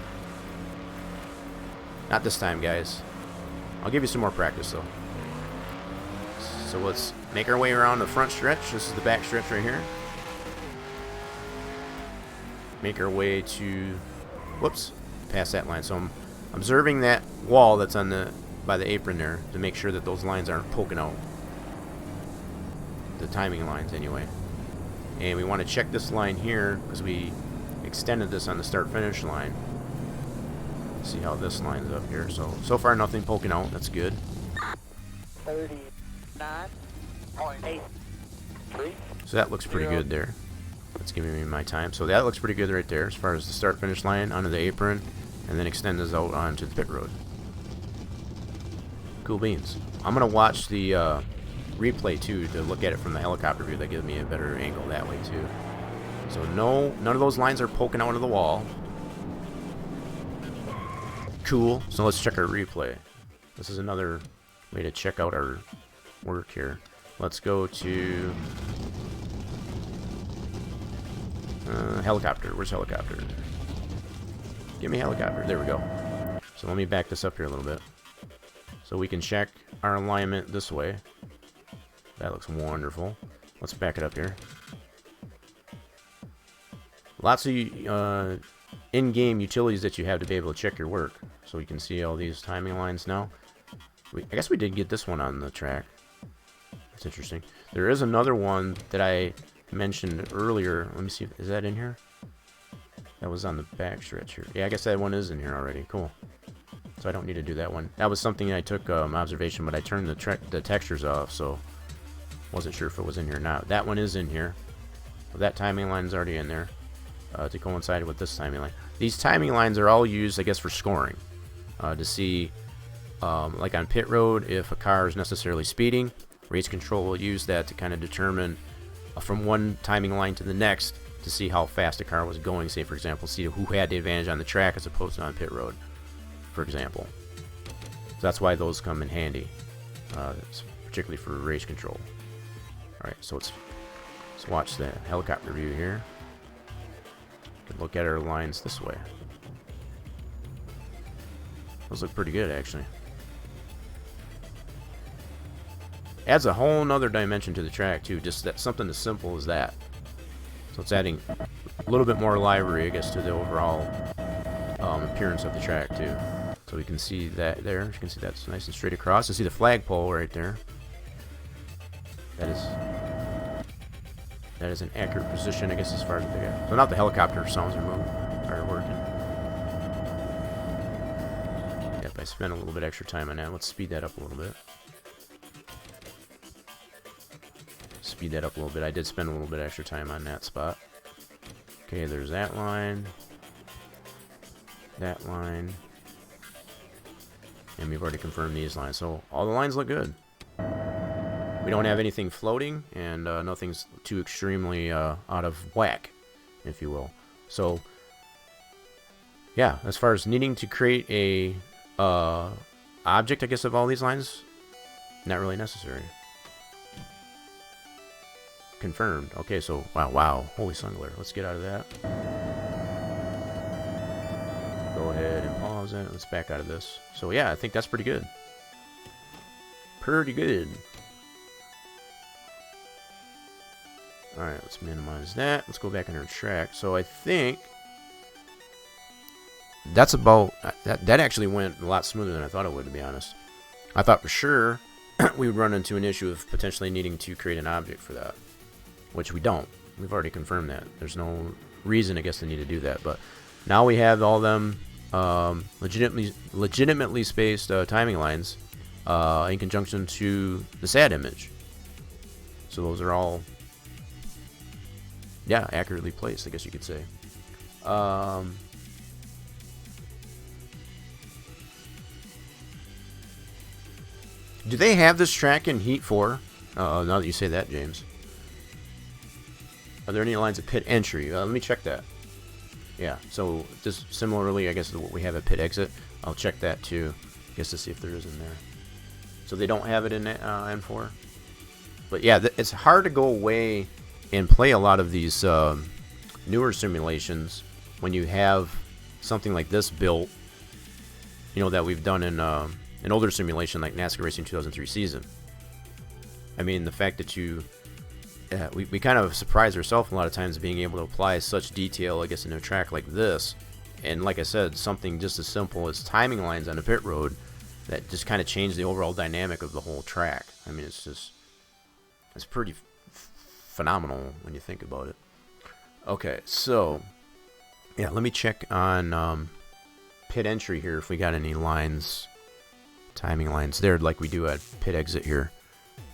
Not this time, guys. I'll give you some more practice though. So let's make our way around the front stretch. This is the back stretch right here. Make our way to, whoops, past that line. So I'm observing that wall that's on by the apron there to make sure that those lines aren't poking out. The timing lines anyway. And we want to check this line here because we extended this on the start finish line. See how this lines up here. So far nothing poking out. That's good. 39.83. So that looks pretty good there. That's giving me my time. So that looks pretty good right there as far as the start finish line onto the apron, and then extend this out onto the pit road. Cool beans. I'm gonna watch the replay too to look at it from the helicopter view. That gives me a better angle that way too. So no, none of those lines are poking out of the wall. Cool. So let's check our replay. This is another way to check out our work here. Let's go to helicopter. Where's helicopter? Give me helicopter. There we go. So let me back this up here a little bit. So we can check our alignment this way. That looks wonderful. Let's back it up here. Lots of in-game utilities that you have to be able to check your work. So you can see all these timing lines now. I guess we did get this one on the track. That's interesting. There is another one that I mentioned earlier. Let me see. Is that in here? That was on the back stretch here. Yeah, I guess that one is in here already. Cool. So I don't need to do that one. That was something I took observation, but I turned the textures off, so wasn't sure if it was in here or not. That one is in here. So that timing line is already in there to coincide with this timing line. These timing lines are all used, I guess, for scoring. To see, like on pit road, if a car is necessarily speeding, race control will use that to kind of determine from one timing line to the next to see how fast a car was going. Say, for example, see who had the advantage on the track as opposed to on pit road, for example. So that's why those come in handy, particularly for race control. All right, so let's watch the helicopter view here. Look at our lines this way. Those look pretty good, actually. Adds a whole nother dimension to the track, too. Just that something as simple as that. So it's adding a little bit more livery, I guess, to the overall appearance of the track, too. So we can see that there. You can see that's nice and straight across. You see the flagpole right there. That is an accurate position, I guess, as far as the guy. So now the helicopter sounds are working. Yep, I spent a little bit extra time on that. Let's speed that up a little bit. Speed that up a little bit. I did spend a little bit extra time on that spot. Okay, there's that line. That line. And we've already confirmed these lines. So all the lines look good. We don't have anything floating, and nothing's too extremely out of whack, if you will. So, yeah, as far as needing to create a object, I guess, of all these lines, not really necessary. Confirmed. Okay, so, wow, holy sungler. Let's get out of that. Go ahead and pause it. Let's back out of this. So, yeah, I think that's pretty good. Pretty good. Alright, let's minimize that. Let's go back on our track. So I think that's about... That actually went a lot smoother than I thought it would, to be honest. I thought for sure we would run into an issue of potentially needing to create an object for that, which we don't. We've already confirmed that. There's no reason, I guess, to need to do that. But now we have all them legitimately spaced timing lines in conjunction to the SAT image. So those are all... yeah, accurately placed, I guess you could say. Do they have this track in Heat 4? Now that you say that, James. Are there any lines at pit entry? Let me check that. Yeah, so just similarly, I guess, to what we have at pit exit. I'll check that too, I guess, to see if there is in there. So they don't have it in N4? But yeah, it's hard to go away and play a lot of these newer simulations when you have something like this built, you know, that we've done in an older simulation like NASCAR Racing 2003 season. I mean, the fact that we kind of surprise ourselves a lot of times being able to apply such detail, I guess, in a track like this. And like I said, something just as simple as timing lines on a pit road that just kind of change the overall dynamic of the whole track. I mean, it's pretty phenomenal when you think about it. Okay, so yeah, let me check on pit entry here if we got any lines, timing lines there like we do at pit exit here.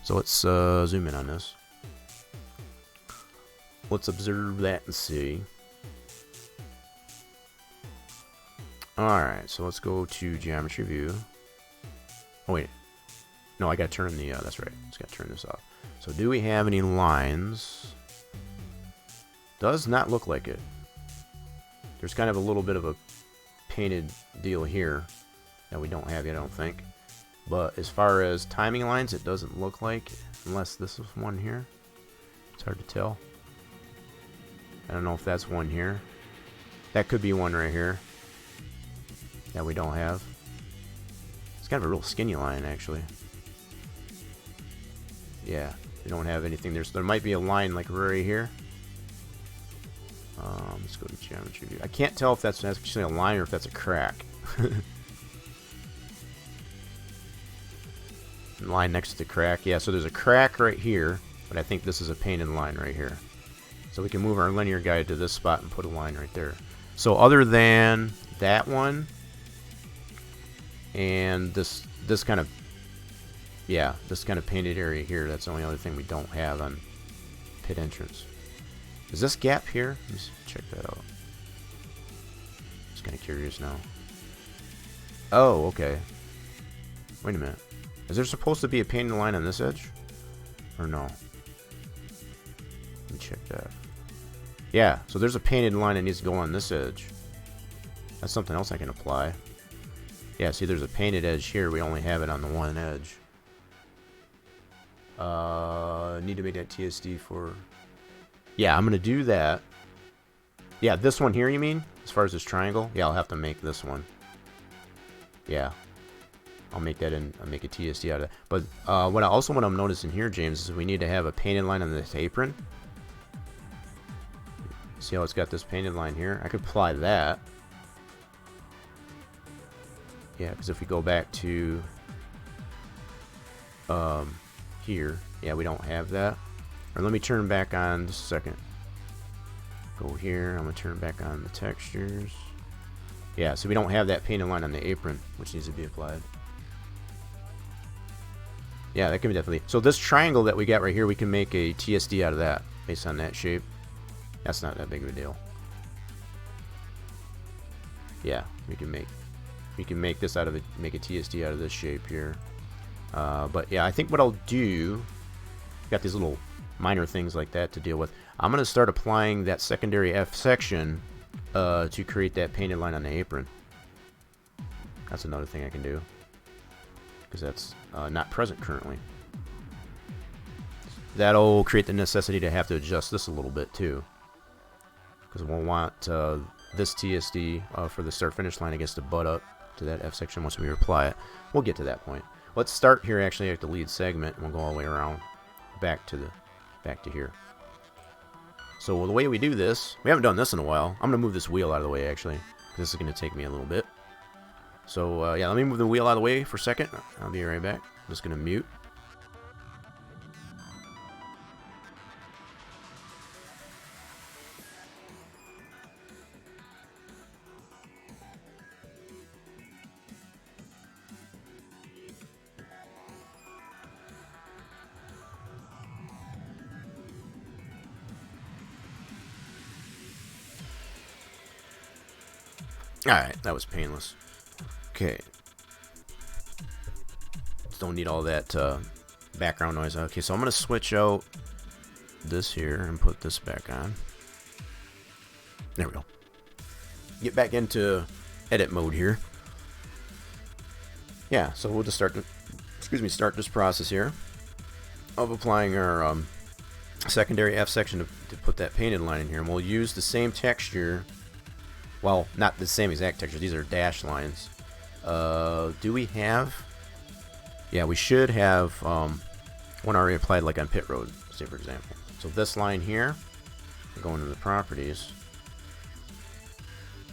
So let's zoom in on this. Let's observe that and see. Alright, so let's go to geometry view. Oh wait, no, I gotta turn the that's right, just gotta turn this off. So do we have any lines? Does not look like it. There's kind of a little bit of a painted deal here that we don't have yet, I don't think. But as far as timing lines, it doesn't look like, unless this is one here. It's hard to tell. I don't know if that's one here. That could be one right here that we don't have. It's kind of a real skinny line, actually. Yeah, we don't have anything there. So there might be a line like right here. Let's go to geometry view. I can't tell if that's actually a line or if that's a crack. line next to the crack. Yeah, so there's a crack right here, but I think this is a painted line right here. So we can move our linear guide to this spot and put a line right there. So other than that one and this kind of, yeah, this kind of painted area here, that's the only other thing we don't have on pit entrance. Is this gap here? Let's check that out. Just kind of curious now. Oh, okay. Wait a minute. Is there supposed to be a painted line on this edge? Or no? Let me check that. Yeah, so there's a painted line that needs to go on this edge. That's something else I can apply. Yeah, see there's a painted edge here. We only have it on the one edge. Need to make that TSD for... Yeah, I'm going to do that. Yeah, this one here, you mean? As far as this triangle? Yeah, I'll have to make this one. Yeah. I'll make that and make a TSD out of that. But what I'm noticing here, James, is we need to have a painted line on this apron. See how it's got this painted line here? I could apply that. Yeah, because if we go back to here, yeah, we don't have that. Or let me turn back on just a second. Go here. I'm gonna turn back on the textures. Yeah, so we don't have that painted line on the apron, which needs to be applied. Yeah, that can be definitely. So this triangle that we got right here, we can make a TSD out of that based on that shape. That's not that big of a deal. Yeah, we can make this out of it, make a TSD out of this shape here. But yeah, I think what I'll do, got these little minor things like that to deal with. I'm gonna start applying that secondary F section to create that painted line on the apron. That's another thing I can do, because that's not present currently. That'll create the necessity to have to adjust this a little bit too, because we'll want this TSD for the start finish line, I guess, to butt up to that F section once we apply it. We'll get to that point. Let's start here actually at the lead segment, and we'll go all the way around back to here. So the way we do this, we haven't done this in a while. I'm gonna move this wheel out of the way actually, because this is gonna take me a little bit. So yeah, let me move the wheel out of the way for a second. I'll be right back. I'm just gonna mute. Alright, that was painless. Okay. Don't need all that background noise. Okay, so I'm going to switch out this here and put this back on. There we go. Get back into edit mode here. Yeah, so we'll just start this process here of applying our secondary F section to put that painted line in here. And we'll use the same texture. Well, not the same exact texture. These are dash lines. Do we have... Yeah, we should have one already applied, like on pit road, say for example. So this line here, going to the properties,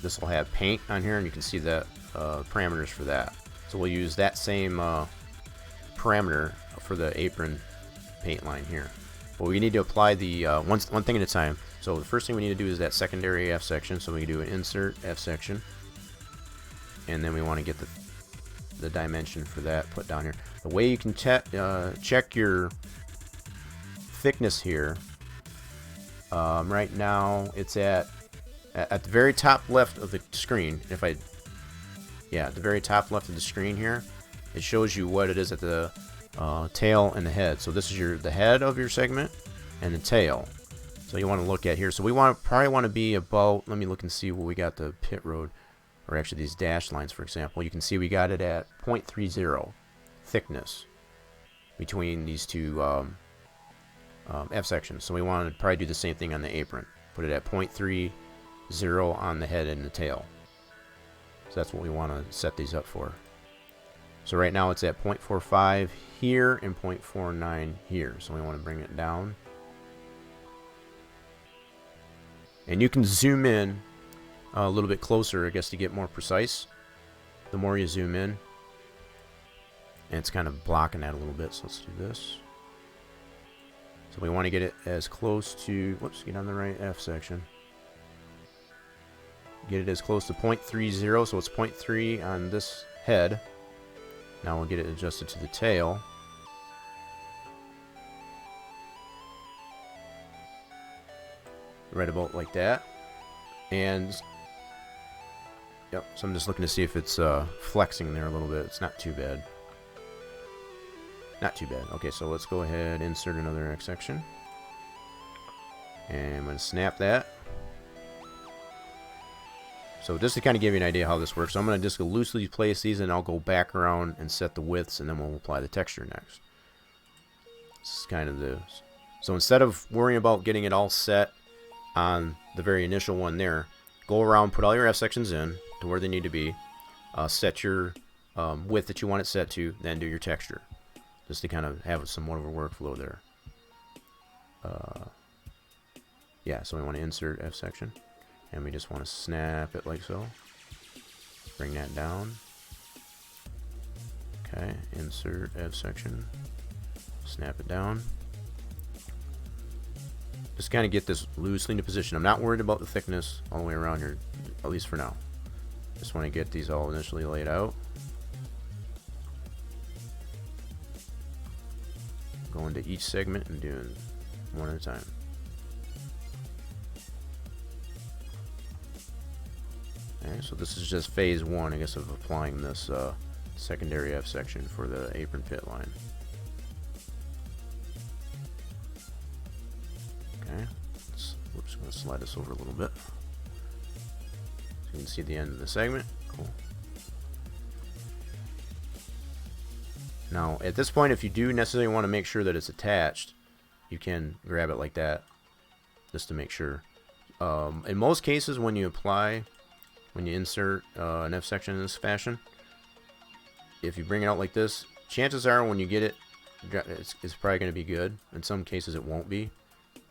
this will have paint on here, and you can see the parameters for that. So we'll use that same parameter for the apron paint line here. But we need to apply the one thing at a time. So the first thing we need to do is that secondary F section. So we can do an insert F section, and then we want to get the dimension for that put down here. The way you can check your thickness here, right now it's at the very top left of the screen. At the very top left of the screen here, it shows you what it is at the tail and the head. So this is the head of your segment and the tail. So you want to look at here. So we probably want to be about, let me look and see what we got the pit road, or actually these dash lines, for example. You can see we got it at 0.30 thickness between these two F sections. So we want to probably do the same thing on the apron. Put it at 0.30 on the head and the tail. So that's what we want to set these up for. So right now it's at 0.45 here and 0.49 here. So we want to bring it down. And you can zoom in a little bit closer, I guess, to get more precise. The more you zoom in, and it's kind of blocking that a little bit, so let's do this. So we want to get it as close to, whoops, get on the right F section. Get it as close to 0.30, so it's 0.3 on this head. Now we'll get it adjusted to the tail. Right about like that. And yep, so I'm just looking to see if it's flexing there a little bit. It's not too bad. Not too bad. Okay, so let's go ahead and insert another X section. And I'm going to snap that. So just to kind of give you an idea how this works, I'm going to just loosely place these, and I'll go back around and set the widths, and then we'll apply the texture next. This is kind of the... So instead of worrying about getting it all set on the very initial one there, go around, put all your F sections in to where they need to be, set your width that you want it set to, then do your texture. Just to kind of have somewhat of a workflow there. Yeah, so we want to insert F section, and we just want to snap it like so. Bring that down. Okay, insert F section, snap it down. Just kind of get this loosely into position. I'm not worried about the thickness all the way around here, at least for now. Just want to get these all initially laid out. Going to each segment and doing one at a time. Okay, so this is just phase one, I guess, of applying this secondary F section for the apron pit line. Okay, we're just going to slide this over a little bit. So you can see the end of the segment. Cool. Now, at this point, if you do necessarily want to make sure that it's attached, you can grab it like that, just to make sure. In most cases, when you insert an F section in this fashion, if you bring it out like this, chances are when you get it, it's probably going to be good. In some cases, it won't be.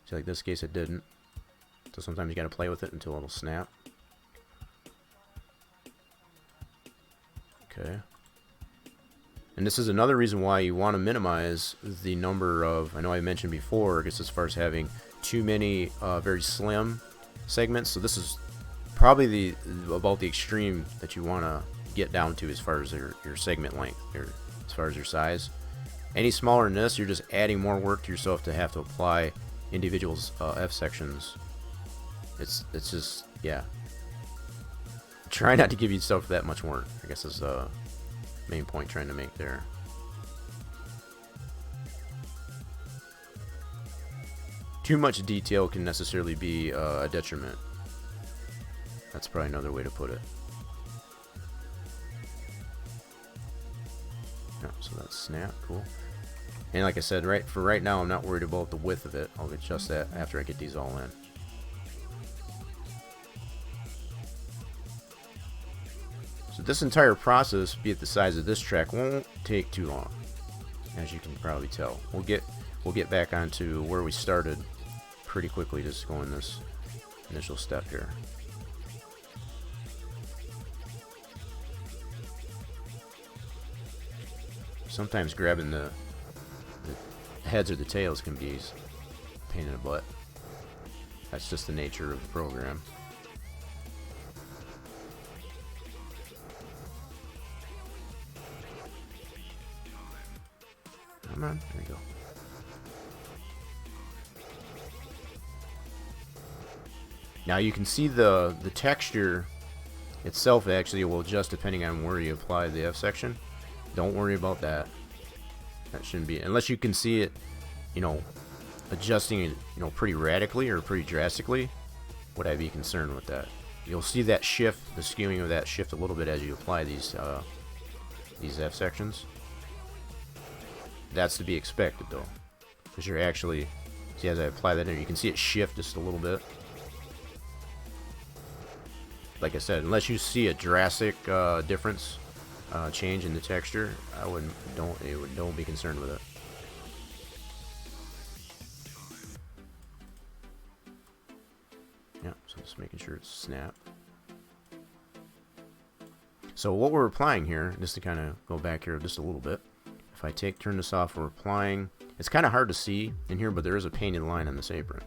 So like this case, it didn't. So sometimes you got to play with it until it'll snap. Okay. And this is another reason why you want to minimize the number of, I know I mentioned before, I guess as far as having too many very slim segments. So this is probably about the extreme that you want to get down to as far as your segment length, or as far as your size. Any smaller than this, you're just adding more work to yourself to have to apply individual F sections. It's just, yeah. Try not to give yourself that much work, I guess is main point trying to make there. Too much detail can necessarily be a detriment. That's probably another way to put it. Yeah, so that's snap, cool. And like I said, for right now, I'm not worried about the width of it. I'll adjust that after I get these all in. So this entire process, be it the size of this track, won't take too long, as you can probably tell. We'll get back onto where we started pretty quickly, just going this initial step here. Sometimes grabbing the heads or the tails can be a pain in the butt. That's just the nature of the program. Come on, there we go. Now you can see the texture itself actually will adjust depending on where you apply the F section. Don't worry about that. That shouldn't be, unless you can see it, adjusting it, pretty radically or pretty drastically. Would I be concerned with that? You'll see that shift, the skewing of that shift a little bit as you apply these F sections. That's to be expected though, because you're actually, see as I apply that in, you can see it shift just a little bit. Like I said, unless you see a drastic difference, change in the texture, don't be concerned with it. Yeah, so just making sure it's snap. So what we're applying here, just to kind of go back here just a little bit, if I turn this off, we're applying. It's kind of hard to see in here, but there is a painted line on this apron.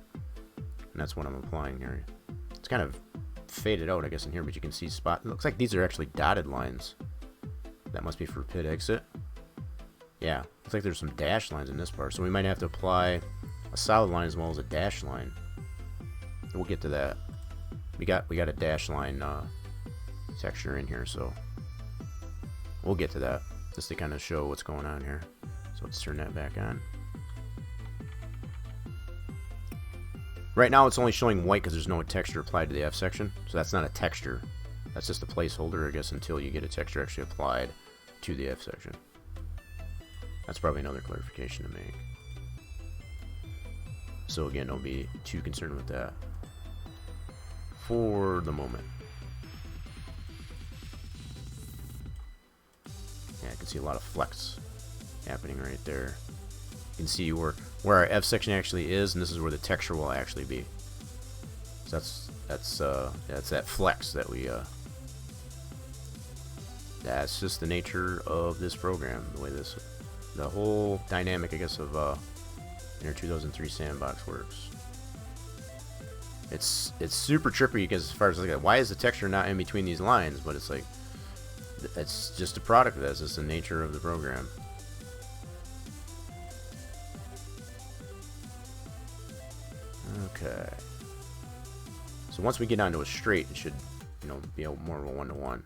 And that's what I'm applying here. It's kind of faded out, I guess, in here, but you can see spot. It looks like these are actually dotted lines. That must be for pit exit. Yeah, looks like there's some dash lines in this part, so we might have to apply a solid line as well as a dash line. We'll get to that. We got a dash line texture in here, so we'll get to that just to kind of show what's going on here. So let's turn that back on. Right now it's only showing white because there's no texture applied to the F section, so that's not a texture. That's just a placeholder, I guess, until you get a texture actually applied to the F section. That's probably another clarification to make. So again, don't be too concerned with that for the moment. Yeah, I can see a lot of flex happening right there. You can see where our F section actually is, and this is where the texture will actually be. So that's that flex that we that's just the nature of this program, the way the whole dynamic, I guess, of Inner 2003 Sandbox works. It's super trippy because as far as like, why is the texture not in between these lines? But it's like, it's just a product of that. It's just the nature of the program. Okay. So once we get onto a straight, it should, be more of a one-to-one.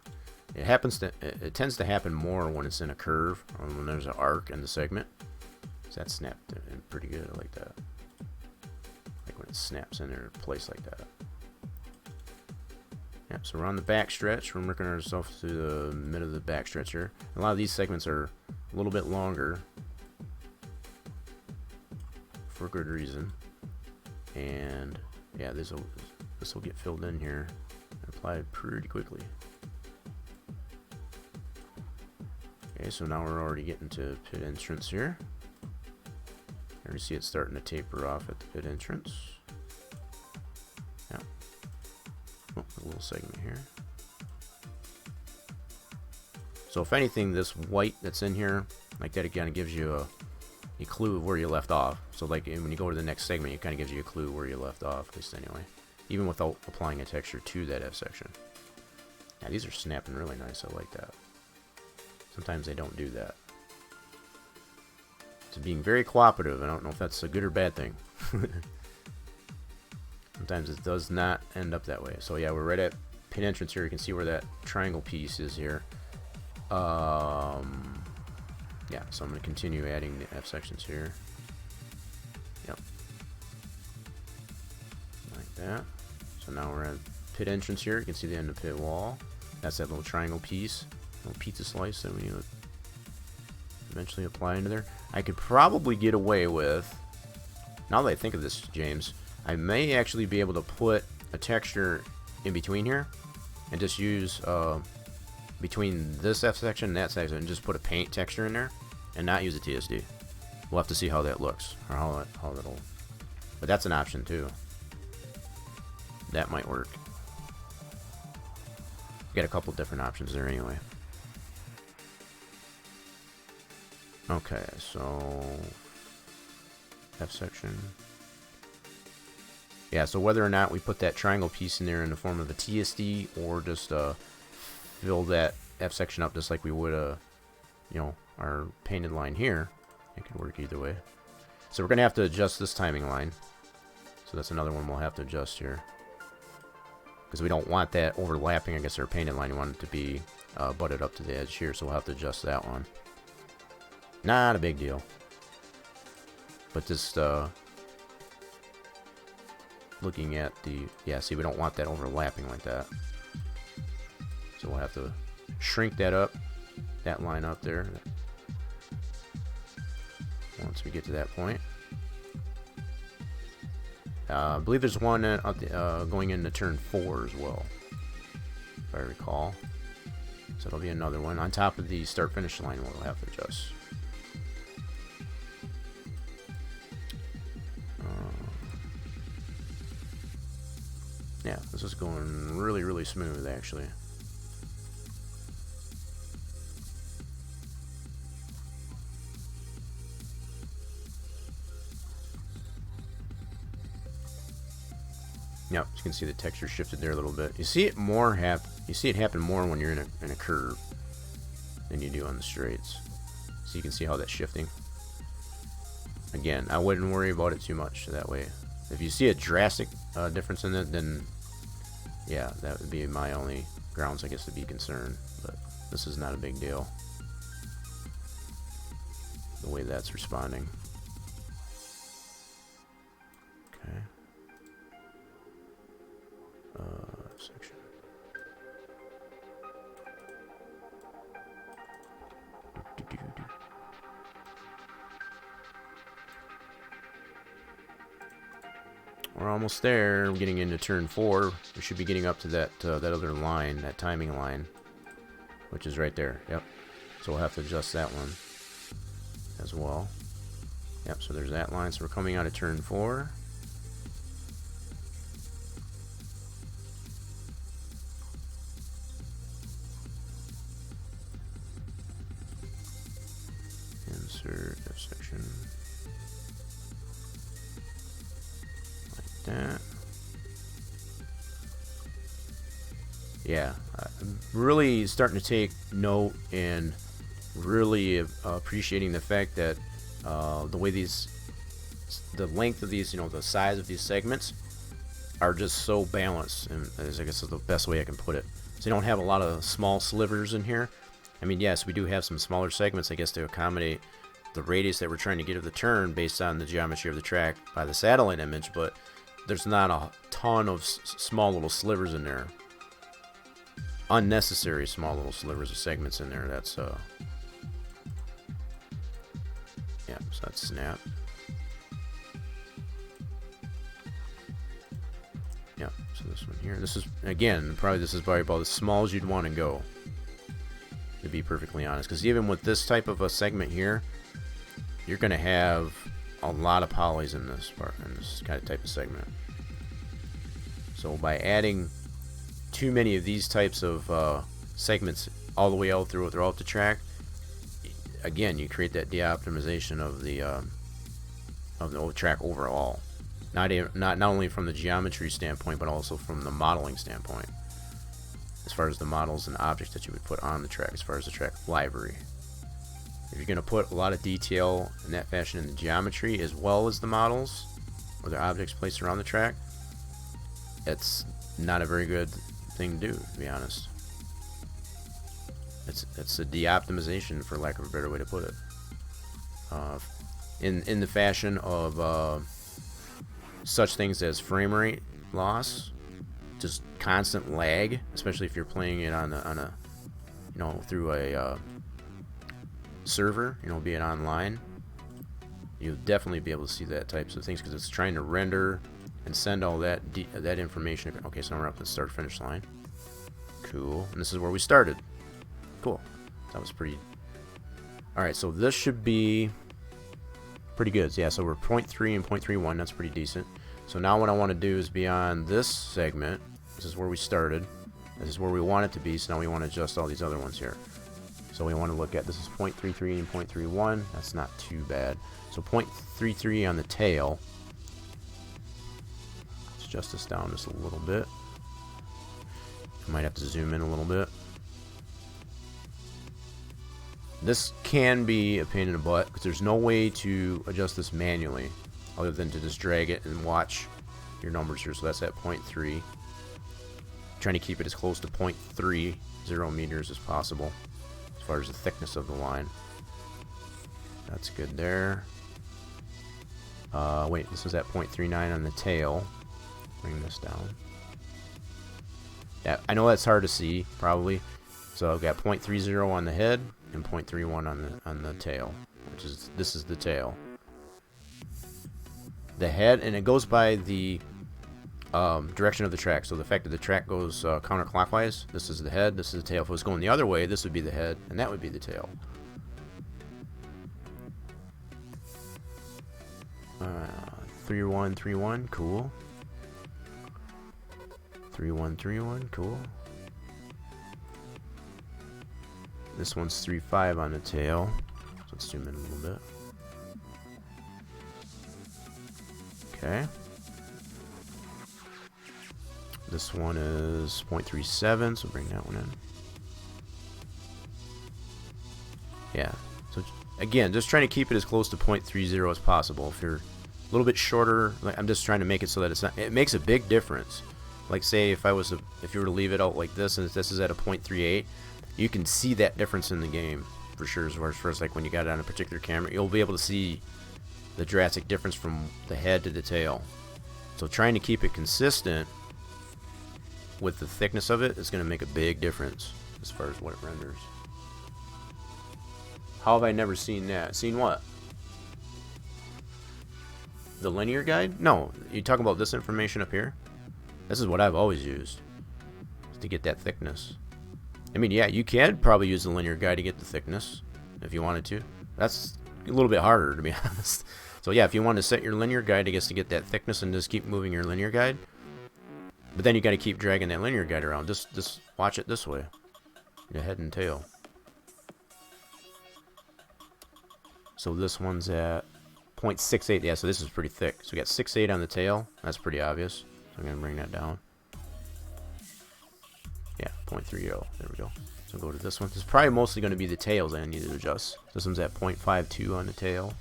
It tends to happen more when it's in a curve or when there's an arc in the segment. So that snapped in pretty good. I like that. Like when it snaps in there, place like that. Yep. So we're on the back stretch. We're working ourselves to the mid of the back stretch here. A lot of these segments are a little bit longer for good reason. And yeah, this will get filled in here and applied pretty quickly. Okay, so now we're already getting to pit entrance here. Here we see it starting to taper off at the pit entrance. Yeah. Oh, a little segment here. So if anything, this white that's in here, like that, again, it gives you a clue of where you left off. So like when you go to the next segment, it kind of gives you a clue where you left off, at least anyway. Even without applying a texture to that F section. Yeah, these are snapping really nice. I like that. Sometimes they don't do that. It's being very cooperative. I don't know if that's a good or bad thing. Sometimes it does not end up that way. So yeah, we're right at pit entrance here. You can see where that triangle piece is here. Yeah, so I'm going to continue adding the F sections here. Yep. Like that. So now we're at pit entrance here. You can see the end of pit wall. That's that little triangle piece. Little pizza slice that we need to eventually apply into there. I could probably get away with, now that I think of this, James, I may actually be able to put a texture in between here and just use between this F section and that section and just put a paint texture in there and not use a TSD. We'll have to see how that looks, or how that'll, but that's an option too. That might work. Got a couple different options there anyway. Okay, so F section. Yeah, so whether or not we put that triangle piece in there in the form of a TSD or just fill that F section up just like we would our painted line here, it could work either way. So we're gonna have to adjust this timing line. So that's another one we'll have to adjust here, because we don't want that overlapping, I guess, our painted line. We want it to be butted up to the edge here, so we'll have to adjust that one. Not a big deal. But just looking at the, yeah, see, we don't want that overlapping like that. So we'll have to shrink that up, that line up there, once we get to that point. I believe there's one going into turn 4 as well, if I recall. So it'll be another one on top of the start-finish line we'll have to adjust. Yeah, this is going really, really smooth, actually. Yep, you can see the texture shifted there a little bit. You see it more you see it happen more when you're in a curve than you do on the straights. So you can see how that's shifting. Again, I wouldn't worry about it too much that way. If you see a drastic difference in it, then yeah, that would be my only grounds, I guess, to be concerned. But this is not a big deal, the way that's responding. Okay. Section. We're almost there. We're getting into turn 4. We should be getting up to that that other line, that timing line, which is right there. Yep. So we'll have to adjust that one as well. Yep. So there's that line. So we're coming out of turn 4. Insert F section. That. Yeah, I'm really starting to take note and really appreciating the fact that the way the length of these, the size of these segments are just so balanced, and I guess is the best way I can put it. So you don't have a lot of small slivers in here. I mean, yes, we do have some smaller segments, I guess, to accommodate the radius that we're trying to get of the turn based on the geometry of the track by the satellite image, but there's not a ton of small little slivers in there. Unnecessary small little slivers of segments in there. That's yeah, so that's snap. Yeah, so this one here. This is, again, this is probably about as small as you'd want to go, to be perfectly honest. Because even with this type of a segment here, you're going to have a lot of polys in this part, in this kind of type of segment. So by adding too many of these types of segments all the way out throughout the track, again, you create that de-optimization of the track overall. Not only from the geometry standpoint, but also from the modeling standpoint, as far as the models and objects that you would put on the track, as far as the track library. If you're going to put a lot of detail in that fashion in the geometry as well as the models or the objects placed around the track, it's not a very good thing to do, to be honest. It's a de-optimization, for lack of a better way to put it. In the fashion of such things as frame rate loss, just constant lag, especially if you're playing it on a through a server, be it online, you'll definitely be able to see that types of things because it's trying to render and send all that information. Okay, so now we're up to the start finish line. Cool. And this is where we started. Cool. That was pretty. Alright, so this should be pretty good. Yeah, so we're 0.3 and 0.31. That's pretty decent. So now what I want to do is beyond this segment, this is where we started. This is where we want it to be, so now we want to adjust all these other ones here. So we want to look at, this is 0.33 and 0.31. That's not too bad. So 0.33 on the tail. Let's adjust this down just a little bit. I might have to zoom in a little bit. This can be a pain in the butt because there's no way to adjust this manually other than to just drag it and watch your numbers here. So that's at 0.3. Trying to keep it as close to 0.30 meters as possible as far as the thickness of the line. That's good there. Wait, this was at 0.39 on the tail. Bring this down. Yeah, I know that's hard to see, probably. So I've got 0.30 on the head and 0.31 on the tail, which is, this is the tail. The head, and it goes by the direction of the track. So the fact that the track goes counterclockwise, this is the head, this is the tail. If it was going the other way, this would be the head, and that would be the tail. 3131, cool. 3131, cool. This one's 3.5 on the tail. So let's zoom in a little bit. Okay. This one is 0.37, so bring that one in. Yeah, so again, just trying to keep it as close to 0.30 as possible. If you're a little bit shorter, like, I'm just trying to make it so that it's not, it makes a big difference. Like say if you were to leave it out like this and this is at a 0.38, you can see that difference in the game for sure. As far as like when you got it on a particular camera, you'll be able to see the drastic difference from the head to the tail. So trying to keep it consistent with the thickness of it is going to make a big difference as far as what it renders. How have I never seen that? Seen what? The linear guide? No, you talking about this information up here? This is what I've always used to get that thickness. I mean, yeah, you can probably use the linear guide to get the thickness if you wanted to. That's a little bit harder, to be honest. So yeah, if you want to set your linear guide, I guess, to get that thickness and just keep moving your linear guide. But then you got to keep dragging that linear guide around. Just watch it this way. Your head and tail. So this one's at 0.68. Yeah, so this is pretty thick. So we got 6.8 on the tail. That's pretty obvious. So I'm going to bring that down. Yeah, 0.30. There we go. So go to this one. This is probably mostly going to be the tails I need to adjust. This one's at 0.52 on the tail.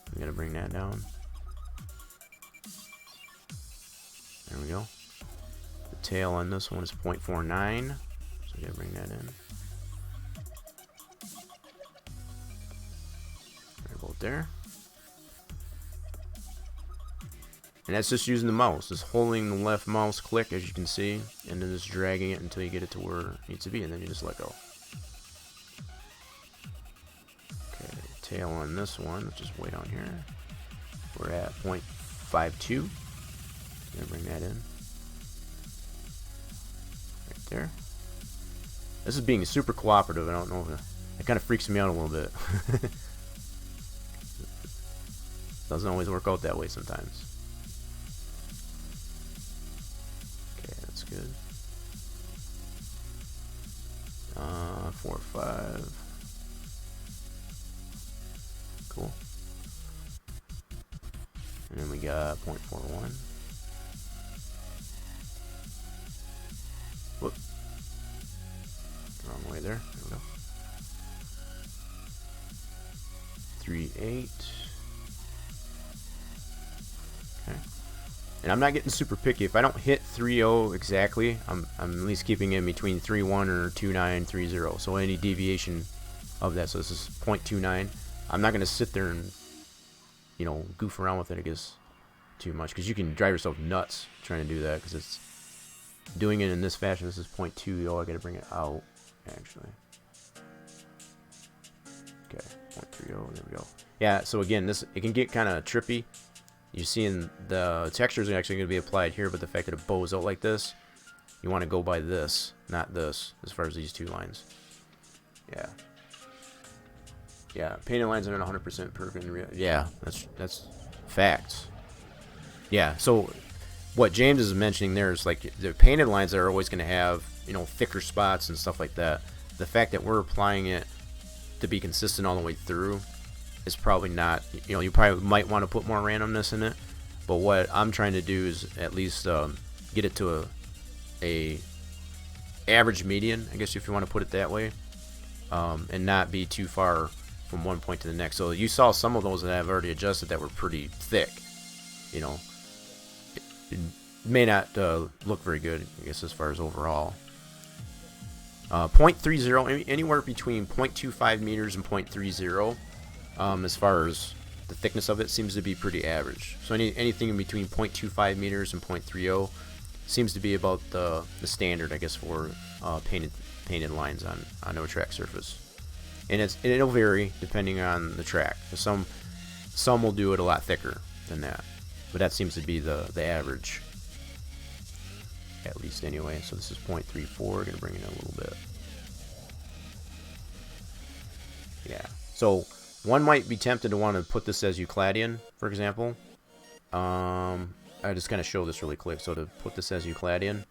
I'm going to bring that down. There we go. The tail on this one is 0.49. So we got to bring that in. Right about there. And that's just using the mouse, just holding the left mouse click, as you can see, and then just dragging it until you get it to where it needs to be, and then you just let go. Okay, tail on this one, which is way down here. We're at 0.52. Gonna bring that in. Right there. This is being super cooperative. I don't know if it kind of freaks me out a little bit. Doesn't always work out that way sometimes. Good. 4 or 5. Cool. And then we got 0.41. Whoop. Wrong way there. There we go. 3.8. Okay. And I'm not getting super picky. If I don't hit 3.0 exactly, I'm at least keeping it in between 3.1 or 2.9, 3.0. So any deviation of that, so this is 0.29. I'm not going to sit there and, you know, goof around with it, I guess, too much. Because you can drive yourself nuts trying to do that. Because it's doing it in this fashion. This is 0.20. I got to bring it out, actually. Okay, 0.30. There we go. Yeah, so again, it can get kind of trippy. You're seeing the textures are actually going to be applied here, but the fact that it bows out like this, you want to go by this, not this, as far as these two lines. Yeah. Yeah, painted lines are not 100% perfect. Yeah, that's facts. Yeah, so what James is mentioning there is like the painted lines are always going to have, you know, thicker spots and stuff like that. The fact that we're applying it to be consistent all the way through is probably not, you know, you probably might want to put more randomness in it, but what I'm trying to do is at least get it to a average median, I guess, if you want to put it that way, and not be too far from one point to the next. So you saw some of those that I've already adjusted that were pretty thick, you know. It may not look very good, I guess, as far as overall. 0.30, anywhere between 0.25 meters and 0.30. As far as the thickness of it, seems to be pretty average. So anything in between 0.25 meters and 0.30 seems to be about the standard, I guess, for painted lines on no track surface. And it'll vary depending on the track. Some will do it a lot thicker than that, but that seems to be the average, at least anyway. So this is 0.34. We're gonna bring it in a little bit. Yeah. So one might be tempted to want to put this as Euclidean, for example. I just kind of show this really quick. So to put this as Euclidean,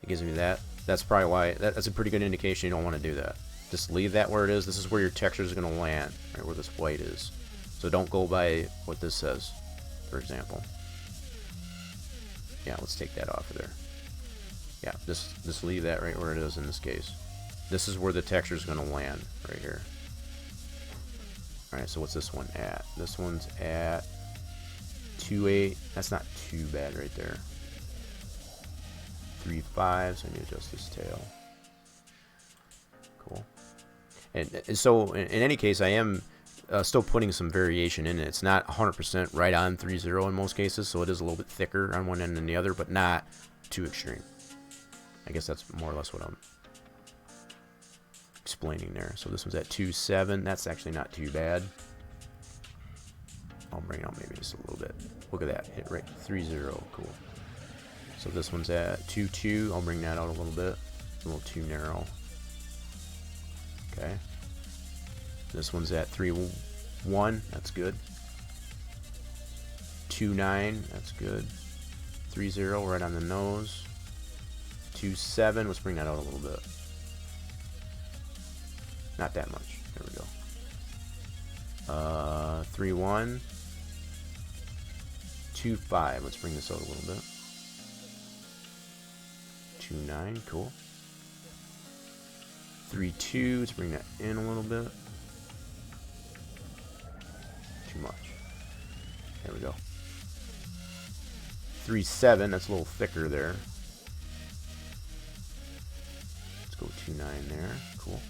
it gives me that. That's probably why. That's a pretty good indication you don't want to do that. Just leave that where it is. This is where your texture is going to land, right where this white is. So don't go by what this says, for example. Yeah, let's take that off of there. Yeah, just leave that right where it is in this case. This is where the texture is going to land, right here. Alright, so what's this one at? This one's at 2.8. That's not too bad right there. 3.5, so I need to adjust this tail. Cool. And so, in any case, I am still putting some variation in it. It's not 100% right on 3.0 in most cases, so it is a little bit thicker on one end than the other, but not too extreme. I guess that's more or less what I'm explaining there. So this one's at 2.7. That's actually not too bad. I'll bring it out maybe just a little bit. Look at that. Hit right. 3.0. Cool. So this one's at 2.2. I'll bring that out a little bit. A little too narrow. Okay. This one's at 3.1. That's good. 2.9. That's good. 3.0 right on the nose. 2.7. Let's bring that out a little bit. Not that much. There we go. 3.1. 2.5. Let's bring this out a little bit. 2.9. Cool. 3.2. Let's bring that in a little bit. Too much. There we go. 3.7. That's a little thicker there. Let's go 2.9 there. Cool.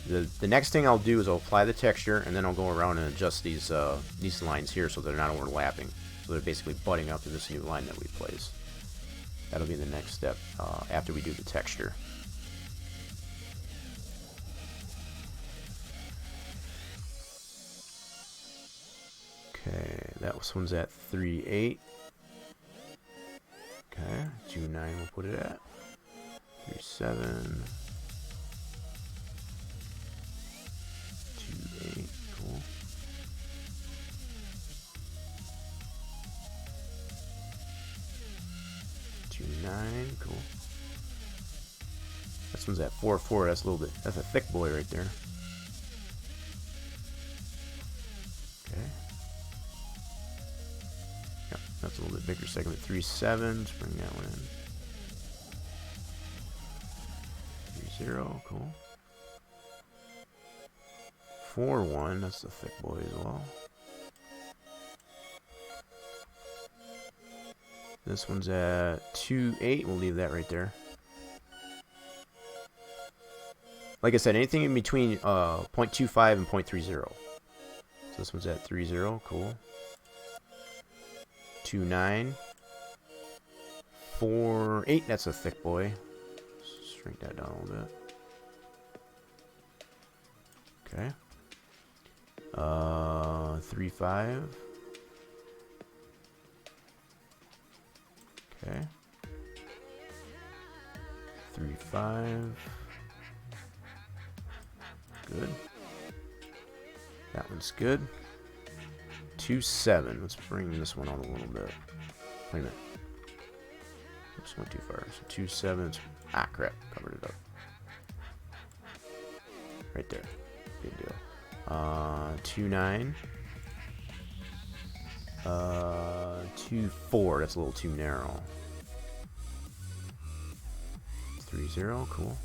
The next thing I'll do is I'll apply the texture, and then I'll go around and adjust these lines here so they're not overlapping. So they're basically butting up to this new line that we placed. That'll be the next step after we do the texture. Okay, that one's at 3.8. Okay, 2.9 we'll put it at. 3.7. 2.8, cool. 2.9, cool. This one's at 4.4. That's a little bit. That's a thick boy right there. Okay. Yep, that's a little bit bigger segment. 3.7. Let's bring that one in. 3.0, cool. 4.1. That's the thick boy as well. This one's at 2.8. We'll leave that right there. Like I said, anything in between 0.25 and 0.30. So this one's at 3.0. Cool. 2.9. 4.8. That's a thick boy. Shrink that down a little bit. Okay. 3.5. Okay. 3.5. Good. That one's good. 2.7. Let's bring this one out a little bit. Wait a minute. Oops, went too far. So 2.7. Ah, crap. Covered it up. Right there. Good deal. 2.9. 2.4. That's a little too narrow. 3.0. Cool.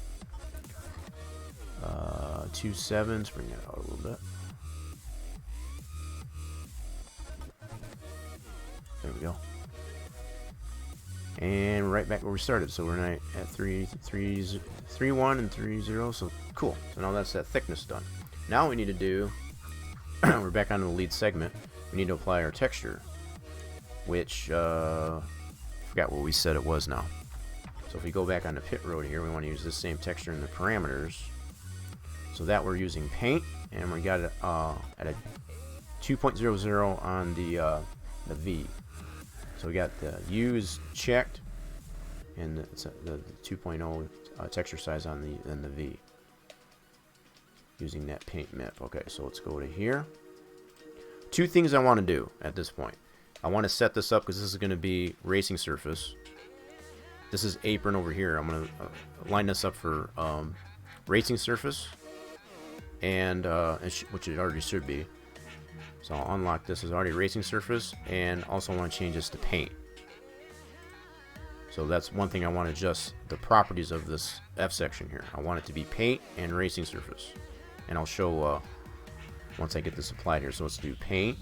2.7. Let's bring that out a little bit. There we go. And right back where we started. So we're at 3.1 and 3.0. So cool. So now that's that thickness done. Now what we need to do, we're back onto the lead segment. We need to apply our texture, which forgot what we said it was now. So if we go back on the pit road here, we want to use this same texture in the parameters. So that we're using paint, and we got it at a 2.00 on the V. So we got the U's checked, and the 2.0 texture size on the V. Using that paint map. Okay, so let's go to here. Two things I want to do at this point. I want to set this up because this is going to be racing surface. This is apron over here. I'm going to line this up for racing surface, and which it already should be. So I'll unlock this as already racing surface, and also want to change this to paint. So that's one thing I want to adjust the properties of this F section here. I want it to be paint and racing surface. And I'll show once I get this applied here. So let's do paint,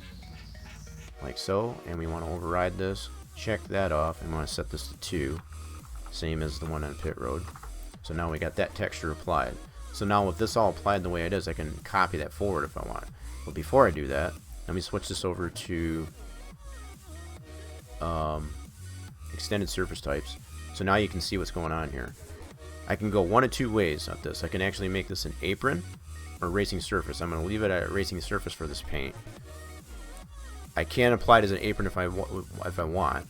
like so. And we want to override this. Check that off. And we want to set this to 2. Same as the one on pit road. So now we got that texture applied. So now with this all applied the way it is, I can copy that forward if I want. But before I do that, let me switch this over to extended surface types. So now you can see what's going on here. I can go one of two ways at this. I can actually make this an apron or racing surface. I'm going to leave it at racing surface for this paint. I can apply it as an apron if I want,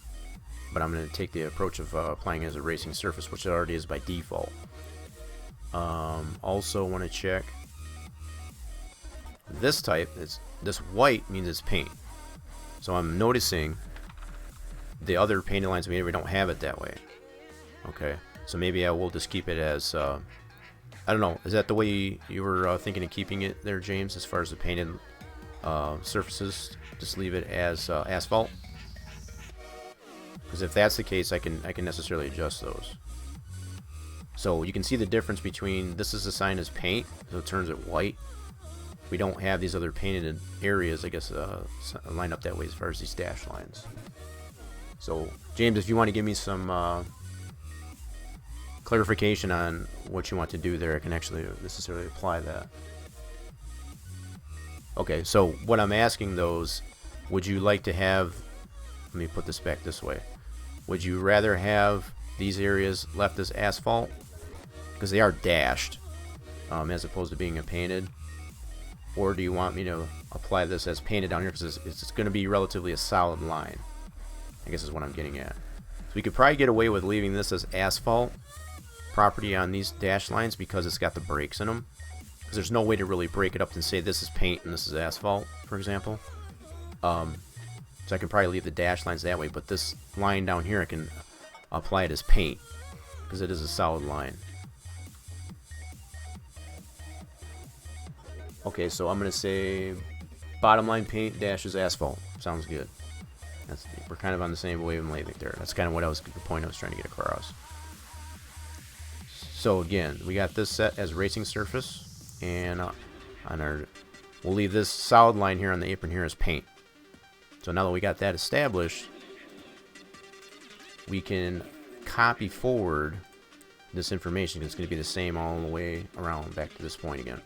but I'm going to take the approach of applying it as a racing surface, which it already is by default. Also want to check this type. This white means it's paint. So I'm noticing the other painted lines we don't have it that way. Okay, so maybe I will just keep it as I don't know, is that the way you were thinking of keeping it there, James, as far as the painted surfaces? Just leave it as asphalt? Because if that's the case, I can necessarily adjust those. So you can see the difference between this is assigned as paint, so it turns it white. We don't have these other painted areas, I guess, lined up that way as far as these dash lines. So, James, if you want to give me some clarification on what you want to do there, I can actually necessarily apply that. Okay, so what I'm asking those, would you like to have, let me put this back this way, would you rather have these areas left as asphalt, because they are dashed, as opposed to being a painted, or do you want me to apply this as painted down here, because it's going to be relatively a solid line, I guess is what I'm getting at. So we could probably get away with leaving this as asphalt property on these dash lines because it's got the breaks in them. Because there's no way to really break it up and say this is paint and this is asphalt, for example. So I can probably leave the dash lines that way, but this line down here I can apply it as paint because it is a solid line. Okay, so I'm going to say bottom line paint dashes asphalt. Sounds good. We're kind of on the same wavelength there. That's kind of what the point I was trying to get across. So again, we got this set as racing surface, and we'll leave this solid line here on the apron here as paint. So now that we got that established, we can copy forward this information. It's going to be the same all the way around back to this point again.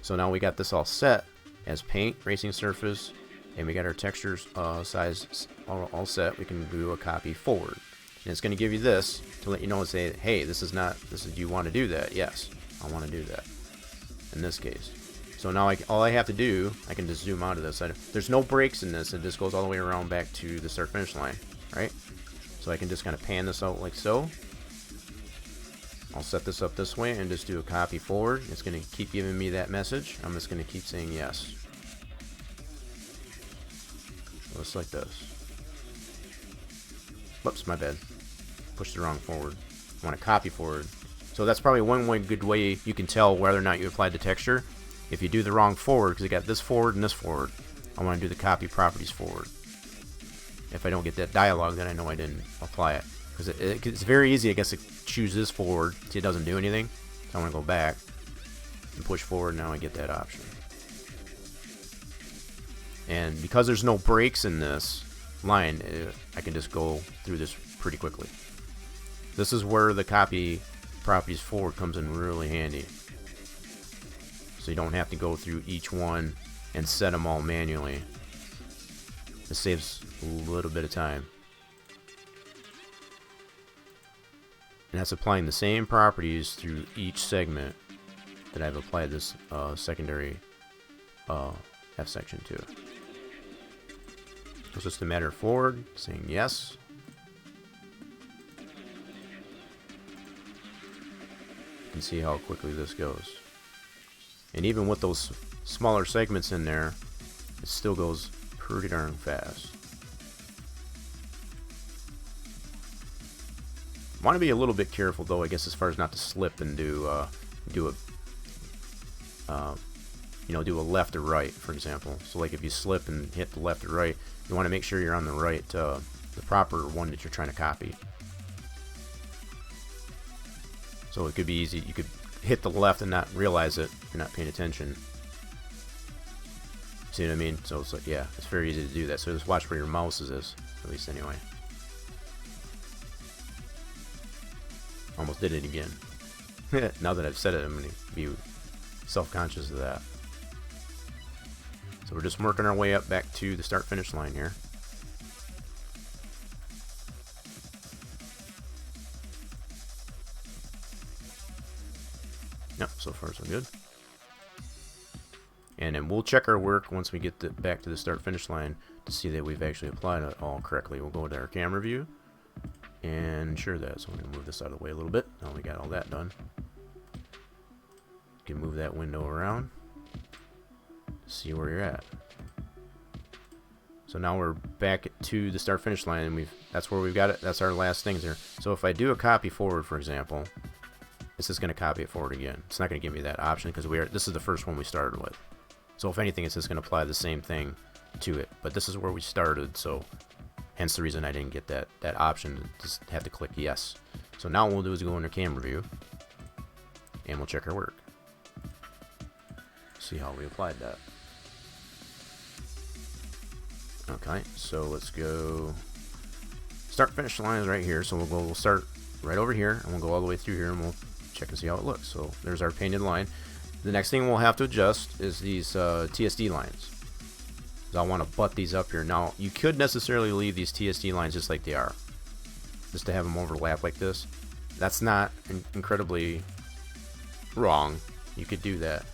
So now we got this all set as paint, racing surface, and we got our textures size all set. We can do a copy forward, and it's going to give you this to let you know and say, hey, this is do you want to do that? Yes, I want to do that in this case. So now all I have to do, I can just zoom out of this. There's no breaks in this. It just goes all the way around back to the start finish line, right? So I can just kind of pan this out like so. I'll set this up this way and just do a copy forward. It's going to keep giving me that message. I'm just going to keep saying yes. Just like this. Whoops, my bad. Pushed the wrong forward. I want to copy forward. So that's probably one good way you can tell whether or not you applied the texture. If you do the wrong forward, because you got this forward and this forward, I want to do the copy properties forward. If I don't get that dialog, then I know I didn't apply it. Because it's very easy, I guess, to choose this forward. See, it doesn't do anything. So I want to go back and push forward. Now I get that option. And because there's no breaks in this line, I can just go through this pretty quickly. This is where the copy properties forward comes in really handy. So you don't have to go through each one and set them all manually. It saves a little bit of time. And that's applying the same properties through each segment that I've applied this secondary F section to. It's just a matter of forward, saying yes. You can see how quickly this goes. And even with those smaller segments in there, it still goes pretty darn fast. Want to be a little bit careful though, I guess, as far as not to slip and do a left or right, for example. So like if you slip and hit the left or right, you want to make sure you're on the right, the proper one that you're trying to copy. So it could be easy. You could hit the left and not realize it if you're not paying attention. See what I mean? So it's like, yeah, it's very easy to do that. So just watch where your mouse is, at least anyway. Almost did it again. Now that I've said it, I'm going to be self-conscious of that. So we're just working our way up back to the start-finish line here. Yep, so far so good. And then we'll check our work once we get back to the start-finish line to see that we've actually applied it all correctly. We'll go to our camera view and ensure that. So I'm going to move this out of the way a little bit. Now we got all that done. You can move that window around. See where you're at. So now we're back to the start-finish line, and that's where we've got it. That's our last things there. So if I do a copy forward, for example, this is going to copy it forward again. It's not going to give me that option because this is the first one we started with. So if anything, it's just going to apply the same thing to it. But this is where we started, so hence the reason I didn't get that option to just have to click yes. So now what we'll do is go into camera view, and we'll check our work. See how we applied that. Okay, so let's go. Start finish line is right here, so we'll start right over here, and we'll go all the way through here, and we'll check and see how it looks. So there's our painted line. The next thing we'll have to adjust is these TSD lines. I want to butt these up here. Now, you could necessarily leave these TSD lines just like they are, just to have them overlap like this. That's not incredibly wrong. You could do that.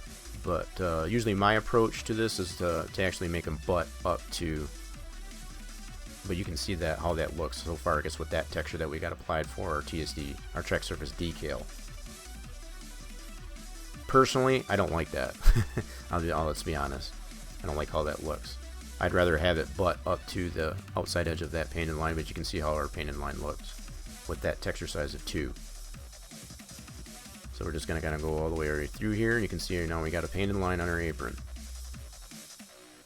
But usually my approach to this is to actually make them butt up to. But you can see that how that looks so far, I guess, with that texture that we got applied for our TSD, our track surface decal. Personally, I don't like that. Let's be honest. I don't like how that looks. I'd rather have it butt up to the outside edge of that painted line, but you can see how our painted line looks with that texture size of 2. So we're just going to kind of go all the way right through here. You can see here now we got a painted line on our apron.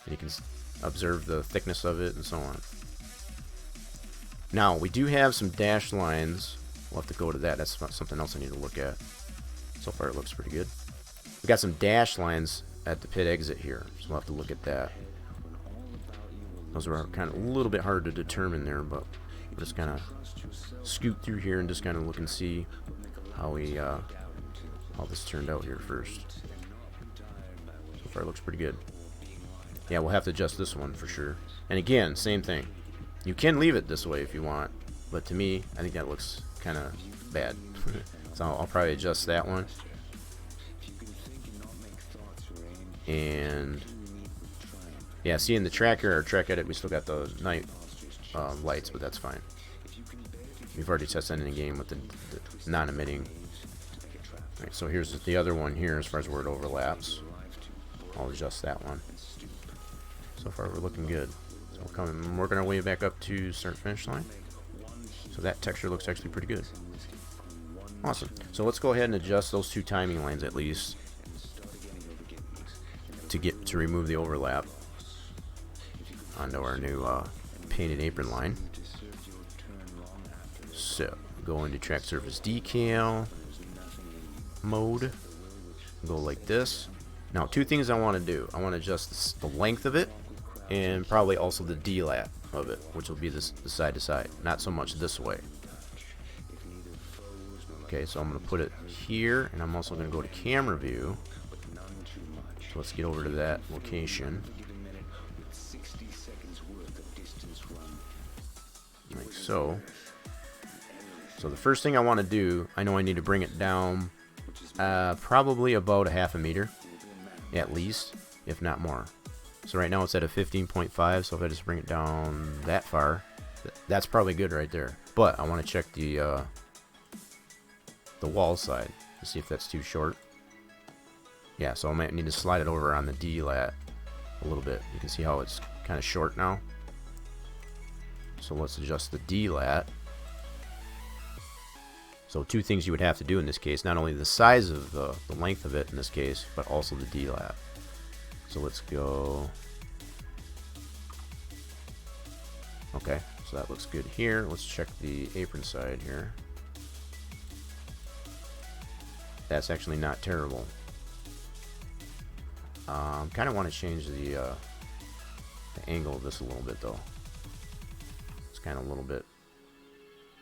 And you can observe the thickness of it and so on. Now, we do have some dashed lines. We'll have to go to that. That's something else I need to look at. So far it looks pretty good. We got some dashed lines at the pit exit here, so we'll have to look at that. Those are kind of a little bit hard to determine there, but we'll just kind of scoot through here and just kind of look and see how this turned out here first. So far it looks pretty good. Yeah, we'll have to adjust this one for sure. And again, same thing. You can leave it this way if you want, but to me, I think that looks kind of bad. So I'll probably adjust that one. And yeah, see in the tracker or track edit, we still got the night lights, but that's fine. We've already tested in the game with the non-emitting. Right, so here's the other one here as far as where it overlaps. I'll adjust that one. So far we're looking good. So we're working our way back up to start finish line. So that texture looks actually pretty good. Awesome. So let's go ahead and adjust those 2 timing lines at least to remove the overlap onto our new painted apron line. So go into track surface decal mode. Go like this. Now 2 things I want to do. I want to adjust the length of it and probably also the delat of it, which will be the side to side, not so much this way. Okay, so I'm going to put it here, and I'm also going to go to camera view. So let's get over to that location. Like so. So the first thing I want to do, I know I need to bring it down probably about a half a meter, at least, if not more. So right now it's at a 15.5, so if I just bring it down that far, that's probably good right there. But I want to check the wall side to see if that's too short. Yeah, so I might need to slide it over on the delat a little bit. You can see how it's kind of short now. So let's adjust the delat. So 2 things you would have to do in this case, not only the size of the length of it in this case, but also the delat. So let's go. Okay, so that looks good here. Let's check the apron side here. that's actually not terrible. Kind of want to change the angle of this a little bit though. It's kind of a little bit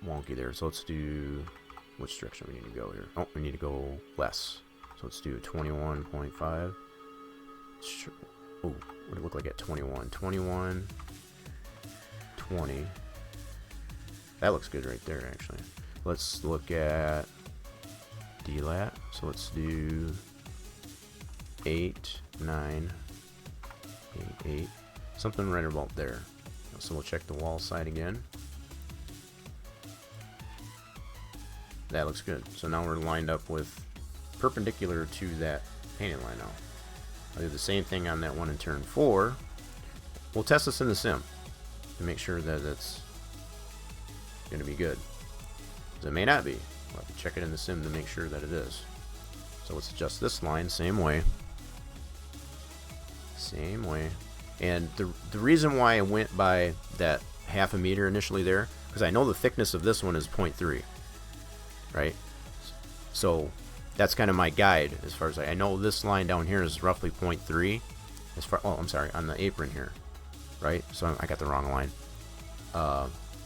wonky there. So let's do, which direction we need to go here? Oh, we need to go less. So let's do 21.5. Oh, what did it look like at 21? 21, 20. That looks good right there, actually. Let's look at DLAT. So let's do 8, 9, 8, 8. Something right about there. So we'll check the wall side again. That looks good. So now we're lined up with perpendicular to that painted line now. I'll do the same thing on that one in turn 4. We'll test this in the sim to make sure that it's going to be good. Because it may not be. We'll have to check it in the sim to make sure that it is. So let's adjust this line same way. Same way. And the reason why I went by that half a meter initially there, because I know the thickness of this one is 0.3. Right? So that's kind of my guide as far as I know this line down here is roughly 0.3 as far, oh I'm sorry, on the apron here, right? So I got the wrong line.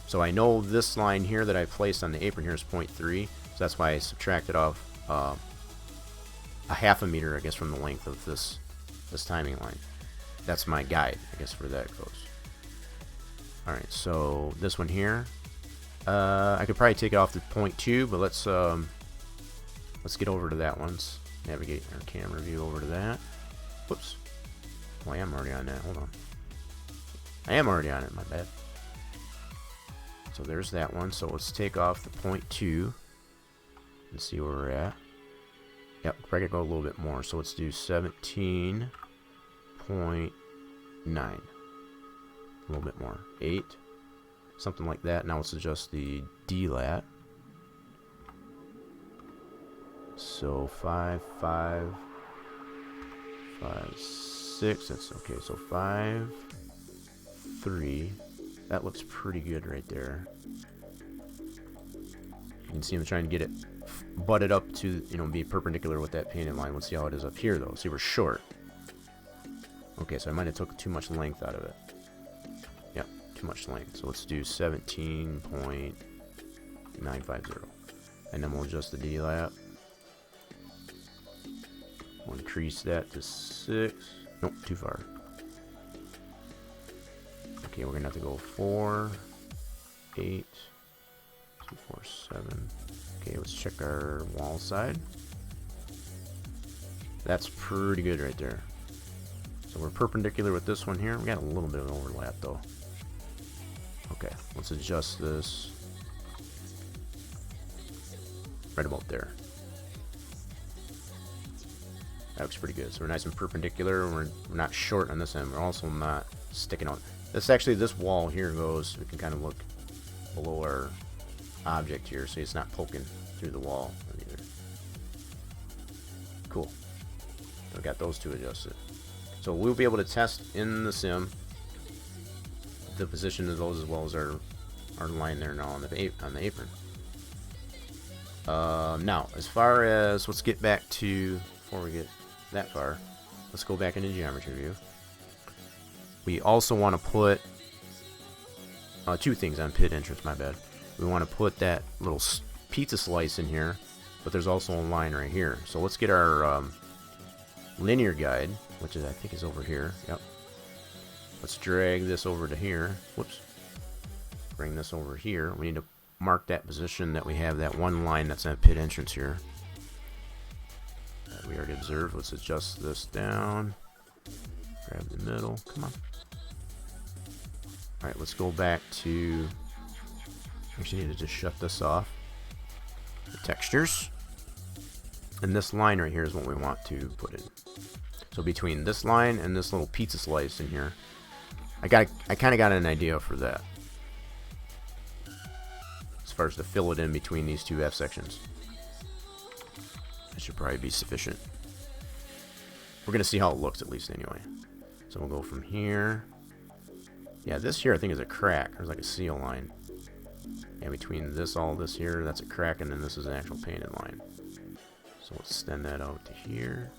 So I know this line here that I placed on the apron here is 0.3, so that's why I subtracted off a half a meter, I guess, from the length of this timing line. That's my guide, I guess, for that goes. Alright, so this one here, I could probably take it off to 0.2, but let's get over to that one. Let's navigate our camera view over to that. Whoops. Oh, I am already on that. Hold on. I am already on it. My bad. So there's that one. So let's take off the 0.2 and see where we're at. Yep, probably could go a little bit more. So let's do 17.9. A little bit more. 8. Something like that. Now let's adjust the DLAT. So 5, 5, 5, 6. That's okay. So 5, 3. That looks pretty good right there. You can see I'm trying to get it butted up to, you know, be perpendicular with that painted line. Let's see how it is up here though. See, we're short. Okay, so I might have took too much length out of it. Yep, too much length. So let's do 17.950. And then we'll adjust the DLAP. We'll increase that to 6. Nope, too far. Okay, we're gonna have to go 4, 8, 2, 4, 7. Okay, let's check our wall side. That's pretty good right there. So we're perpendicular with this one here. We got a little bit of overlap though. Okay, let's adjust this right about there. That looks pretty good. So we're nice and perpendicular. We're not short on this end. We're also not sticking out. That's actually, this wall here goes, we can kind of look below our object here, so it's not poking through the wall either. Cool. So we got those two adjusted. So we'll be able to test in the sim the position of those as well as our line there now on the apron. Now, as far as, let's get back to, before we get that far, let's go back into geometry view. We also want to put two things on pit entrance, my bad. We want to put that little pizza slice in here, but there's also a line right here. So let's get our linear guide, which is, I think, is over here. Yep. Let's drag this over to here. Whoops. Bring this over here. We need to mark that position that we have that one line that's at pit entrance here. That we already observed. Let's adjust this down. Grab the middle. Come on. Alright, let's go back to... Actually, need to just shut this off. The textures. And this line right here is what we want to put in. So between this line and this little pizza slice in here, I kind of got an idea for that. As far as to fill it in between these two F sections. That should probably be sufficient. We're going to see how it looks at least anyway. So we'll go from here. Yeah, this here I think is a crack. There's like a seal line. And between this, all this here, that's a crack, and then this is an actual painted line. So let's extend that out to here.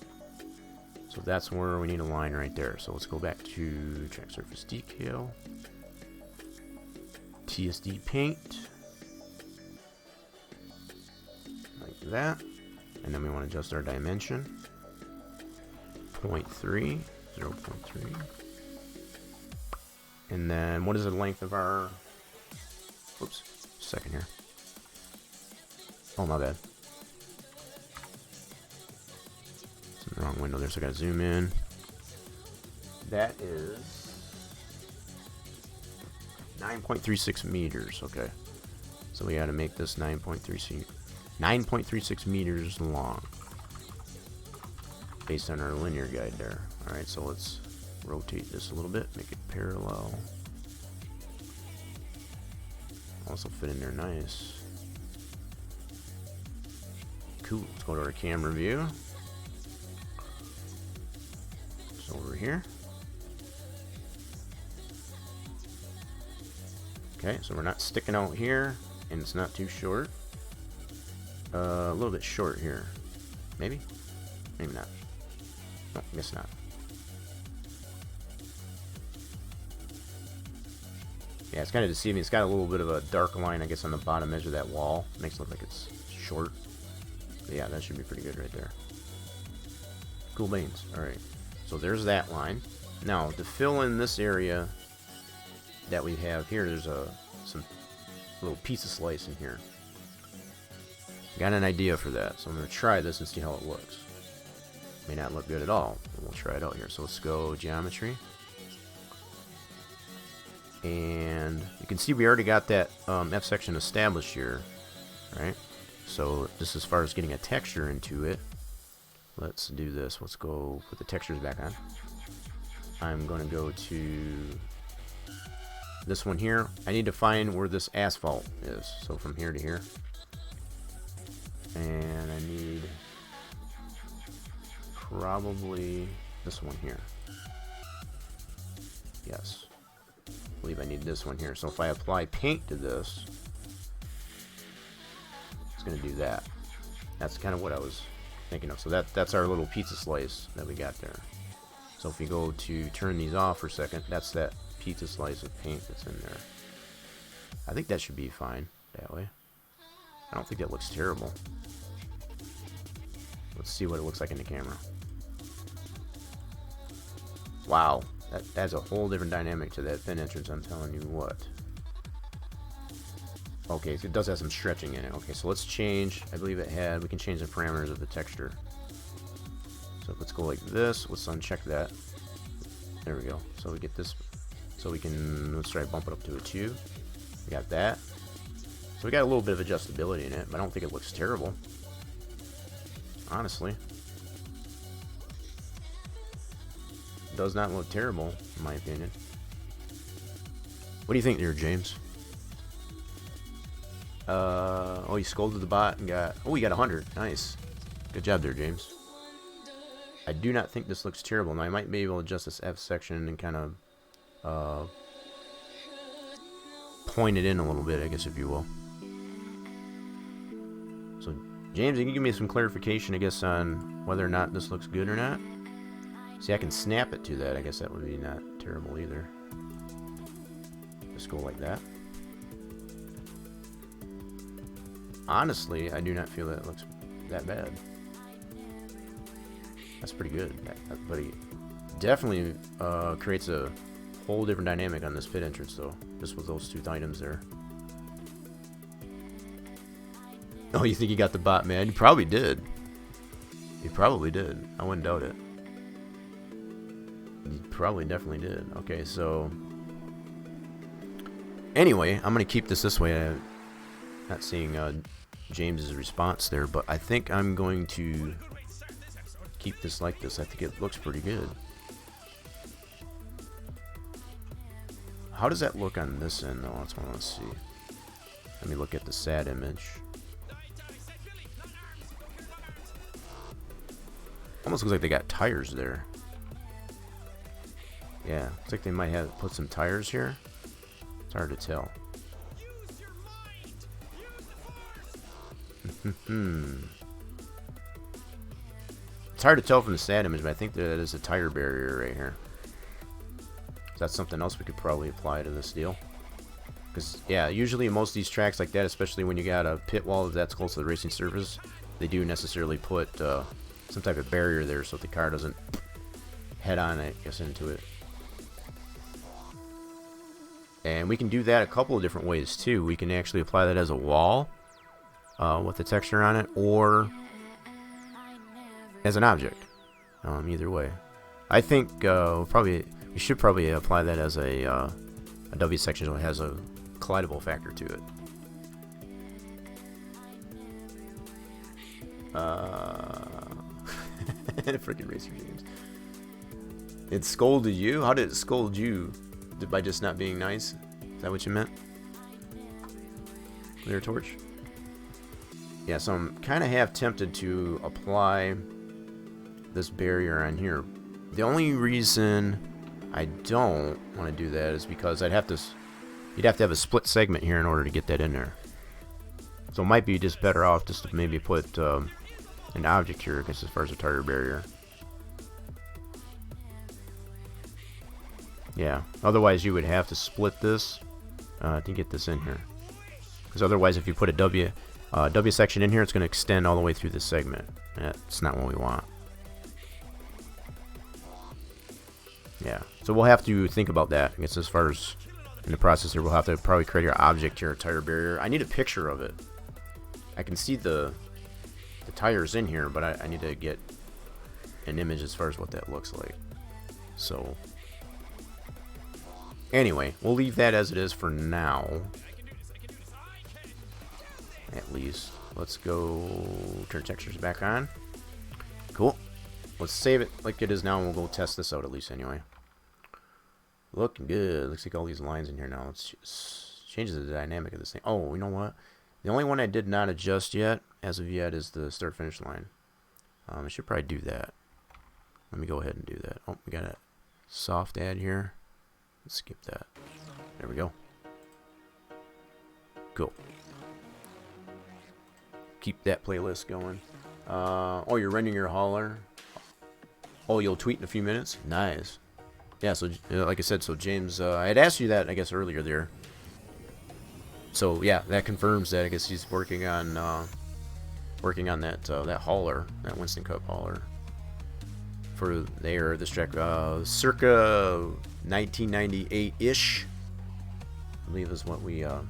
So that's where we need a line right there. So let's go back to track surface decal, TSD paint, like that. And then we want to adjust our dimension. 0.3, 0.3. And then what is the length of our, oops, second here. Oh, my bad. It's in the wrong window there, so I gotta zoom in. That is 9.36 meters, okay. So we gotta make this 9.36 meters long. Based on our linear guide there. Alright, so let's rotate this a little bit, make it parallel. Also fit in there nice. Cool, let's go to our camera view. It's over here. Okay, so we're not sticking out here, and it's not too short. A little bit short here. Maybe? Maybe not. No, I guess not. Yeah, it's kind of deceiving. It's got a little bit of a dark line, I guess, on the bottom edge of that wall. Makes it look like it's short. But yeah, that should be pretty good right there. Cool beans. Alright. So there's that line. Now, to fill in this area that we have here, there's some little piece of slice in here. Got an idea for that, so I'm going to try this and see how it looks. May not look good at all, but we'll try it out here. So let's go geometry. And you can see we already got that F section established here, right? So just as far as getting a texture into it, let's do this. Let's go put the textures back on. I'm going to go to this one here. I need to find where this asphalt is. So from here to here. And I need probably this one here. Yes. I believe I need this one here. So if I apply paint to this, it's going to do that. That's kind of what I was thinking of. So that's our little pizza slice that we got there. So if we go to turn these off for a second, that's that pizza slice of paint that's in there. I think that should be fine that way. I don't think that looks terrible. Let's see what it looks like in the camera. Wow, that adds a whole different dynamic to that thin entrance, I'm telling you what. Okay, so it does have some stretching in it. Okay, so let's change, I believe it had, we can change the parameters of the texture. So let's go like this, let's uncheck that. There we go. So we get this, so we can, let's try to bump it up to a 2. We got that. So we got a little bit of adjustability in it, but I don't think it looks terrible. Honestly. Does not look terrible, in my opinion. What do you think there, James? Oh, you scolded the bot and got... Oh, you got 100. Nice. Good job there, James. I do not think this looks terrible. Now, I might be able to adjust this F section and kind of point it in a little bit, I guess, if you will. So, James, you can give me some clarification, I guess, on whether or not this looks good or not. See, I can snap it to that. I guess that would be not terrible either. Just go like that. Honestly, I do not feel that it looks that bad. That's pretty good. But it definitely creates a whole different dynamic on this pit entrance, though. Just with those two items there. Oh, you think you got the bot, man? You probably did. You probably did. I wouldn't doubt it. You probably definitely did. Okay, so... Anyway, I'm going to keep this way. I'm not seeing James's response there, but I think I'm going to keep this like this. I think it looks pretty good. How does that look on this end, though? That's what I want to see. Let me look at the SAT image. Almost looks like they got tires there. Yeah, looks like they might have put some tires here. It's hard to tell. It's hard to tell from the stat image, but I think that is a tire barrier right here. That's something else we could probably apply to this deal. Because, yeah, usually in most of these tracks like that, especially when you got a pit wall that's close to the racing surface, they do necessarily put some type of barrier there so the car doesn't head on, I guess, into it. And we can do that a couple of different ways too. We can actually apply that as a wall with the texture on it, or as an object. Either way, I think we should probably apply that as a W section so it has a collidable factor to it. Freaking Racer James. It scolded you? How did it scold you? By just not being nice? Is that what you meant? Clear torch? Yeah, so I'm kind of half tempted to apply this barrier on here. The only reason I don't want to do that is because you'd have to have a split segment here in order to get that in there. So it might be just better off just to maybe put an object here, I guess, as far as a tire barrier. Yeah, otherwise you would have to split this to get this in here. Because otherwise, if you put a W section in here, it's going to extend all the way through this segment. That's not what we want. Yeah, so we'll have to think about that. I guess as far as in the process here, we'll have to probably create our object here, a tire barrier. I need a picture of it. I can see the tires in here, but I need to get an image as far as what that looks like. So anyway, we'll leave that as it is for now. At least. Let's go turn textures back on. Cool. Let's save it like it is now, and we'll go test this out at least anyway. Looking good. Looks like all these lines in here now. Let's change the dynamic of this thing. Oh, you know what? The only one I did not adjust yet, as of yet, is the start-finish line. I should probably do that. Let me go ahead and do that. Oh, we got a soft add here. Let's skip that. There we go. Cool. Keep that playlist going. Oh, you're renting your hauler. Oh, you'll tweet in a few minutes? Nice. Yeah, so like I said, so James, I had asked you that, I guess, earlier there. So yeah, that confirms that. I guess he's working on that hauler, that Winston Cup hauler for this track, circa 1998-ish, I believe is what we. All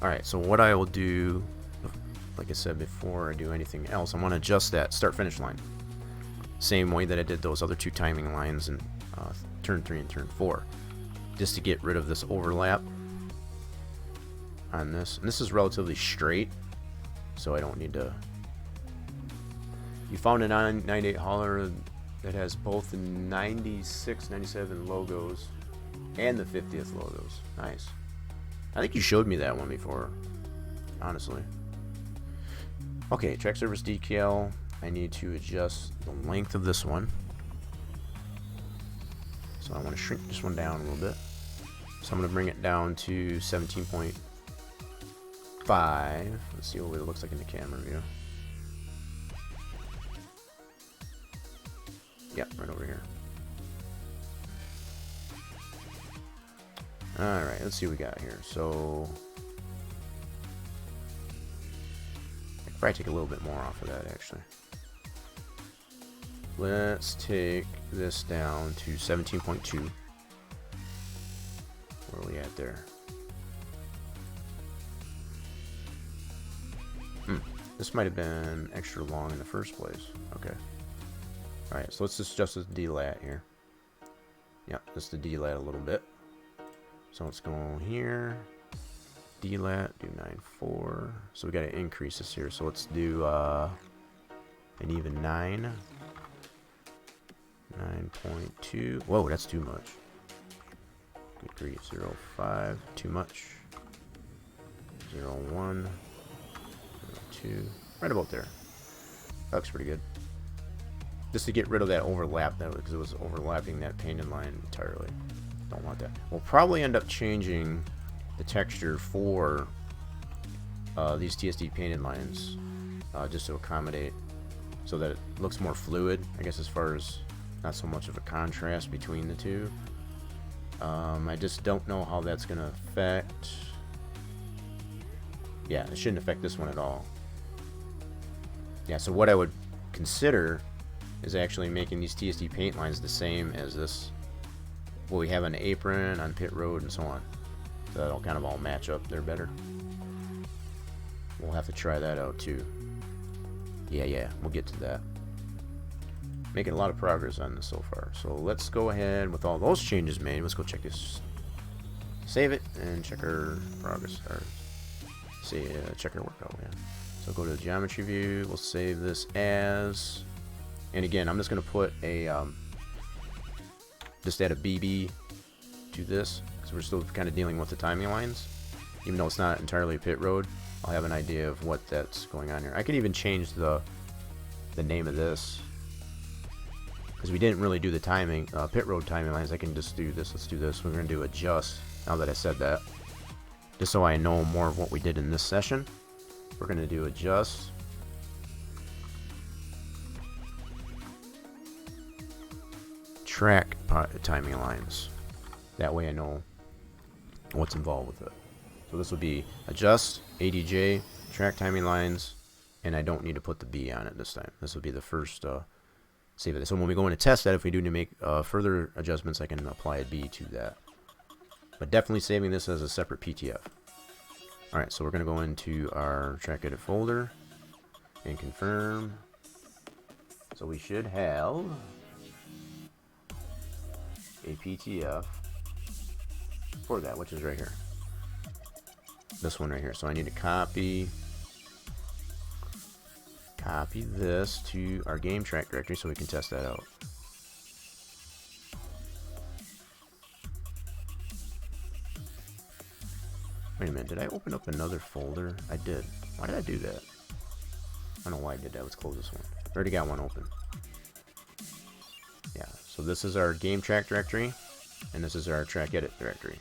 right, so what I will do, like I said before I do anything else, I want to adjust that start-finish line. Same way that I did those other two timing lines in turn 3 and turn 4. Just to get rid of this overlap on this. And this is relatively straight, so I don't need to... You found a 98 hauler that has both the 96, 97 logos and the 50th logos. Nice. I think you showed me that one before, honestly. Okay, track surface decal. I need to adjust the length of this one. So I want to shrink this one down a little bit. So I'm going to bring it down to 17.5. Let's see what it looks like in the camera view. Yep, right over here. Alright, let's see what we got here. So I could probably take a little bit more off of that, actually. Let's take this down to 17.2. Where are we at there? This might have been extra long in the first place. Okay. Alright, so let's just adjust the D-lat here. Yep, just the D-lat a little bit. So let's go here. D-lat, do 9.4. So we got to increase this here. So let's do an even 9. 9.2. Whoa, that's too much. Good grief. 0.5. Too much. 0.1. 0.2. Right about there. That looks pretty good. Just to get rid of that overlap, because it was overlapping that painted line entirely. Don't want that. We'll probably end up changing the texture for these TSD painted lines just to accommodate so that it looks more fluid, I guess, as far as not so much of a contrast between the two. I just don't know how that's going to affect. Yeah, it shouldn't affect this one at all. Yeah, so what I would consider is actually making these TSD paint lines the same as this, what we have on the apron, on pit road, and so on. So that'll kind of all match up there better. We'll have to try that out too. Yeah, we'll get to that. Making a lot of progress on this so far. So let's go ahead with all those changes made. Let's go check this. Save it and check our progress. Or see, check our workout. Yeah. So go to the geometry view. We'll save this as. And again, I'm just going to put a just add a BB to this because we're still kind of dealing with the timing lines, even though it's not entirely a pit road. I'll have an idea of what that's going on here. I could even change the name of this because we didn't really do the timing pit road timing lines. I can just do this. Let's do this. We're going to do adjust. Now that I said that, just so I know more of what we did in this session, we're going to do adjust. Track timing lines. That way I know what's involved with it. So this will be adjust, ADJ, track timing lines, and I don't need to put the B on it this time. This will be the first save it. So when we go in to test that, if we do need to make further adjustments, I can apply a B to that. But definitely saving this as a separate PTF. Alright, so we're going to go into our track edit folder and confirm. So we should have a PTF for that, which is right here. This one right here. So I need to copy this to our game track directory so we can test that out. Wait a minute, did I open up another folder? I did. Why did I do that? I don't know why I did that. Let's close this one. I already got one open. Yeah, so this is our game track directory, and this is our track edit directory.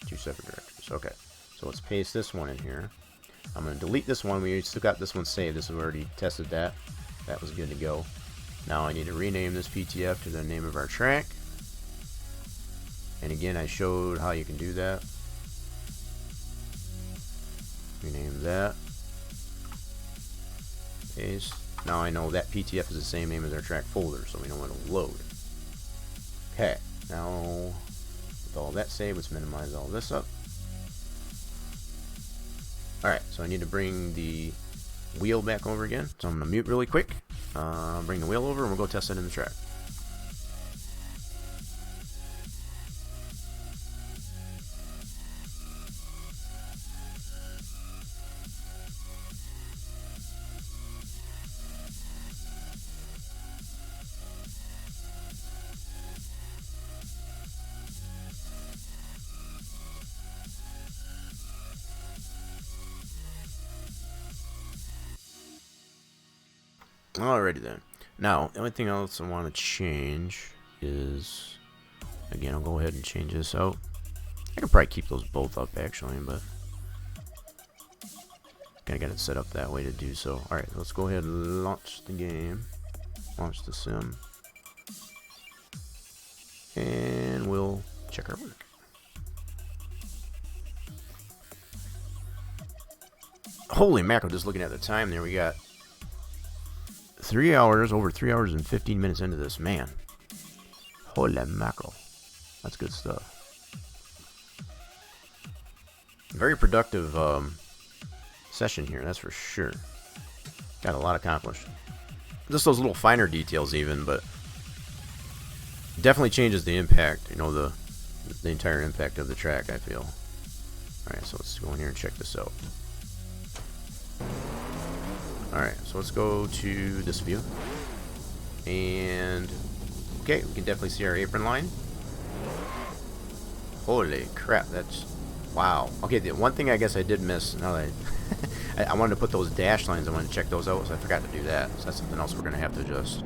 Two separate directories. Okay, so let's paste this one in here. I'm going to delete this one. We still got this one saved. This we already tested that. That was good to go. Now I need to rename this PTF to the name of our track. And again, I showed how you can do that. Rename that. Paste. Now I know that PTF is the same name as our track folder, so we know when to load. Okay, now with all that saved, let's minimize all this up. Alright, so I need to bring the wheel back over again. So I'm going to mute really quick, bring the wheel over, and we'll go test it in the track. Alrighty then. Now, the only thing else I want to change is, again, I'll go ahead and change this out. I can probably keep those both up actually, but kind of got it set up that way to do so. Alright, let's go ahead and launch the game. Launch the sim. And we'll check our work. Holy mackerel, just looking at the time there, we got 3 hours, over 3 hours and 15 minutes into this, man. Holy mackerel. That's good stuff. Very productive session here, that's for sure. Got a lot accomplished. Just those little finer details even, but definitely changes the impact, you know, the entire impact of the track, I feel. Alright, so let's go in here and check this out. Alright, so let's go to this view. And, okay, we can definitely see our apron line. Holy crap, that's, wow. Okay, the one thing I guess I did miss, now that I wanted to put those dash lines, I wanted to check those out, so I forgot to do that. So that's something else we're going to have to adjust.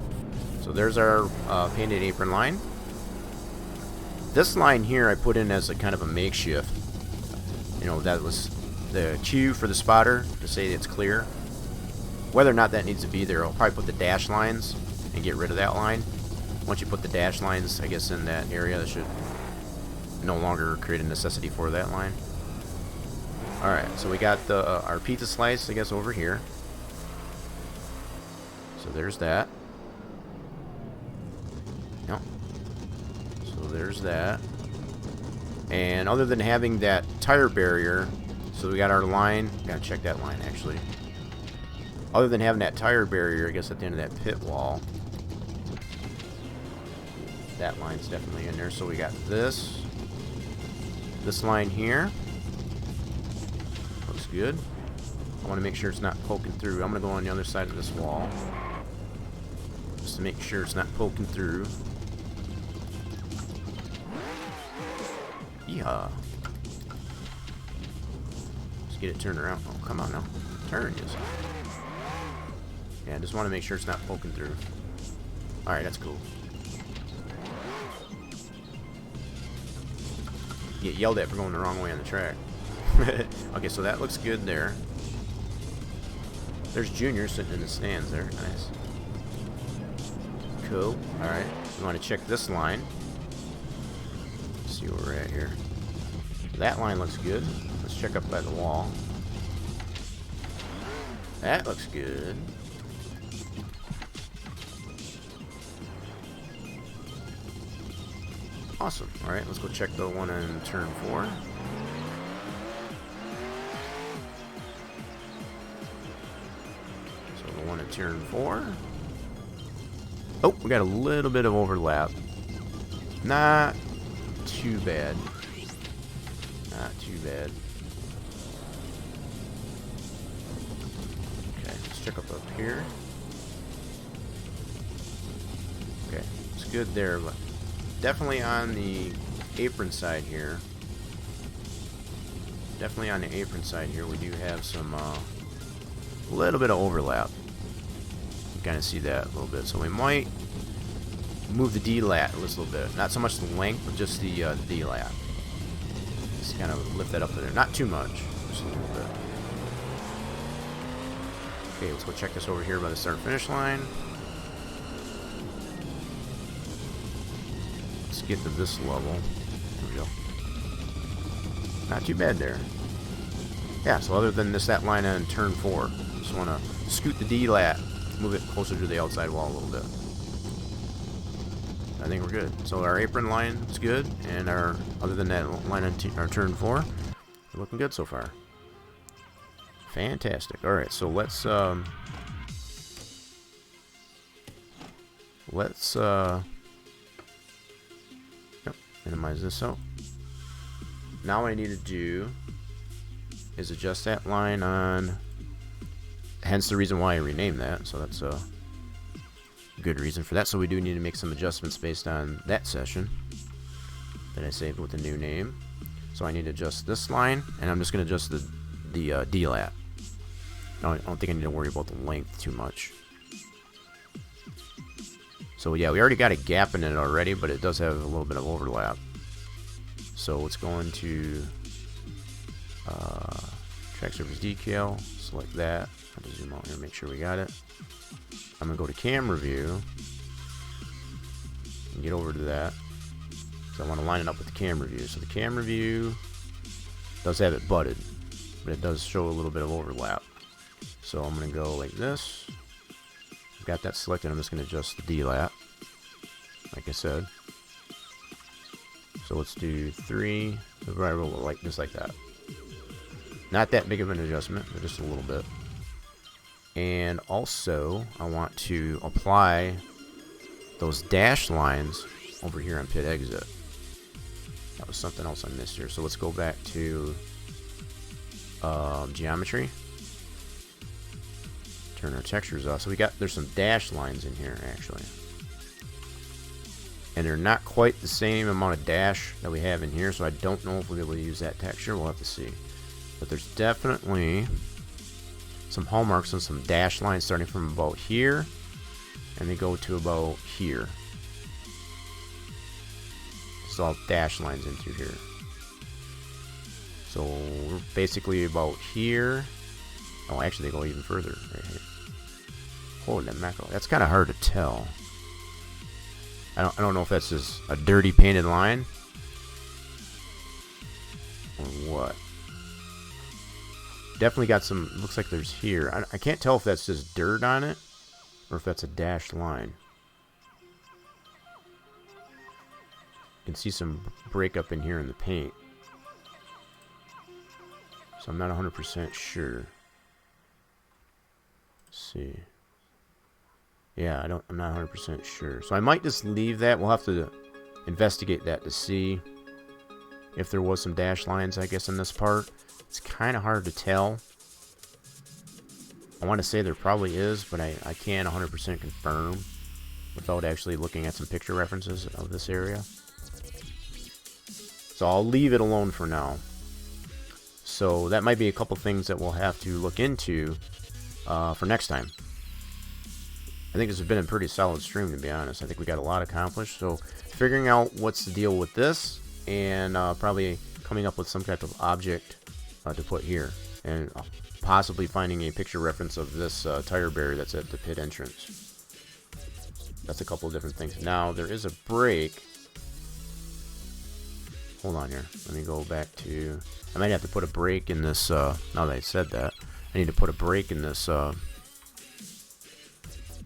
So there's our painted apron line. This line here I put in as a kind of a makeshift. You know, that was the cue for the spotter to say it's clear. Whether or not that needs to be there, I'll probably put the dash lines and get rid of that line. Once you put the dash lines, I guess, in that area, that should no longer create a necessity for that line. Alright, so we got our pizza slice, I guess, over here. So there's that. Yep. So there's that. And other than having that tire barrier, so we got our line. Gotta check that line, actually. Other than having that tire barrier, I guess, at the end of that pit wall. That line's definitely in there. So we got this line here. Looks good. I want to make sure it's not poking through. I'm going to go on the other side of this wall, just to make sure it's not poking through. Yeah. Let's get it turned around. Oh, come on now. Turn, yes. Yeah, I just want to make sure it's not poking through. Alright, that's cool. Get yelled at for going the wrong way on the track. Okay, so that looks good there. There's Junior sitting in the stands there. Nice. Cool. Alright. We want to check this line. Let's see where we're at here. That line looks good. Let's check up by the wall. That looks good. Awesome. Alright, let's go check the one in turn 4. So the one in turn 4. Oh, we got a little bit of overlap. Not too bad. Not too bad. Okay, let's check up here. Okay, it's good there, but definitely on the apron side here. Definitely on the apron side here, we do have some little bit of overlap. You kind of see that a little bit. So we might move the D-lat a little bit. Not so much the length, but just the D-lat. Just kind of lift that up there. Not too much, just a little bit. Okay, let's go check this over here by the start and finish line. Get to this level. There we go. Not too bad there. Yeah, so other than that line on turn 4, just want to scoot the D-lat, move it closer to the outside wall a little bit. I think we're good. So our apron line is good, and our other than that line on our turn 4, we're looking good so far. Fantastic. All right, so let's minimize this out. Now what I need to do is adjust that line on, hence the reason why I renamed that, so that's a good reason for that. So we do need to make some adjustments based on that session that I saved with the new name. So I need to adjust this line, and I'm just going to adjust the D-lat. I don't think I need to worry about the length too much. So yeah, we already got a gap in it already, but it does have a little bit of overlap. So let's go into track surface decal, select that. I'll just zoom out here and make sure we got it. I'm going to go to camera view and get over to that. So I want to line it up with the camera view. So the camera view does have it butted, but it does show a little bit of overlap. So I'm going to go like this. Got that selected. I'm just going to adjust the D-lat, like I said. So let's do 3, like just like that. Not that big of an adjustment, but just a little bit. And also, I want to apply those dash lines over here on pit exit. That was something else I missed here. So let's go back to geometry. Turn our textures off. So there's some dash lines in here actually, and they're not quite the same amount of dash that we have in here, so I don't know if we'll be able to use that texture. We'll have to see. But there's definitely some hallmarks and some dash lines starting from about here, and they go to about here. It's all dash lines in through here. So we're basically about here. Oh, actually they go even further right here. Holy mackerel. That's kind of hard to tell. I don't know if that's just a dirty painted line or what. Definitely got some, looks like there's here. I can't tell if that's just dirt on it or if that's a dashed line. You can see some breakup in here in the paint. So I'm not 100% sure. Let's see. Yeah, I'm not 100% sure. So I might just leave that. We'll have to investigate that to see if there was some dash lines, I guess, in this part. It's kind of hard to tell. I want to say there probably is, but I can't 100% confirm without actually looking at some picture references of this area. So I'll leave it alone for now. So that might be a couple things that we'll have to look into for next time. I think this has been a pretty solid stream, to be honest. I think we got a lot accomplished. So figuring out what's the deal with this, and probably coming up with some type of object to put here, and possibly finding a picture reference of this tire barrier that's at the pit entrance. That's a couple of different things. Now there is a brake. Hold on here. Let me go back to. I might have to put a brake in this. Now that I said that, I need to put a brake in this.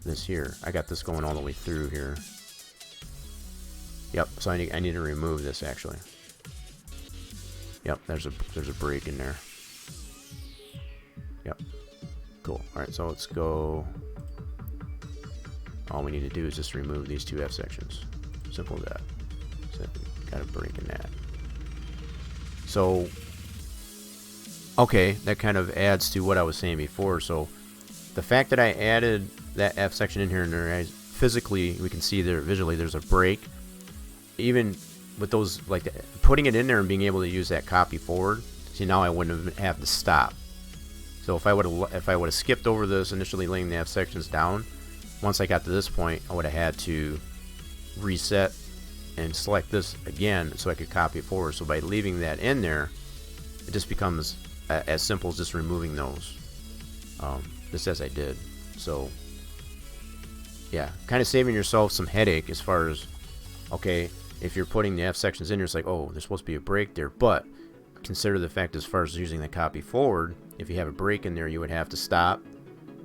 This here. I got this going all the way through here. Yep. So I need to remove this actually. Yep. There's a brake in there. Yep. Cool. All right. So let's go. All we need to do is just remove these two F sections. Simple as that. So got a brake in that. So okay, that kind of adds to what I was saying before. So the fact that I added that F section in here, and there, physically we can see there visually there's a brake. Even with those, like putting it in there and being able to use that copy forward, see now I wouldn't have to stop. So if I would have skipped over this, initially laying the F sections down, once I got to this point I would have had to reset and select this again so I could copy it forward. So by leaving that in there, it just becomes as simple as just removing those, just as I did. So yeah, kind of saving yourself some headache as far as, okay, if you're putting the F sections in there, it's like, oh, there's supposed to be a brake there, but consider the fact as far as using the copy forward, if you have a brake in there, you would have to stop,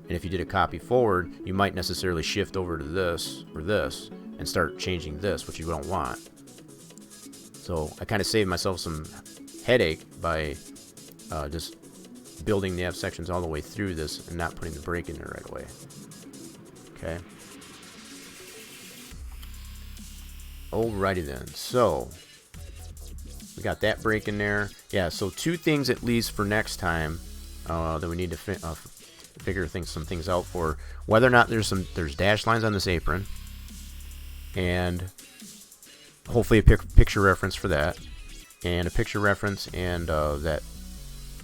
and if you did a copy forward, you might necessarily shift over to this or this and start changing this, which you don't want. So I kind of saved myself some headache by just building the F sections all the way through this and not putting the brake in there right away. Okay. Alrighty then. So we got that brake in there. Yeah. So two things at least for next time that we need to figure some things out for. Whether or not there's dash lines on this apron, and hopefully a picture reference for that, and a picture reference and that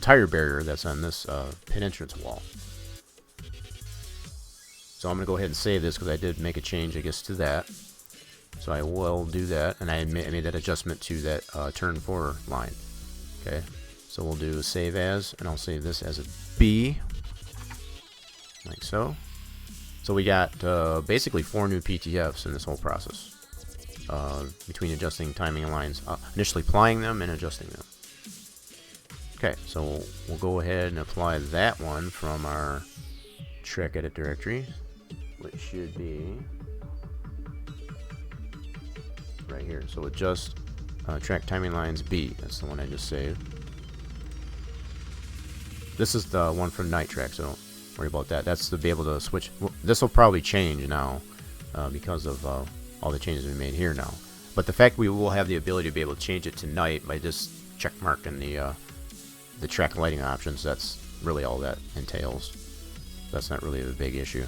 tire barrier that's on this pit entrance wall. So I'm going to go ahead and save this because I did make a change, I guess, to that. So I will do that, and I made that adjustment to that turn 4 line. Okay, so we'll do save as, and I'll save this as a B, like so. So we got basically 4 new PTFs in this whole process, between adjusting timing lines, initially applying them and adjusting them. Okay, so we'll go ahead and apply that one from our track edit directory, which should be right here. So adjust track timing lines B. That's the one I just saved. This is the one from Night Track, so don't worry about that. That's to be able to switch. This will probably change now because of all the changes we made here now. But the fact we will have the ability to be able to change it to night by just check marking the track lighting options, that's really all that entails. That's not really a big issue.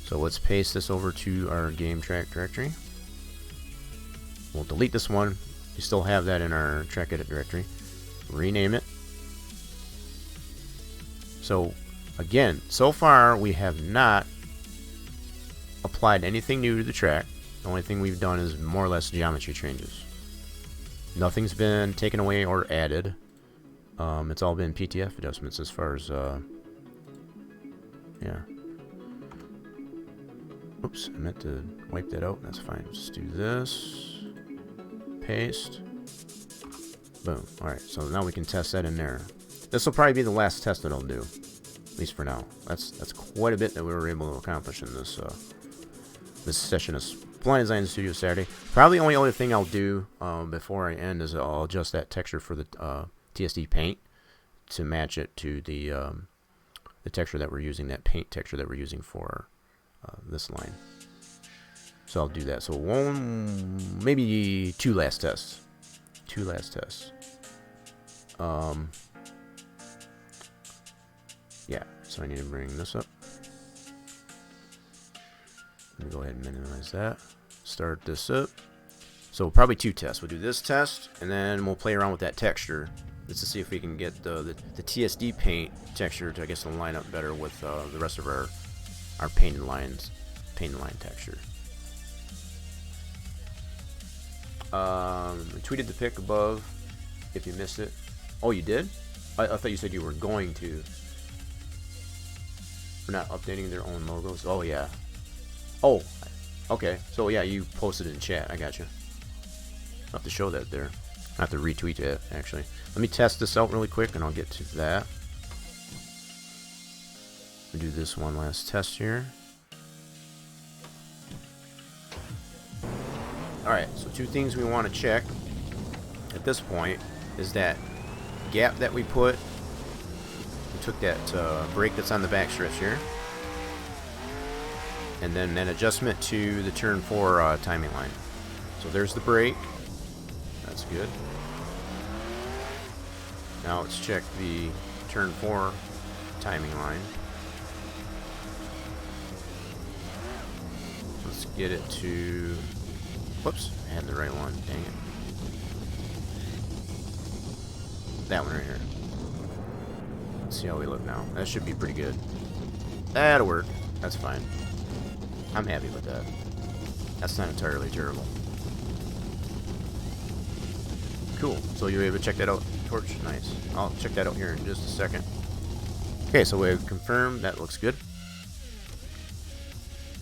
So let's paste this over to our game track directory. We'll delete this one. You still have that in our track edit directory. Rename it. So again, so far we have not applied anything new to the track. The only thing we've done is more or less geometry changes. Nothing's been taken away or added. It's all been PTF adjustments as far as yeah. Oops, I meant to wipe that out. That's fine. Just do this. Paste. Boom. Alright, so now we can test that in there. This will probably be the last test that I'll do. At least for now. That's quite a bit that we were able to accomplish in this this session of Spline Design Studios Saturday. Probably the only other thing I'll do before I end is I'll adjust that texture for the TSD paint to match it to the texture that we're using, that paint texture that we're using for this line. So I'll do that. So maybe two last tests. Yeah, so I need to bring this up. Let me go ahead and minimize that. Start this up. So probably two tests. We'll do this test, and then we'll play around with that texture just to see if we can get the TSD paint texture to, I guess, line up better with the rest of our painted line texture. I tweeted the pic above if you missed it. Oh, you did? I thought you said you were going to. For not updating their own logos. Oh, yeah. Oh, okay. So, yeah, you posted it in chat. I got you. I'll have to show that there. I have to retweet it, actually. Let me test this out really quick, and I'll get to that. We'll do this one last test here. Alright, so two things we want to check at this point is that gap that we put. We took that brake that's on the back stretch here. And then an adjustment to the turn 4 timing line. So there's the brake. That's good. Now let's check the turn 4 timing line. Let's get it to... Whoops, I had the right one. Dang it. That one right here. Let's see how we look now. That should be pretty good. That'll work. That's fine. I'm happy with that. That's not entirely terrible. Cool. So you were able to check that out, Torch? Nice. I'll check that out here in just a second. Okay, so we've confirmed that looks good.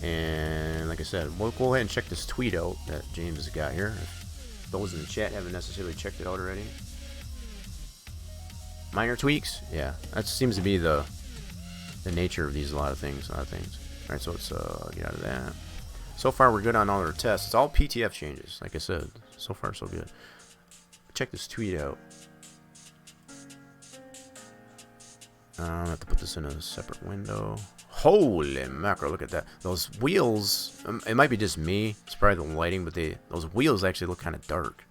And like I said, we'll go ahead and check this tweet out that James has got here. If those in the chat haven't necessarily checked it out already. Minor tweaks? Yeah, that seems to be the nature of these a lot of things. Alright, so let's get out of that. So far we're good on all our tests. It's all PTF changes, like I said. So far so good. Check this tweet out. I'll have to put this in a separate window. Holy mackerel, look at that. Those wheels, it might be just me. It's probably the lighting, but those wheels actually look kind of dark.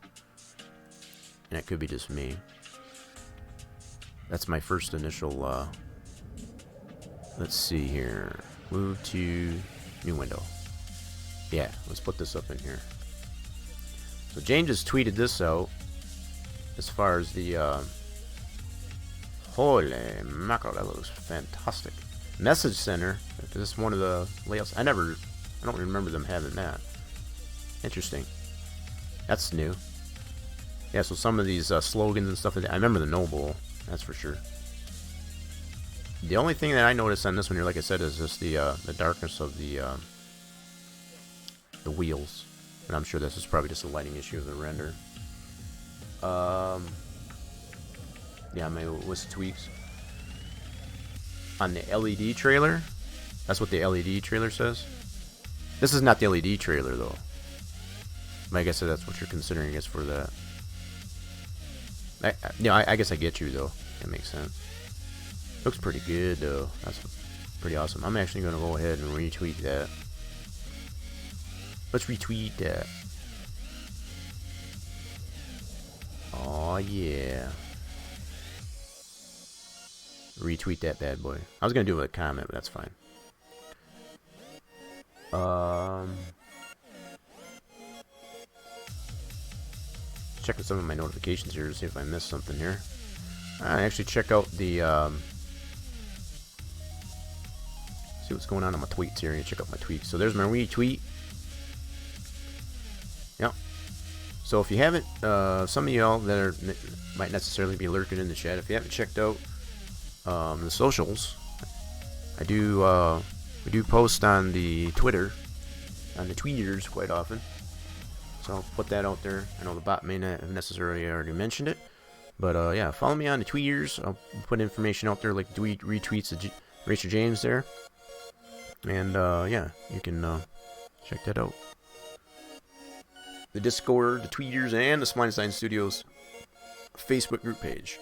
And it could be just me. That's my first initial, let's see here. Move to new window. Yeah, let's put this up in here. So James just tweeted this out as far as the, holy mackerel, that looks fantastic. Message center, is this one of the layouts? I don't remember them having that. Interesting. That's new. Yeah, so some of these slogans and stuff, I remember the Noble, that's for sure. The only thing that I noticed on this one here, like I said, is just the darkness of the wheels. And I'm sure this is probably just a lighting issue of the render. Yeah, maybe with tweaks. On the LED trailer, that's what the LED trailer says. This is not the LED trailer though. I guess that's what you're considering, I guess, for that. I guess I get you though. That makes sense. Looks pretty good though. That's pretty awesome. I'm actually gonna go ahead and retweet that. Let's retweet that. Oh yeah. Retweet that bad boy. I was gonna do it with a comment, but that's fine. Checking some of my notifications here to see if I missed something here. I actually check out the see what's going on my tweets here and check out my tweets. So there's my retweet. Yep. So if you haven't, some of y'all that might necessarily be lurking in the chat, if you haven't checked out the socials, we do post on the Twitter on the tweeters quite often. So I'll put that out there. I know the bot may not have necessarily already mentioned it, but yeah, follow me on the tweeters. I'll put information out there like retweets of Racer James there, and yeah, you can check that out. The Discord, the tweeters, and the Spline Design Studios Facebook group page.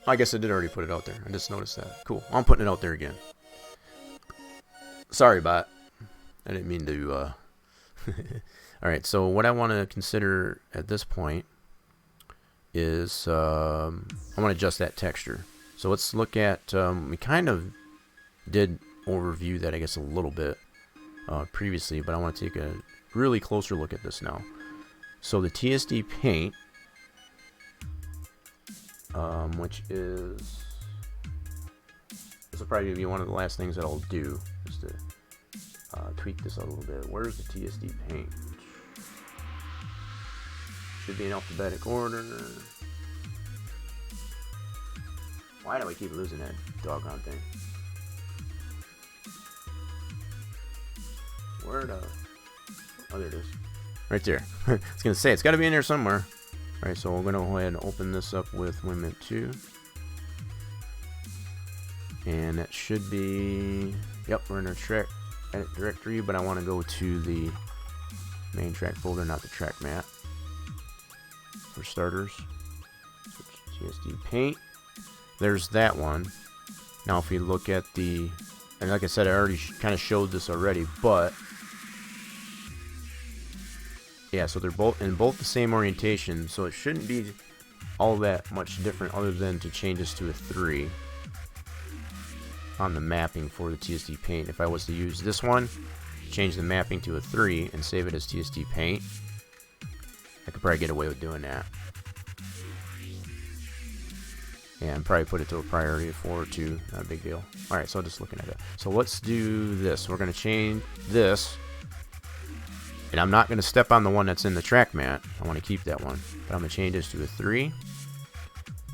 I guess I did already put it out there. I just noticed that. Cool. I'm putting it out there again. Sorry, bot. I didn't mean to. Alright, so what I want to consider at this point is I want to adjust that texture. So let's look at. We kind of did overview that, I guess, a little bit previously, but I want to take a really closer look at this now. So the TSD paint, which is, this will probably be one of the last things that I'll do, just to tweak this out a little bit. Where's the TSD paint? Should be in alphabetic order. Why do I keep losing that doggone thing? Where the... Oh, there it is. Right there. I was going to say, it's got to be in there somewhere. Alright, so we're going to go ahead and open this up with Winmap 2. And that should be... Yep, we're in our track edit directory, but I want to go to the main track folder, not the track mat. For starters, switch TSD paint. There's that one. Now if we look at the, and like I said, I already kind of showed this already, but yeah, so they're both in both the same orientation, so it shouldn't be all that much different other than to change this to a 3 on the mapping for the TSD paint. If I was to use this one, change the mapping to a 3 and save it as TSD paint, I could probably get away with doing that. And probably put it to a priority of 4 or 2, not a big deal. Alright, so just looking at it. So let's do this. We're going to change this. And I'm not going to step on the one that's in the track mat. I want to keep that one. But I'm going to change this to a 3.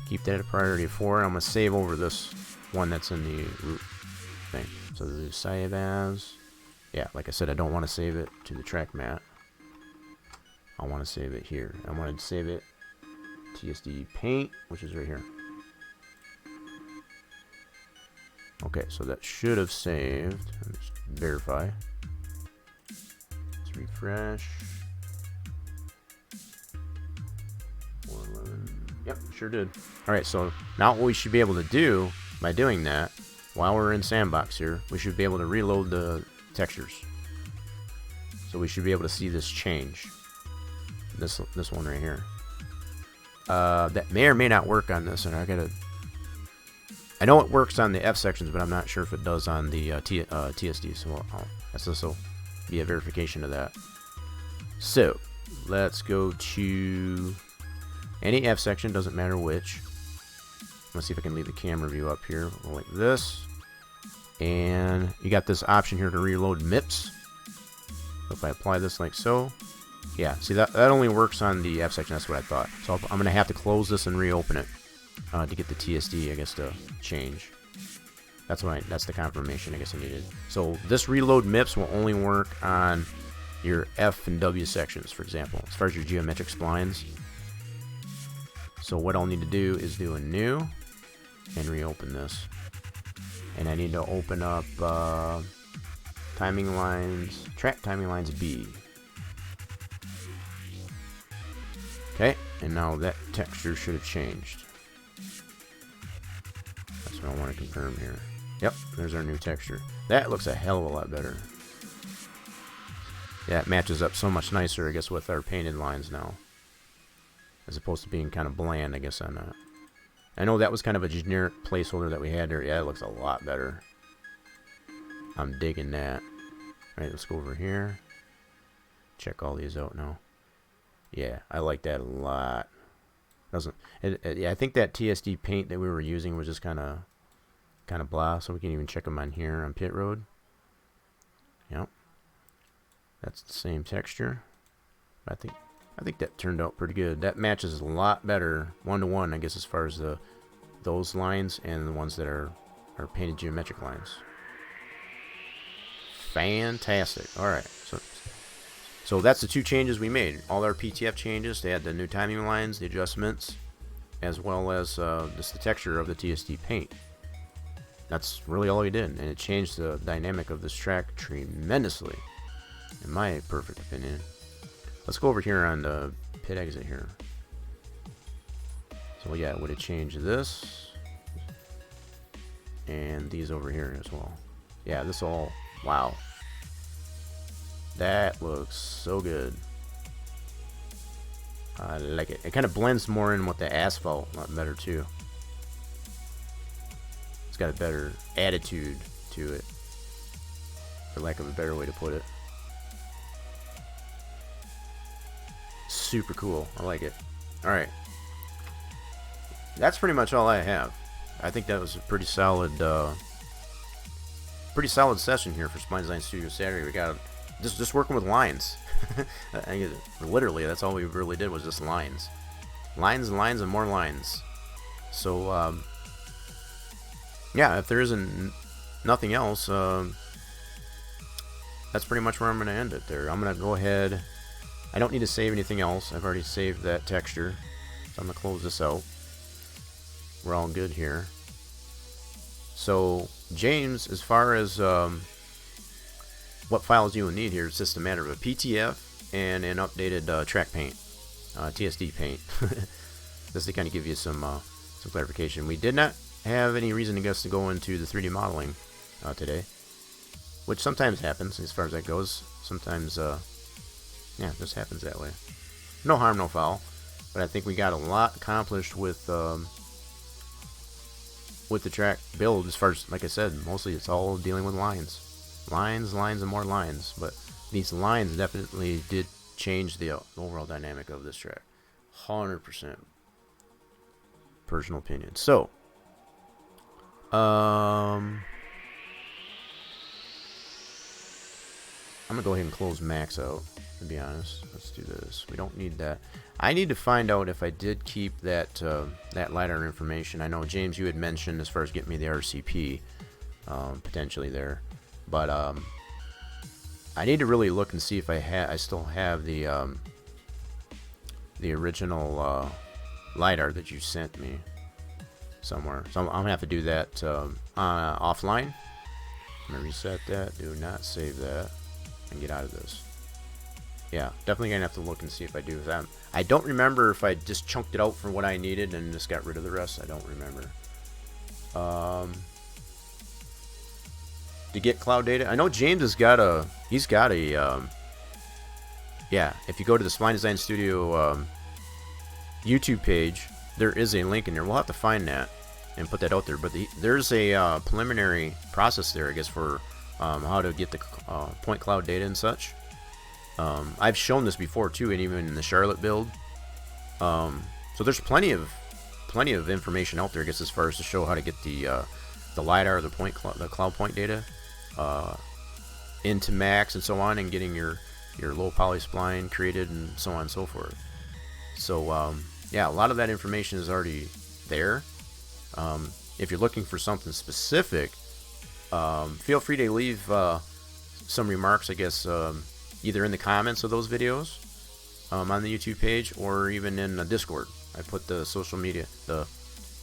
Keep that at a priority of 4. And I'm going to save over this one that's in the root thing. So do save as. Yeah, like I said, I don't want to save it to the track mat. I want to save it here. I want to save it TSD paint, which is right here. Okay, so that should have saved. Let's verify. Let's refresh. 411. Yep, sure did. Alright, so now what we should be able to do by doing that, while we're in Sandbox here, we should be able to reload the textures. So we should be able to see this change. This one right here. That may or may not work on this, and I know it works on the F sections, but I'm not sure if it does on the TSD. So this will be a verification of that. So let's go to any F section, doesn't matter which. Let's see if I can leave the camera view up here like this. And you got this option here to reload MIPS. So if I apply this like so. Yeah, see that only works on the F section, that's what I thought. So I'm going to have to close this and reopen it to get the TSD, I guess, to change. That's the confirmation I guess I needed. So this reload MIPS will only work on your F and W sections, for example, as far as your geometric splines. So what I'll need to do is do a new and reopen this. And I need to open up timing lines, track timing lines B. Okay, and now that texture should have changed. That's what I want to confirm here. Yep, there's our new texture. That looks a hell of a lot better. Yeah, it matches up so much nicer, I guess, with our painted lines now. As opposed to being kind of bland, I guess, on that. I know that was kind of a generic placeholder that we had there. Yeah, it looks a lot better. I'm digging that. Alright, let's go over here. Check all these out now. Yeah, I like that a lot. Yeah, I think that TSD paint that we were using was just kind of blah. So we can even check them on here on Pit Road. Yep, that's the same texture. I think that turned out pretty good. That matches a lot better 1-to-1, I guess, as far as those lines and the ones that are painted geometric lines. fantastic. All right, so that's the two changes we made. All our PTF changes. They had the new timing lines, the adjustments, as well as just the texture of the TSD paint. That's really all we did, and it changed the dynamic of this track tremendously, in my perfect opinion. Let's go over here on the pit exit here. So yeah, would it change this and these over here as well? Yeah, this all, wow, that looks so good. I like it. It kind of blends more in with the asphalt a lot better too. It's got a better attitude to it, for lack of a better way to put it. Super cool. I like it. Alright. That's pretty much all I have. I think that was a pretty solid session here for Spline Design Studios Saturday. We got just working with lines. Literally, that's all we really did was just lines. Lines and lines and more lines. So, yeah, if there isn't nothing else, that's pretty much where I'm going to end it there. I'm going to go ahead. I don't need to save anything else. I've already saved that texture. So I'm going to close this out. We're all good here. So, James, as far as what files you will need here, it's just a matter of a PTF and an updated track paint, TSD paint. Just to kind of give you some clarification. We did not have any reason, I guess, to go into the 3D modeling today, which sometimes happens as far as that goes. Sometimes, yeah, it just happens that way. No harm, no foul. But I think we got a lot accomplished with the track build. As far as, like I said, mostly it's all dealing with lines, lines, and more lines. But these lines definitely did change the overall dynamic of this track. 100% personal opinion. So, I'm gonna go ahead and close Max out, to be honest. Let's do this. We don't need that. I need to find out if I did keep that that LiDAR information. I know, James, you had mentioned as far as getting me the RCP, potentially there, but I need to really look and see if I still have the original LiDAR that you sent me somewhere. So I'm gonna have to do that offline. I'm gonna reset that. Do not save that. And get out of this. Yeah, definitely gonna have to look and see if I do that. I don't remember if I just chunked it out for what I needed and just got rid of the rest. I don't remember. To get cloud data, I know James has got a. He's got a. Yeah, if you go to the Spline Design Studio YouTube page, there is a link in there. We'll have to find that and put that out there. But there's a preliminary process there, I guess, for how to get the point cloud data and such. I've shown this before too, and even in the Charlotte build. So there's plenty of information out there, I guess, as far as to show how to get the LiDAR, the cloud point data into Max and so on, and getting your low poly spline created and so on and so forth. So yeah, a lot of that information is already there. If you're looking for something specific, feel free to leave some remarks, I guess, either in the comments of those videos on the YouTube page, or even in the Discord. I put the social media, the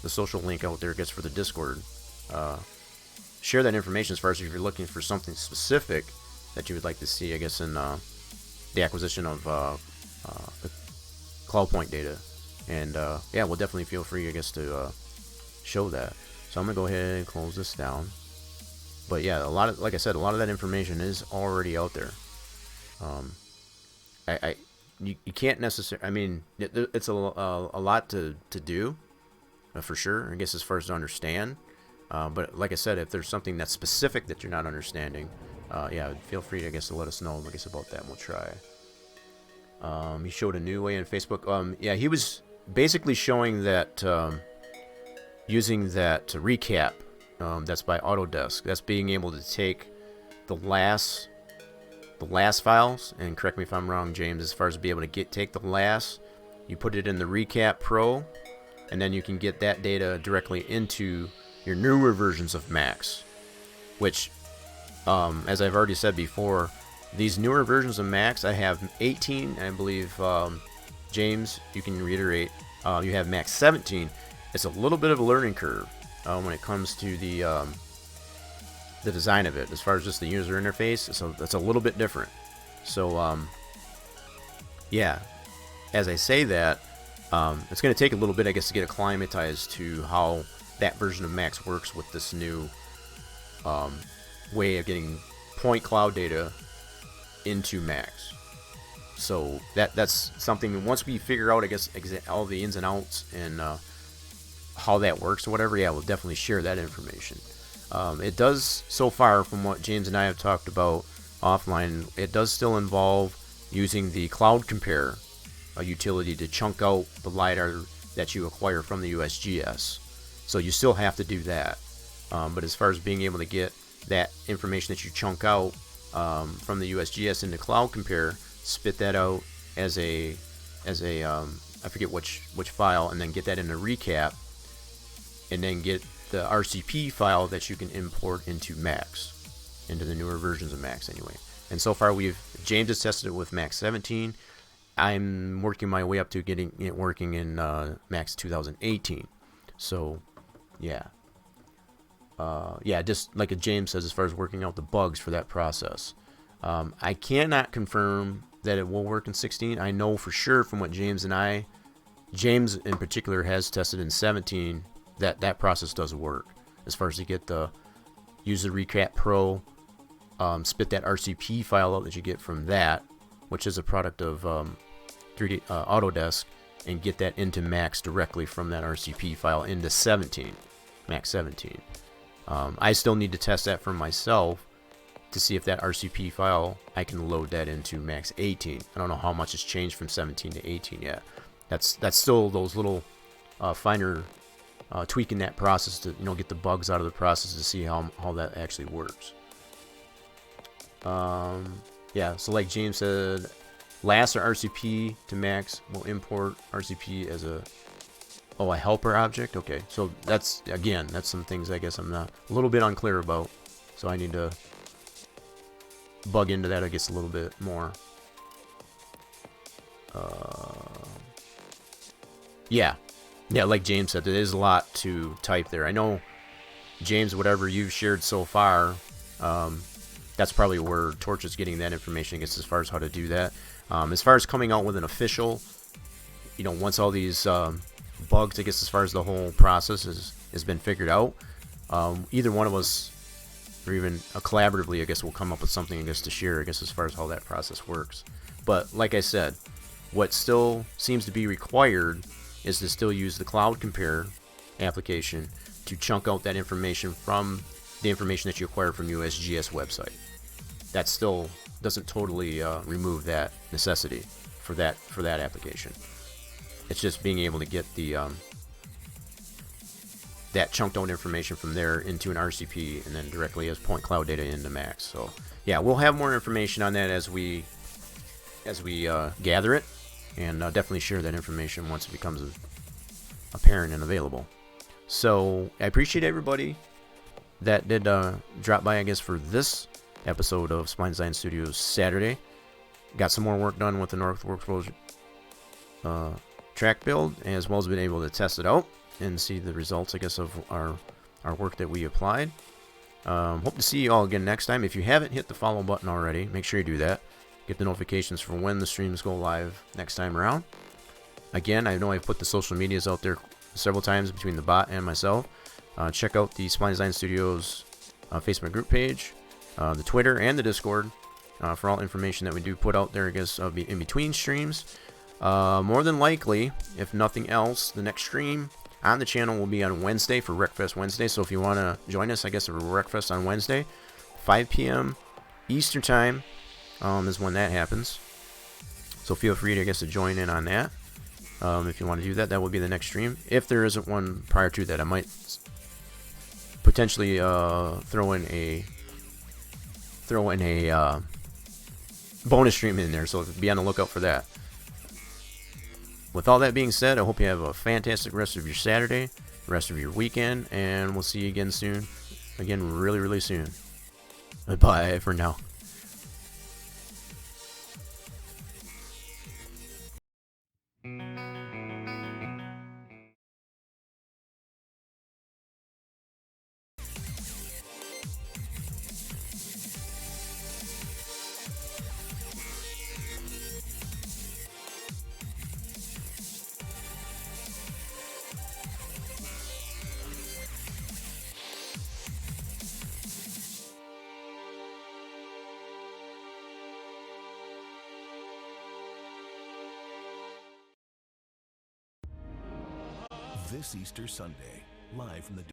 social link out there, I guess, for the Discord. Share that information as far as if you're looking for something specific that you would like to see, I guess, in the acquisition of the cloud point data. And yeah, we'll definitely feel free, I guess, to show that. So I'm gonna go ahead and close this down. But yeah, like I said, a lot of that information is already out there. You can't necessarily. I mean, it's a lot to do, for sure, I guess, as far as to understand. But like I said, if there's something that's specific that you're not understanding, yeah, feel free, I guess, to let us know, I guess, about that, and we'll try. He showed a new way in Facebook. Yeah, he was basically showing that using that recap. That's by Autodesk. That's being able to take the last files, and correct me if I'm wrong, James, as far as be able to take the last, you put it in the Recap Pro, and then you can get that data directly into your newer versions of Max, which as I've already said before, these newer versions of Max, I have 18, I believe, James, you can reiterate, you have Max 17. It's a little bit of a learning curve when it comes to the design of it, as far as just the user interface. So that's a little bit different. So yeah, as I say that, it's going to take a little bit, I guess, to get acclimatized to how that version of Max works with this new way of getting point cloud data into Max. So that's something, once we figure out, I guess, all the ins and outs and how that works or whatever, yeah, we'll definitely share that information. It does, so far, from what James and I have talked about offline, it does still involve using the Cloud Compare utility to chunk out the LiDAR that you acquire from the USGS. So you still have to do that. But as far as being able to get that information that you chunk out from the USGS into Cloud Compare, spit that out as a I forget which file, and then get that in a recap, and then get the RCP file that you can import into Max, into the newer versions of Max anyway. And so far, James has tested it with Max 17. I'm working my way up to getting it working in Max 2018. So, yeah. Just like James says, as far as working out the bugs for that process. I cannot confirm that it will work in 16. I know for sure from what James in particular has tested in 17, that process does work. As far as to get use the Recap Pro, spit that RCP file out that you get from that, which is a product of 3D Autodesk, and get that into Max directly from that RCP file into 17, Max 17. I still need to test that for myself to see if that RCP file, I can load that into Max 18. I don't know how much has changed from 17 to 18 yet. That's still those little finer tweaking that process to get the bugs out of the process to see how that actually works. So like James said, last or RCP to Max will import RCP as a helper object. Okay, so that's some things I guess I'm not a little bit unclear about, so I need to bug into that, I guess, a little bit more. Like James said, there is a lot to type there. I know, James, whatever you've shared so far, that's probably where Torch is getting that information, I guess, as far as how to do that. As far as coming out with an official, once all these bugs, I guess, as far as the whole process has been figured out, either one of us, or even collaboratively, I guess, we'll come up with something, I guess, to share, I guess, as far as how that process works. But like I said, what still seems to be required is to still use the Cloud Compare application to chunk out that information from the information that you acquire from USGS website. That still doesn't totally remove that necessity for that application. It's just being able to get the that chunked out information from there into an RCP, and then directly as point cloud data into Max. So yeah, we'll have more information on that as we gather it, and definitely share that information once it becomes apparent and available. So I appreciate everybody that did drop by, I guess, for this episode of Spline Design Studios Saturday. Got some more work done with the Northworks project track build, as well as been able to test it out and see the results, I guess, of our work that we applied. Hope to see you all again next time. If you haven't hit the follow button already, make sure you do that. Get the notifications for when the streams go live next time around. Again, I know I've put the social medias out there several times between the bot and myself. Check out the Spline Design Studios Facebook group page, the Twitter, and the Discord for all information that we do put out there, I guess, in between streams. More than likely, if nothing else, the next stream on the channel will be on Wednesday for Wreckfest Wednesday. So if you want to join us, I guess, for Wreckfest on Wednesday, 5 p.m. Eastern Time is when that happens. So feel free to, I guess, to join in on that. If you want to do that, that will be the next stream. If there isn't one prior to that, I might potentially throw in a bonus stream in there. So be on the lookout for that. With all that being said, I hope you have a fantastic rest of your Saturday, rest of your weekend, and we'll see you again soon. Again, really, really soon. Bye for now. This Easter Sunday, live from the